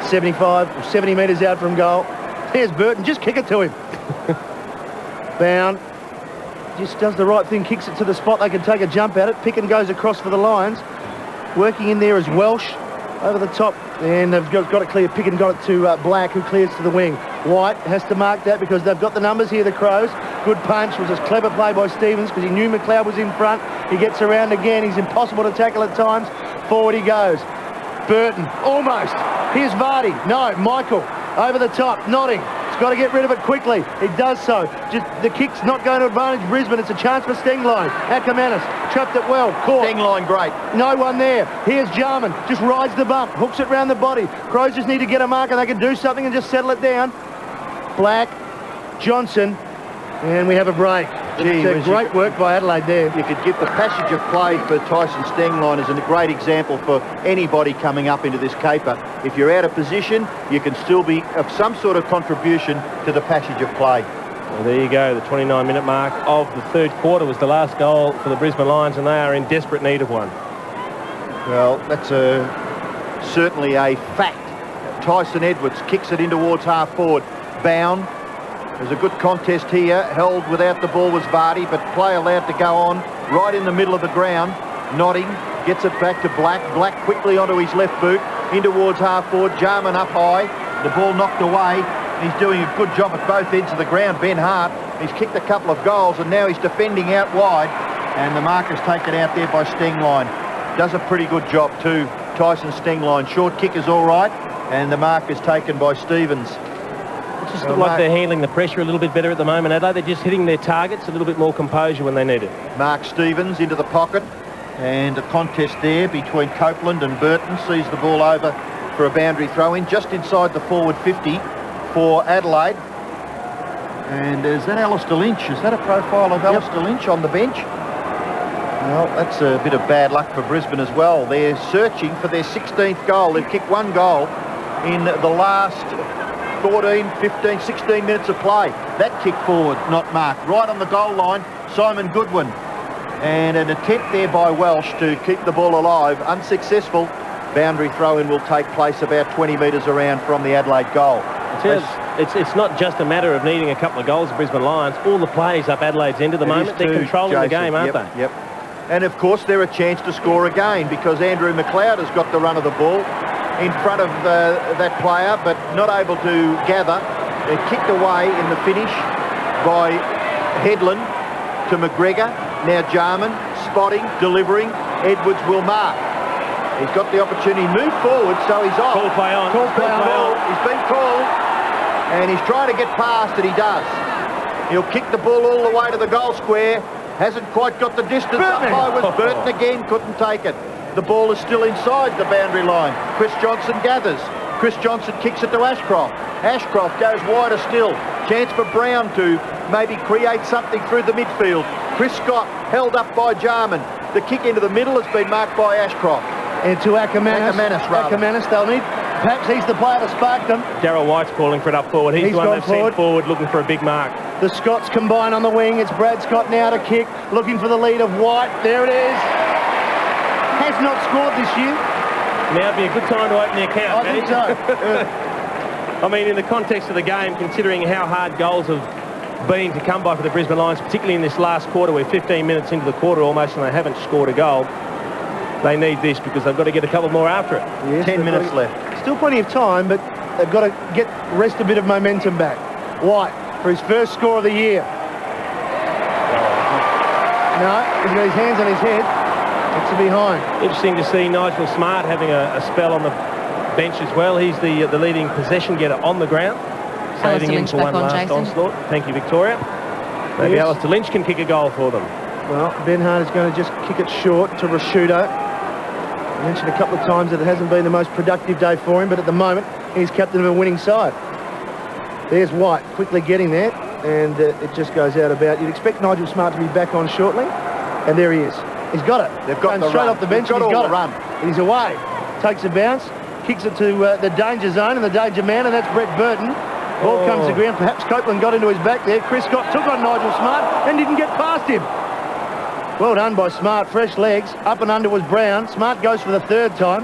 [SPEAKER 1] 70 metres out from goal. There's Burton. Just kick it to him. Bound. Just does the right thing, kicks it to the spot. They can take a jump at it. Picken goes across for the Lions. Working in there is Welsh over the top. And they've got it clear. Picken got it to Black, who clears to the wing. White has to mark that because they've got the numbers here, the Crows. Good punch. Was a clever play by Stevens because he knew McLeod was in front. He gets around again. He's impossible to tackle at times. Forward he goes. Burton, almost. Here's Vardy. No, Michael. Over the top. Notting. He's got to get rid of it quickly. He does so. Just the kick's not going to advantage Brisbane. It's a chance for Stengline. Ackermanis trapped it well. Caught.
[SPEAKER 3] Stengline great.
[SPEAKER 1] No one there. Here's Jarman. Just rides the bump. Hooks it round the body. Crows just need to get a mark and they can do something and just settle it down. Black. Johnson. And we have a break. It's great work by Adelaide there.
[SPEAKER 3] You could give the passage of play for Tyson Stengline as a great example for anybody coming up into this caper. If you're out of position, you can still be of some sort of contribution to the passage of play.
[SPEAKER 2] Well, there you go. The 29-minute mark of the third quarter was the last goal for the Brisbane Lions, and they are in desperate need of one.
[SPEAKER 3] Well, that's certainly a fact. Tyson Edwards kicks it in towards half forward. Bound. There's a good contest here. Held without the ball was Vardy, but play allowed to go on right in the middle of the ground. Nodding, gets it back to Black. Black quickly onto his left boot, in towards half forward. Jarman up high. The ball knocked away. He's doing a good job at both ends of the ground. Ben Hart, he's kicked a couple of goals, and now he's defending out wide. And the marker's taken out there by Stengline. Does a pretty good job too, Tyson Stengline. Short kick is all right, and the mark is taken by Stevens.
[SPEAKER 2] It's just like they're handling the pressure a little bit better at the moment, Adelaide. They're just hitting their targets, a little bit more composure when they need it. Mark
[SPEAKER 3] Stevens into the pocket, and a contest there between Copeland and Burton. Sees the ball over for a boundary throw-in, just inside the forward 50 for Adelaide. And is that Alistair Lynch? Is that a profile of Alistair Lynch on the bench? Well, that's a bit of bad luck for Brisbane as well. They're searching for their 16th goal. They've kicked one goal in the last 14, 15, 16 minutes of play. That kick forward, not marked. Right on the goal line, Simon Goodwin. And an attempt there by Welsh to keep the ball alive. Unsuccessful. Boundary throw-in will take place about 20 metres around from the Adelaide goal.
[SPEAKER 2] It's not just a matter of needing a couple of goals, the Brisbane Lions. All the plays up Adelaide's end at the moment. They're controlling the game, aren't they?
[SPEAKER 3] Yep. And of course they're a chance to score again, because Andrew McLeod has got the run of the ball in front of that player, but not able to gather. They're kicked away in the finish by Headland to McGregor. Now Jarman spotting, delivering. Edwards will mark. He's got the opportunity, move forward, so he's off.
[SPEAKER 2] Call play on.
[SPEAKER 3] Call play on. He's been called, and he's trying to get past it. He does. He'll kick the ball all the way to the goal square. Hasn't quite got the distance. Up high was Burton again, couldn't take it. The ball is still inside the boundary line. Chris Johnson gathers. Chris Johnson kicks it to Ashcroft. Ashcroft goes wider still. Chance for Brown to maybe create something through the midfield. Chris Scott held up by Jarman. The kick into the middle has been marked by Ashcroft.
[SPEAKER 1] And to Ackermanis, they'll need. Perhaps he's the player to spark them.
[SPEAKER 2] Darryl White's calling for it up forward. He's the one they've sent forward looking for a big mark.
[SPEAKER 1] The Scots combine on the wing. It's Brad Scott now to kick, looking for the lead of White. There it is. Has not scored this year.
[SPEAKER 2] Now would be a good time to open the account.
[SPEAKER 1] I think so.
[SPEAKER 2] I mean, in the context of the game, considering how hard goals have been to come by for the Brisbane Lions, particularly in this last quarter, we're 15 minutes into the quarter almost and they haven't scored a goal. They need this because they've got to get a couple more after it.
[SPEAKER 1] Yes,
[SPEAKER 3] 10 minutes left.
[SPEAKER 1] Still plenty of time, but they've got to rest a bit of momentum back. White for his first score of the year. No, he's got his hands on his head. It's a behind.
[SPEAKER 2] Interesting to see Nigel Smart having a spell on the bench as well. He's the leading possession getter on the ground. Saving him for one last onslaught. Thank you, Victoria. Maybe Alistair Lynch can kick a goal for them.
[SPEAKER 1] Well, Ben Hart is going to just kick it short to Rashudo. I mentioned a couple of times that it hasn't been the most productive day for him, but at the moment he's captain of a winning side. There's White quickly getting there, and it just goes out about. You'd expect Nigel Smart to be back on shortly, and there he is. He's got it.
[SPEAKER 3] They've got the
[SPEAKER 1] straight
[SPEAKER 3] run.
[SPEAKER 1] off the bench. He's got the run. He's away. Takes a bounce, kicks it to the danger zone and the danger man, and that's Brett Burton. Ball comes to ground. Perhaps Copeland got into his back there. Chris Scott took on Nigel Smart and didn't get past him. Well done by Smart. Fresh legs. Up and under was Brown. Smart goes for the third time.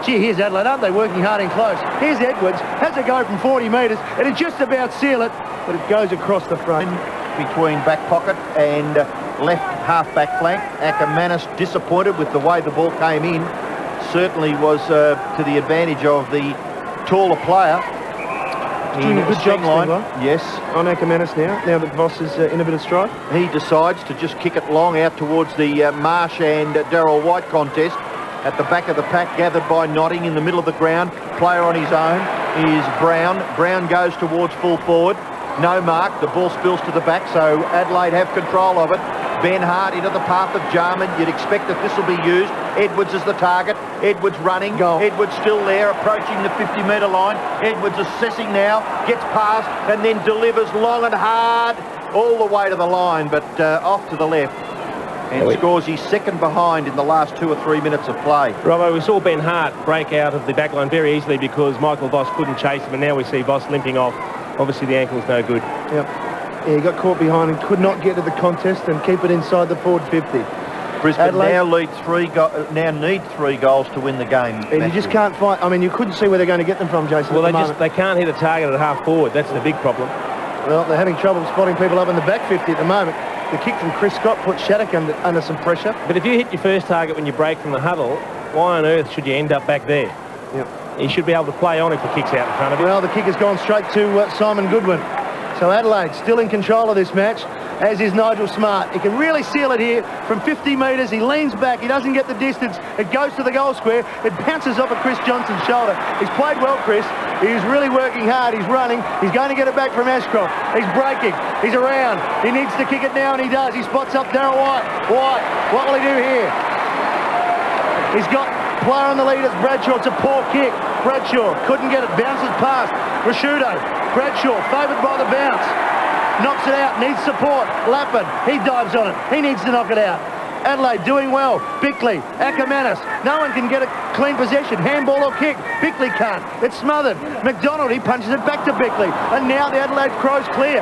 [SPEAKER 1] Gee, here's Adelaide. Aren't they working hard and close? Here's Edwards. Has a go from 40 metres, and it just about seal it, but it goes across the front.
[SPEAKER 3] Between back pocket and left half-back flank. Ackermanis disappointed with the way the ball came in. Certainly was to the advantage of the taller player.
[SPEAKER 1] Doing a good job,
[SPEAKER 3] yes.
[SPEAKER 1] On Ackermanis now that Voss is in a bit of strife.
[SPEAKER 3] He decides to just kick it long out towards the Marsh and Darryl White contest. At the back of the pack, gathered by Notting in the middle of the ground. Player on his own is Brown. Brown goes towards full forward. No mark. The ball spills to the back, so Adelaide have control of it. Ben Hart into the path of Jarman. You'd expect that this will be used. Edwards is the target. Edwards running.
[SPEAKER 1] Goal.
[SPEAKER 3] Edwards still there, approaching the 50-metre line. Edwards assessing now, gets past, and then delivers long and hard. all the way to the line, but off to the left. And scores his second behind in the last 2 or 3 minutes of play.
[SPEAKER 2] Robbo, we saw Ben Hart break out of the back line very easily because Michael Voss couldn't chase him, and now we see Voss limping off. Obviously, the ankle's no good.
[SPEAKER 1] Yep. Yeah, he got caught behind and could not get to the contest and keep it inside the forward 50.
[SPEAKER 3] Brisbane
[SPEAKER 1] Adelaide
[SPEAKER 3] now need 3 goals to win the game.
[SPEAKER 1] And you just can't find... I mean, you couldn't see where they're going to get them from, Jason.
[SPEAKER 2] Well, they can't hit a target at half forward. That's the big problem.
[SPEAKER 1] Well, they're having trouble spotting people up in the back 50 at the moment. The kick from Chris Scott put Shattuck under some pressure.
[SPEAKER 2] But if you hit your first target when you break from the huddle, why on earth should you end up back there?
[SPEAKER 1] Yep.
[SPEAKER 2] He should be able to play on if the kick's out in front of him.
[SPEAKER 1] Well, the kick has gone straight to Simon Goodwin. So Adelaide still in control of this match, as is Nigel Smart. He can really seal it here from 50 metres. He leans back. He doesn't get the distance. It goes to the goal square. It bounces off of Chris Johnson's shoulder. He's played well, Chris. He's really working hard. He's running. He's going to get it back from Ashcroft. He's breaking. He's around. He needs to kick it now, and he does. He spots up Darryl White. White, what will he do here? He's got player on the lead. It's Bradshaw. It's a poor kick. Bradshaw couldn't get it. Bounces past Rashudo. Bradshaw favoured by the bounce. Knocks it out, needs support. Lappin, he dives on it. He needs to knock it out. Adelaide doing well. Bickley, Ackermanis. No one can get a clean possession. Handball or kick. Bickley can't. It's smothered. McDonald, he punches it back to Bickley. And now the Adelaide Crows clear.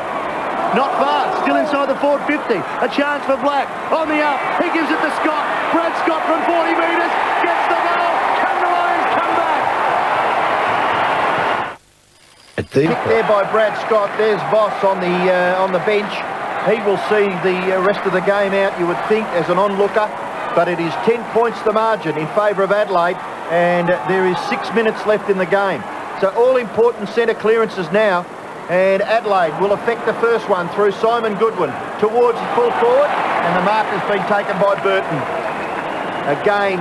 [SPEAKER 1] Not far. Still inside the forward 50. A chance for Black. On the up. He gives it to Scott. Brad Scott from 40 metres. Gets the goal. Can the Lions come back?
[SPEAKER 3] Kick there by Brad Scott. There's Voss on the bench. He will see the rest of the game out, you would think, as an onlooker. But it is 10 points the margin in favour of Adelaide, and there is 6 minutes left in the game. So all important centre clearances now, and Adelaide will affect the first one through Simon Goodwin towards full forward, and the mark has been taken by Burton. Again,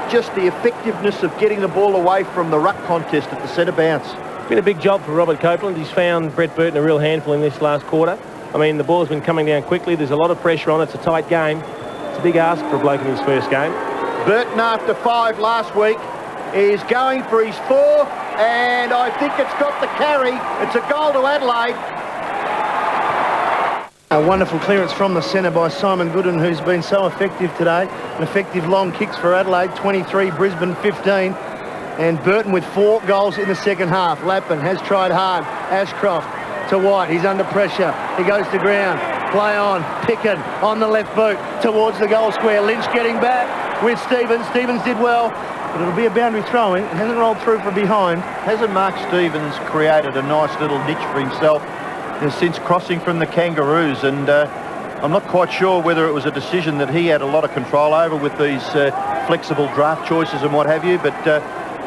[SPEAKER 3] just the effectiveness of getting the ball away from the ruck contest at the centre bounce.
[SPEAKER 2] Been a big job for Robert Copeland. He's found Brett Burton a real handful in this last quarter. I mean, the ball's been coming down quickly. There's a lot of pressure on it. It's a tight game. It's a big ask for a bloke in his first game.
[SPEAKER 3] Burton, after 5 last week, is going for his 4, and I think it's got the carry. It's a goal to Adelaide.
[SPEAKER 1] A wonderful clearance from the centre by Simon Goodwin, who's been so effective today. An effective long kicks for Adelaide, 23, Brisbane 15. And Burton with 4 goals in the second half. Lappin has tried hard. Ashcroft to White. He's under pressure. He goes to ground. Play on. Picken on the left boot towards the goal square. Lynch getting back with Stevens. Stevens did well, but it'll be a boundary throw-in. It hasn't rolled through from behind.
[SPEAKER 3] Hasn't Mark Stevens created a nice little niche for himself since crossing from the Kangaroos? And I'm not quite sure whether it was a decision that he had a lot of control over with these flexible draft choices and what have you, but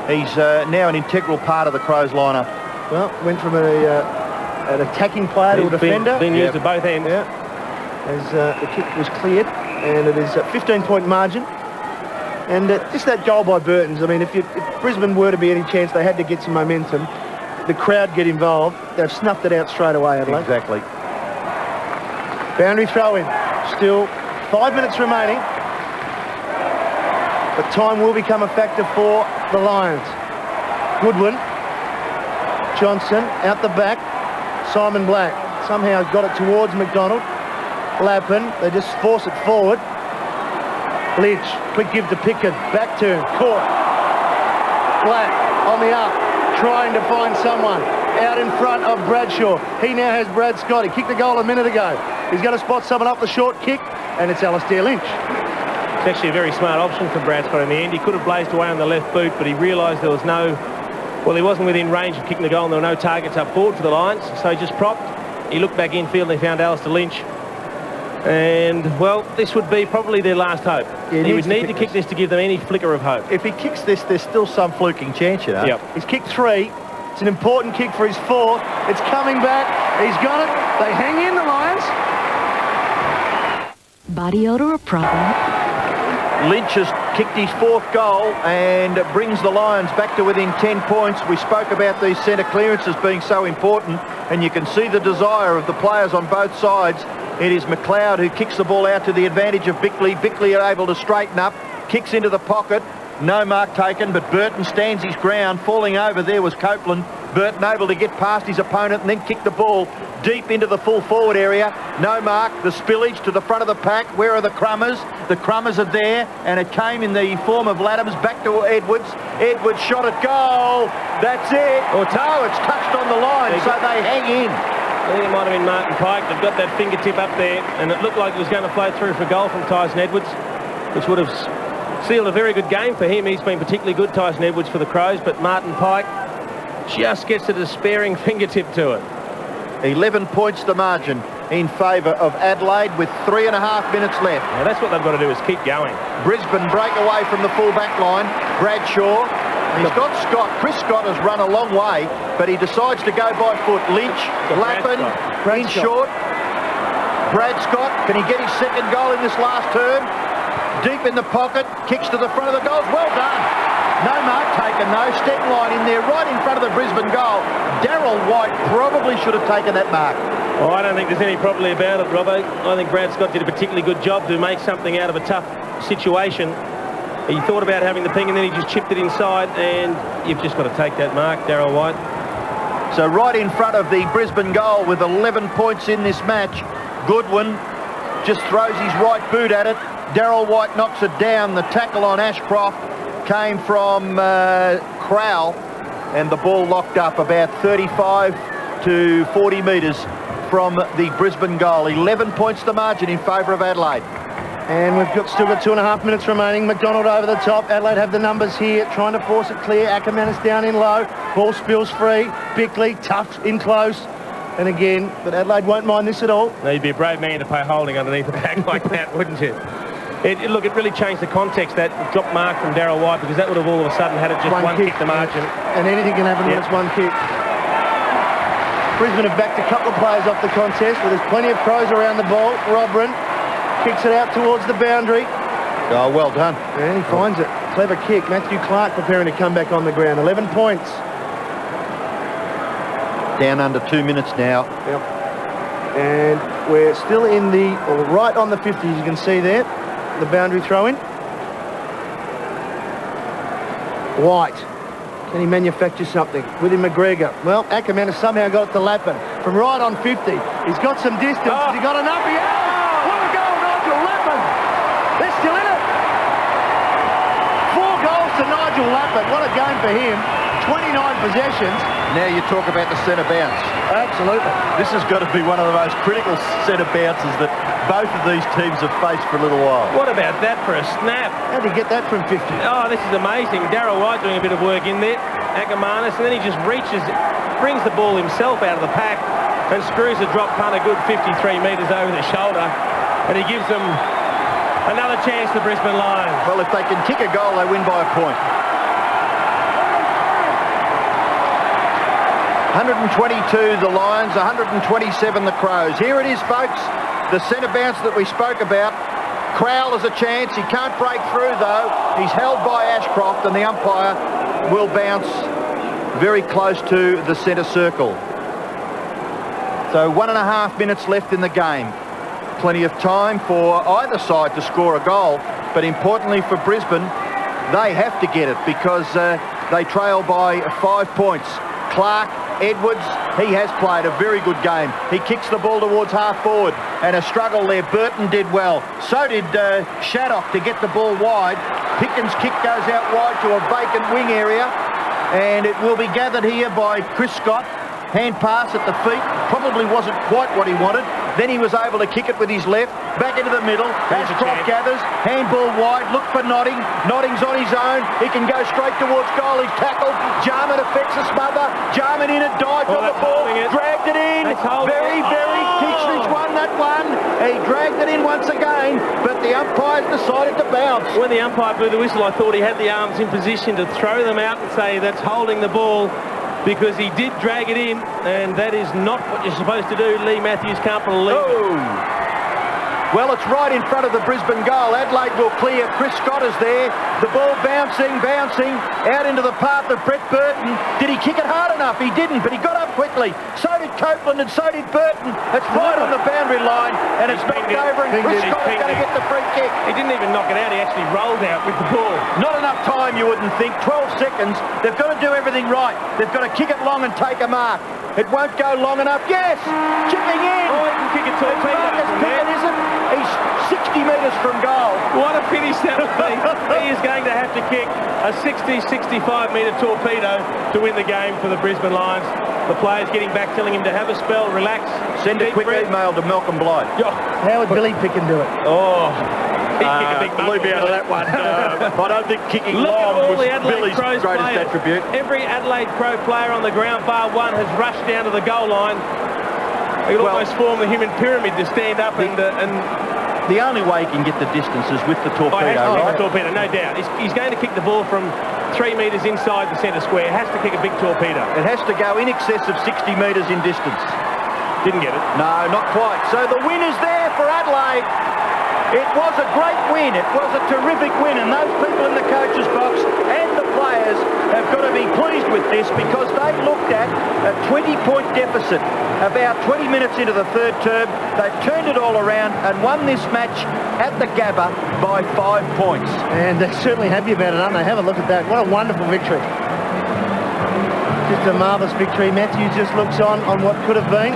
[SPEAKER 3] he's now an integral part of the Crows lineup.
[SPEAKER 1] Well, went from an attacking player to a defender.
[SPEAKER 2] Been used at both ends.
[SPEAKER 1] Yeah. As the kick was cleared, and it is a 15-point margin. And just that goal by Burton's, I mean, if Brisbane were to be any chance, they had to get some momentum. The crowd get involved. They've snuffed it out straight away, Adelaide.
[SPEAKER 3] Exactly.
[SPEAKER 1] Boundary throw-in. Still 5 minutes remaining. But time will become a factor for the Lions. Goodwin. Johnson out the back. Simon Black somehow got it towards McDonald. Lappin, they just force it forward. Lynch, quick give to Pickett. Back turn, caught. Black on the up, trying to find someone. Out in front of Bradshaw. He now has Brad Scott. He kicked the goal a minute ago. He's going to spot someone up the short kick, and it's Alastair Lynch.
[SPEAKER 2] It's actually a very smart option for Brad Scott in the end. He could have blazed away on the left boot, but he realised there was no... Well, he wasn't within range of kicking the goal, and there were no targets up forward for the Lions, so he just propped. He looked back infield, and he found Alastair Lynch. And, well, this would be probably their last hope. Yeah, he would need to kick this to give them any flicker of hope.
[SPEAKER 3] If he kicks this, there's still some fluking chance, you know.
[SPEAKER 2] Yep.
[SPEAKER 1] He's kicked 3. It's an important kick for his 4th. It's coming back. He's got it. They hang in, the Lions.
[SPEAKER 5] Body odour a problem?
[SPEAKER 3] Lynch has kicked his 4th goal and brings the Lions back to within 10 points. We spoke about these centre clearances being so important, and you can see the desire of the players on both sides. It is McLeod who kicks the ball out to the advantage of Bickley. Bickley are able to straighten up, kicks into the pocket. No mark taken, but Burton stands his ground. Falling over there was Copeland. Burton able to get past his opponent and then kick the ball deep into the full forward area. No mark. The spillage to the front of the pack. Where are the Crummers? The Crummers are there, and it came in the form of Laddams back to Edwards. Edwards shot at goal. That's it. No, it's touched on the line, so they hang in.
[SPEAKER 2] I think it might have been Martin Pike that got that fingertip up there, and it looked like it was going to flow through for goal from Tyson Edwards, which would have sealed a very good game for him. He's been particularly good, Tyson Edwards, for the Crows, but Martin Pike just gets a despairing fingertip to it.
[SPEAKER 3] 11 points the margin in favour of Adelaide with 3.5 minutes left.
[SPEAKER 2] Now that's what they've got to do, is keep going.
[SPEAKER 3] Brisbane break away from the full back line. Bradshaw. He's got Scott. Chris Scott has run a long way, but he decides to go by foot. Lynch, Lappin, in short. Brad Scott, can he get his second goal in this last term? Deep in the pocket, kicks to the front of the goal. Well done. No mark taken though. Step line in there right in front of the Brisbane goal. Darryl White probably should have taken that mark.
[SPEAKER 2] Oh, I don't think there's any probably about it, Robbo. I think Brad Scott did a particularly good job to make something out of a tough situation. He thought about having the ping and then he just chipped it inside, and you've just got to take that mark, Darryl White.
[SPEAKER 3] So right in front of the Brisbane goal with 11 points in this match, Goodwin just throws his right boot at it. Darryl White knocks it down. The tackle on Ashcroft came from Crowell, and the ball locked up about 35 to 40 metres from the Brisbane goal. 11 points the margin in favour of Adelaide.
[SPEAKER 1] And we've still got 2.5 minutes remaining. McDonald over the top. Adelaide have the numbers here, trying to force it clear. Ackermanis down in low. Ball spills free. Bickley tough in close. And again, but Adelaide won't mind this at all.
[SPEAKER 2] Now, you'd be a brave man to play holding underneath the bag like that, wouldn't you? Look, it really changed the context, that drop mark from Darryl White, because that would have all of a sudden had it just one kick the margin.
[SPEAKER 1] And anything can happen when it's one kick. Brisbane have backed a couple of players off the contest, but there's plenty of Crows around the ball. Robrin kicks it out towards the boundary.
[SPEAKER 3] Oh, well done.
[SPEAKER 1] And he finds it. Clever kick. Matthew Clark preparing to come back on the ground. 11 points.
[SPEAKER 3] Down under 2 minutes now.
[SPEAKER 1] Yep. And we're still in the, or right on the 50, as you can see there. The boundary throw-in. White. Can he manufacture something? William McGregor. Well, Ackerman has somehow got it to Lappin. From right on 50. He's got some distance. Has he got enough? He has! What a goal, Nigel Lappin! They're still in it! 4 goals to Nigel Lappin. What a game for him. 29 possessions.
[SPEAKER 3] Now you talk about the centre bounce.
[SPEAKER 1] Absolutely.
[SPEAKER 3] This has got to be one of the most critical centre bounces that both of these teams have faced for a little while.
[SPEAKER 2] What about that for a snap?
[SPEAKER 1] How did he get that from 50?
[SPEAKER 2] Oh, this is amazing. Darryl White doing a bit of work in there. Ackermanis, and then he just reaches, brings the ball himself out of the pack and screws a drop punt a good 53 metres over the shoulder. And he gives them another chance, the Brisbane Lions.
[SPEAKER 3] Well, if they can kick a goal, they win by a point. 122 the Lions, 127 the Crows. Here it is, folks, the centre bounce that we spoke about. Crowell has a chance. He can't break through, though. He's held by Ashcroft, and the umpire will bounce very close to the centre circle. So 1.5 minutes left in the game. Plenty of time for either side to score a goal, but importantly for Brisbane, they have to get it because they trail by 5 points. Clark, Edwards, he has played a very good game. He kicks the ball towards half forward, and a struggle there. Burton did well. So did Shaddock to get the ball wide. Pickens' kick goes out wide to a vacant wing area, and it will be gathered here by Chris Scott. Hand pass at the feet, probably wasn't quite what he wanted. Then he was able to kick it with his left, back into the middle. Ashcroft gathers, handball wide, look for Notting. Notting's on his own. He can go straight towards goal. He's tackled. Jarman affects a smother. Jarman in it, dives on the ball, dragged it in. Very Kitchener's won that one. He dragged it in once again, but the umpires decided to bounce.
[SPEAKER 2] When the umpire blew the whistle, I thought he had the arms in position to throw them out and say that's holding the ball, because he did drag it in, and that is not what you're supposed to do. Lee Matthews can't believe it.
[SPEAKER 3] Well, it's right in front of the Brisbane goal. Adelaide will clear. Chris Scott is there. The ball bouncing out into the path of Brett Burton. Did he kick it hard enough? He didn't, but he got up quickly. So did Copeland and so did Burton. It's right on the boundary line, and it's knocked over, and Chris Scott is going to get the free kick.
[SPEAKER 2] He didn't even knock it out. He actually rolled out with the ball.
[SPEAKER 3] Not enough time, you wouldn't think. 12 seconds. They've got to do everything right. They've got to kick it long and take a mark. It won't go long enough. Yes! Chipping in!
[SPEAKER 2] Oh, he can kick it torpedo from there.
[SPEAKER 3] Isn't he's 60 metres from goal.
[SPEAKER 2] What a finish that would be. He is going to have to kick a 60-65 metre torpedo to win the game for the Brisbane Lions. The players getting back, telling him to have a spell, relax.
[SPEAKER 3] Send a quick email to Malcolm Blythe.
[SPEAKER 1] How would Billy Picken do it?
[SPEAKER 2] Oh, he'd kick a big
[SPEAKER 3] leave me out of that one. I don't think kicking long was Billy's greatest attribute.
[SPEAKER 2] Every Adelaide Crow player on the ground, bar one, has rushed down to the goal line. He could almost form the human pyramid to stand up and
[SPEAKER 3] the only way he can get the distance is with the torpedo,
[SPEAKER 2] right? The torpedo, no doubt. He's going to kick the ball from 3 metres inside the centre square. Has to kick a big torpedo.
[SPEAKER 3] It has to go in excess of 60 metres in distance.
[SPEAKER 2] Didn't get it.
[SPEAKER 3] No, not quite. So the win is there for Adelaide. It was a great win. It was a terrific win, and those people in the coach's box and the players have got to be pleased with this, because they looked at a 20-point deficit about 20 minutes into the third term. They've turned it all around and won this match at the Gabba by 5 points.
[SPEAKER 1] And they're certainly happy about it, aren't they? Have a look at that. What a wonderful victory. Just a marvellous victory. Matthews just looks on what could have been.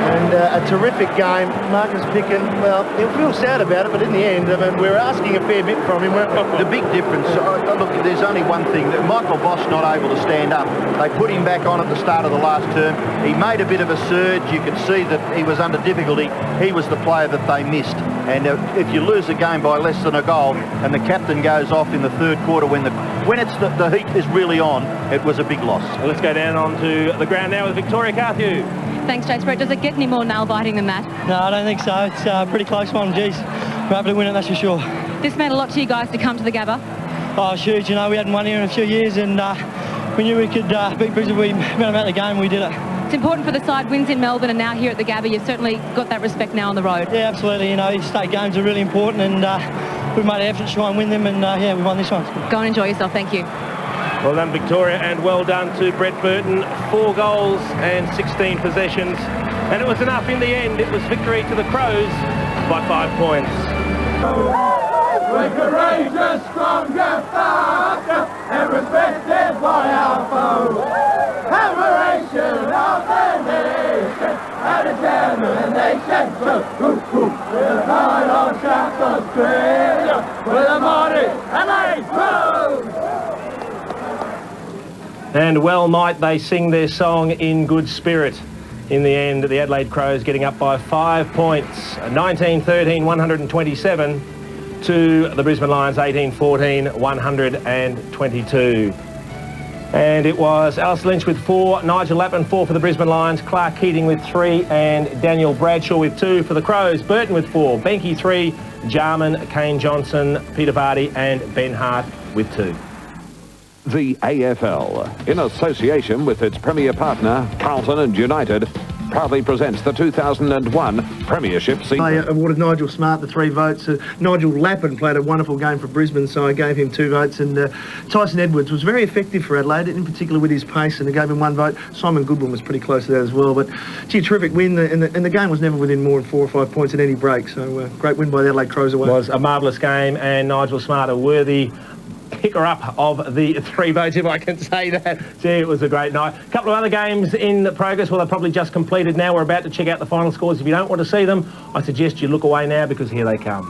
[SPEAKER 1] And a terrific game. Marcus Picken, well, he'll feel sad about it, but in the end, I mean, we're asking a fair bit from him.
[SPEAKER 3] The big difference, look, there's only one thing. Michael Voss not able to stand up. They put him back on at the start of the last term. He made a bit of a surge. You could see that he was under difficulty. He was the player that they missed. And if you lose a game by less than a goal and the captain goes off in the third quarter when the heat is really on, it was a big loss.
[SPEAKER 2] Well, let's go down onto the ground now with Victoria Carthew.
[SPEAKER 5] Thanks, Jace Brett. Does it get any more nail-biting than that?
[SPEAKER 8] No, I don't think so. It's a pretty close one. Geez, we're happy to win it, that's for sure.
[SPEAKER 5] This meant a lot to you guys to come to the Gabba.
[SPEAKER 8] Oh, it's huge. You know, we hadn't won here in a few years, and we knew we could beat Brisbane. We met them out of the game, and we did it.
[SPEAKER 5] It's important for the side. Wins in Melbourne and now here at the Gabba. You've certainly got that respect now on the road.
[SPEAKER 8] Yeah, absolutely. You know, state games are really important, and we've made an effort to try and win them, and yeah, we won this one.
[SPEAKER 5] Go and enjoy yourself. Thank you.
[SPEAKER 2] Well done, Victoria, and well done to Brett Burton. 4 goals and 16 possessions. And it was enough in the end. It was victory to the Crows by 5 points.
[SPEAKER 12] We're courageous, strong, and fast, and respected by our foes. Admiration of the nation, and a determination. We're the pride of South Australia, we're the mighty Adelaide Crows.
[SPEAKER 2] And well might they sing their song in good spirit. In the end, the Adelaide Crows getting up by 5 points, 19-13, 127, to the Brisbane Lions, 18-14, 122. And it was Alice Lynch with 4, Nigel Lappin 4 for the Brisbane Lions, Clark Keating with 3, and Daniel Bradshaw with 2 for the Crows. Burton with 4, Benke 3, Jarman, Kane Johnson, Peter Vardy and Ben Hart with 2.
[SPEAKER 4] The AFL, in association with its premier partner, Carlton and United, proudly presents the 2001 Premiership season.
[SPEAKER 1] I awarded Nigel Smart the 3 votes. Nigel Lappin played a wonderful game for Brisbane, so I gave him 2 votes. And Tyson Edwards was very effective for Adelaide, in particular with his pace, and I gave him 1 vote. Simon Goodwin was pretty close to that as well. But, gee, terrific win, and the game was never within more than 4 or 5 points at any break. So, great win by the Adelaide Crows away.
[SPEAKER 2] It was a marvellous game, and Nigel Smart, a worthy picker-up of the 3 votes, if I can say that. Gee, it was a great night. A couple of other games in progress. Well, they're probably just completed now. We're about to check out the final scores. If you don't want to see them, I suggest you look away now, because here they come.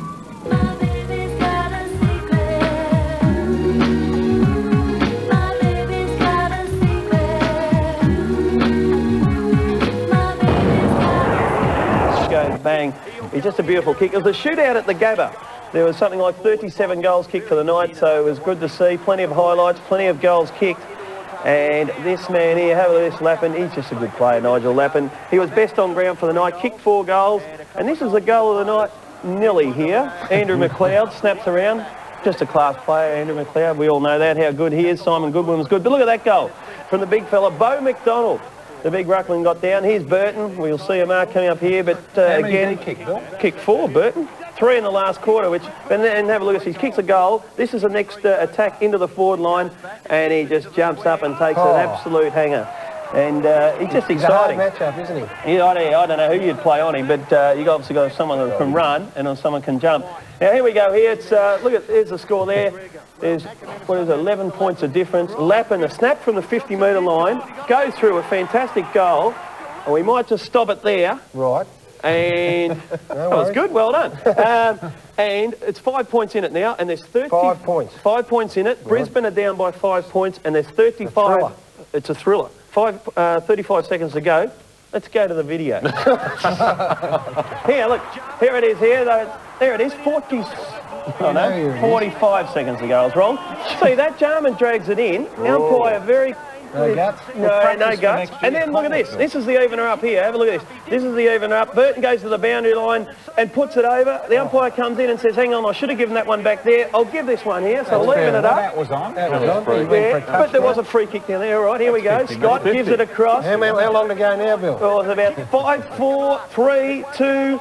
[SPEAKER 13] Goes bang. He's just a beautiful kick. It was a shootout at the Gabba. There was something like 37 goals kicked for the night, so it was good to see. Plenty of highlights, plenty of goals kicked. And this man here, have a look at this Lappin. He's just a good player, Nigel Lappin. He was best on ground for the night, kicked 4 goals. And this is the goal of the night, Nelly here. Andrew McLeod snaps around. Just a class player, Andrew McLeod. We all know that, how good he is. Simon Goodwin was good. But look at that goal from the big fella, Bo McDonald. The big ruckman got down. Here's Burton. We'll see a mark coming up here, but again, kick 4, Burton. 3 in the last quarter, and have a look at this. He kicks a goal. This is the next attack into the forward line, and he just jumps up and takes an absolute hanger. And he's just exciting.
[SPEAKER 14] He's a hard matchup, isn't he?
[SPEAKER 13] Yeah, I don't know who you'd play on him, but you've obviously got someone that can run and someone can jump. Now, here we go here. It's here's the score there. There's, 11 points of difference. Lappin, a snap from the 50-metre line, go through a fantastic goal, and we might just stop it there.
[SPEAKER 14] Right.
[SPEAKER 13] And that was good, well done. And it's 5 points in it now, and there's
[SPEAKER 14] 5 points.
[SPEAKER 13] 5 points in it. Right. Brisbane are down by 5 points, and there's 35. It's a thriller. 35 seconds to go. Let's go to the video. Here, look. Here it is. There it is. 45 seconds to go. I was wrong. See, that Jarman drags it in. Umpire very...
[SPEAKER 14] No guts?
[SPEAKER 13] No guts. And then look at this. This is the evener up here. Have a look at this. This is the evener up. Burton goes to the boundary line and puts it over. The umpire comes in and says, hang on, I should have given that one back there. I'll give this one here. So leaving it up.
[SPEAKER 14] That was on.
[SPEAKER 13] Yeah, but there was a free kick down there. All right, here we go. Scott gives it across.
[SPEAKER 14] How long to go now, Bill?
[SPEAKER 13] Well, it's about 5, 4, 3, 2...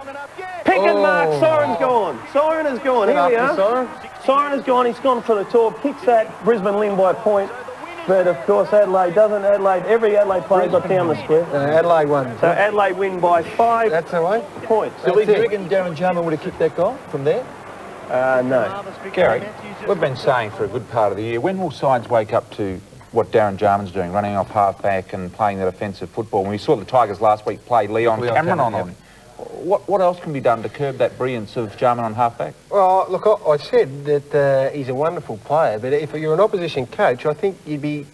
[SPEAKER 13] Pick and mark. Siren's gone. Siren is gone. Here we are. Siren is gone. He's gone for the tour. Kicks that. Brisbane win by a point. But of course Adelaide doesn't. Every Adelaide player got down the square.
[SPEAKER 14] Adelaide won.
[SPEAKER 13] So Adelaide win by 5
[SPEAKER 14] That's the way.
[SPEAKER 13] points.
[SPEAKER 15] Do you reckon Darren Jarman would have kicked that goal from there?
[SPEAKER 13] No.
[SPEAKER 15] Gary, we've been saying for a good part of the year, when will sides wake up to what Darren Jarman's doing, running off half-back and playing that offensive football? When we saw the Tigers last week play Leon Cameron on him. What else can be done to curb that brilliance of Jarman on half-back?
[SPEAKER 14] Well, look, I said that he's a wonderful player, but if you're an opposition coach, I think you'd be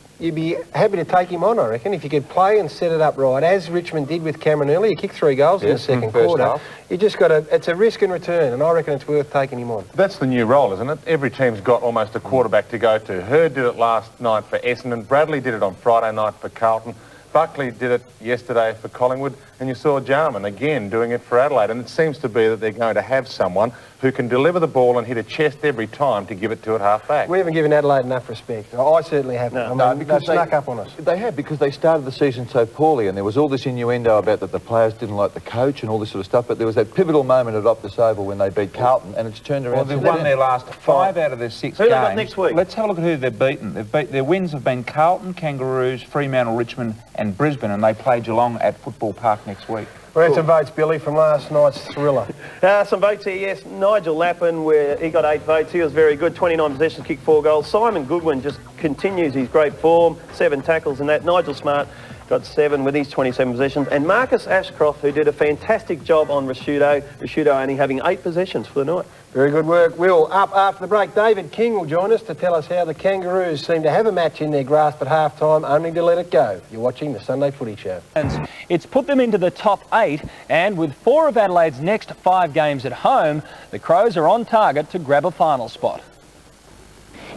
[SPEAKER 14] happy to take him on, I reckon, if you could play and set it up right, as Richmond did with Cameron earlier. He kicked 3 goals in the second quarter.
[SPEAKER 15] Half.
[SPEAKER 14] You just got to, it's a risk and return, and I reckon it's worth taking him on.
[SPEAKER 16] That's the new role, isn't it? Every team's got almost a quarterback to go to. Hurd did it last night for Essendon. Bradley did it on Friday night for Carlton. Buckley did it yesterday for Collingwood, and you saw Jarman again doing it for Adelaide, and it seems to be that they're going to have someone who can deliver the ball and hit a chest every time to give it to it half-back.
[SPEAKER 14] We haven't given Adelaide enough respect. I certainly haven't.
[SPEAKER 15] No, because
[SPEAKER 14] they snuck up on us.
[SPEAKER 15] They have, because they started the season so poorly, and there was all this innuendo about that the players didn't like the coach and all this sort of stuff, but there was that pivotal moment at Optus Oval when they beat Carlton, and it's turned around.
[SPEAKER 17] Well, they've won their last 5 out of their 6 games.
[SPEAKER 13] Who they got next week?
[SPEAKER 17] Let's have a look at who they've beaten. Their wins have been Carlton, Kangaroos, Fremantle, Richmond and Brisbane, and they play Geelong at Football Park next week.
[SPEAKER 14] We had some votes, Billy, from last night's thriller.
[SPEAKER 13] Some votes here, yes. Nigel Lappin, where he got 8 votes. He was very good. 29 possessions, kicked 4 goals. Simon Goodwin just continues his great form. 7 tackles and that. Nigel Smart got 7 with his 27 possessions. And Marcus Ashcroft, who did a fantastic job on Rashudo. Rashudo only having 8 possessions for the night.
[SPEAKER 14] Very good work, Will. Up after the break, David King will join us to tell us how the Kangaroos seem to have a match in their grasp at half-time, only to let it go. You're watching the Sunday Footy Show.
[SPEAKER 18] It's put them into the top 8, and with 4 of Adelaide's next 5 games at home, the Crows are on target to grab a final spot.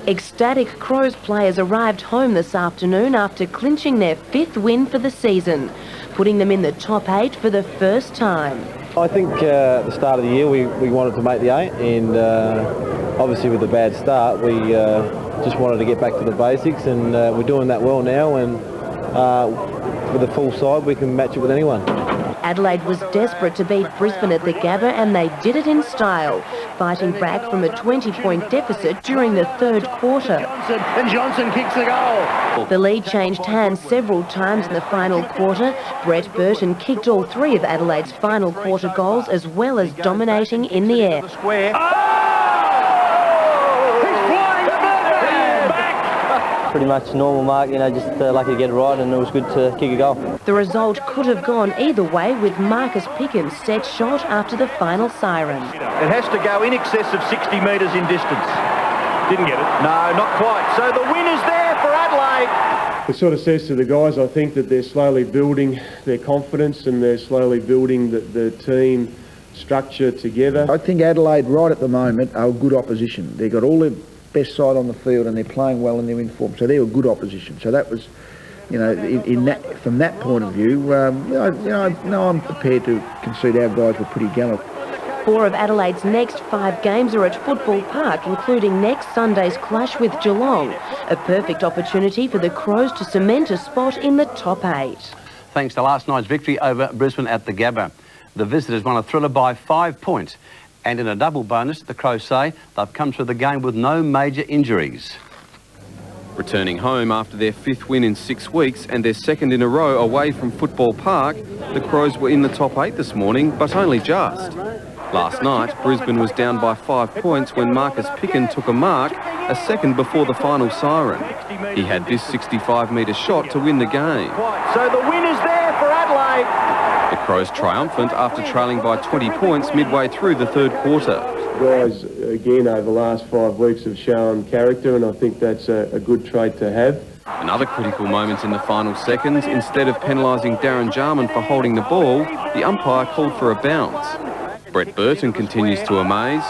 [SPEAKER 19] Ecstatic Crows players arrived home this afternoon after clinching their 5th win for the season, putting them in the top 8 for the first time.
[SPEAKER 20] I think at the start of the year we wanted to make the 8, and obviously with the bad start we just wanted to get back to the basics, and we're doing that well now, and with a full side we can match it with anyone.
[SPEAKER 19] Adelaide was desperate to beat Brisbane at the Gabba, and they did it in style, fighting back from a 20-point deficit during the 3rd quarter.
[SPEAKER 1] And Johnson kicks the goal.
[SPEAKER 19] The lead changed hands several times in the final quarter. Brett Burton kicked all 3 of Adelaide's final quarter goals, as well as dominating in the air.
[SPEAKER 8] Pretty much normal mark, you know, just lucky to get it right, and it was good to kick a goal.
[SPEAKER 19] The result could have gone either way, with Marcus Pickens set shot after the final siren.
[SPEAKER 3] It has to go in excess of 60 metres in distance.
[SPEAKER 2] Didn't get it.
[SPEAKER 3] No, not quite. So the win is there for Adelaide.
[SPEAKER 21] It sort of says to the guys, I think, that they're slowly building their confidence, and they're slowly building the team structure together.
[SPEAKER 22] I think Adelaide right at the moment are a good opposition. They've got all their best side on the field, and they're playing well and they're in form, so they're a good opposition. So that was, you know, in that, from that point of view, I'm prepared to concede our guys were pretty gallant.
[SPEAKER 19] 4 of Adelaide's next 5 games are at Football Park, including next Sunday's clash with Geelong, a perfect opportunity for the Crows to cement a spot in the top 8.
[SPEAKER 7] thanks to last night's victory over Brisbane at the Gabba. The visitors won a thriller by 5 points. And in a double bonus, the Crows say they've come through the game with no major injuries.
[SPEAKER 9] Returning home after their 5th win in 6 weeks and their 2nd in a row away from Football Park, the Crows were in the top 8 this morning, but only just. Last night, Brisbane was down by 5 points when Marcus Picken took a mark, a second before the final siren. He had this 65-metre shot to win the game.
[SPEAKER 1] So the win is there for Adelaide.
[SPEAKER 9] The Crows triumphant after trailing by 20 points midway through the 3rd quarter.
[SPEAKER 21] Guys, again, over the last 5 weeks have shown character, and I think that's a good trait to have.
[SPEAKER 9] Another critical moment in the final seconds. Instead of penalising Darren Jarman for holding the ball, the umpire called for a bounce. Brett Burton continues to amaze,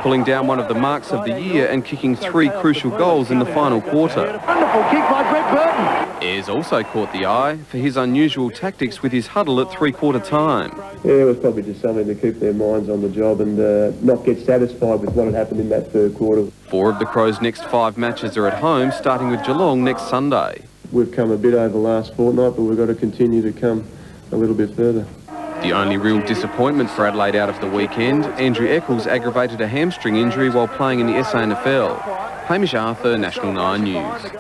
[SPEAKER 9] pulling down one of the marks of the year and kicking 3 crucial goals in the final quarter.
[SPEAKER 1] Wonderful kick by Brett Burton.
[SPEAKER 9] Ayres also caught the eye for his unusual tactics with his huddle at 3/4 time.
[SPEAKER 21] Yeah, it was probably just something to keep their minds on the job and not get satisfied with what had happened in that 3rd quarter.
[SPEAKER 9] 4 of the Crows' next 5 matches are at home, starting with Geelong next Sunday.
[SPEAKER 21] We've come a bit over the last fortnight, but we've got to continue to come a little bit further.
[SPEAKER 9] The only real disappointment for Adelaide out of the weekend, Andrew Eccles aggravated a hamstring injury while playing in the SANFL. Hamish Arthur, National 9 News.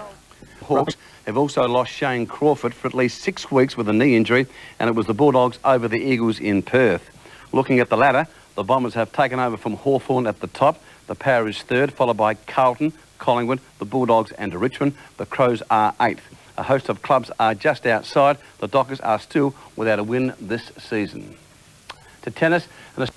[SPEAKER 7] Hawks have also lost Shane Crawford for at least 6 weeks with a knee injury, and it was the Bulldogs over the Eagles in Perth. Looking at the ladder, the Bombers have taken over from Hawthorn at the top. The Power is 3rd, followed by Carlton, Collingwood, the Bulldogs and Richmond. The Crows are 8th. A host of clubs are just outside. The Dockers are still without a win this season. To tennis, and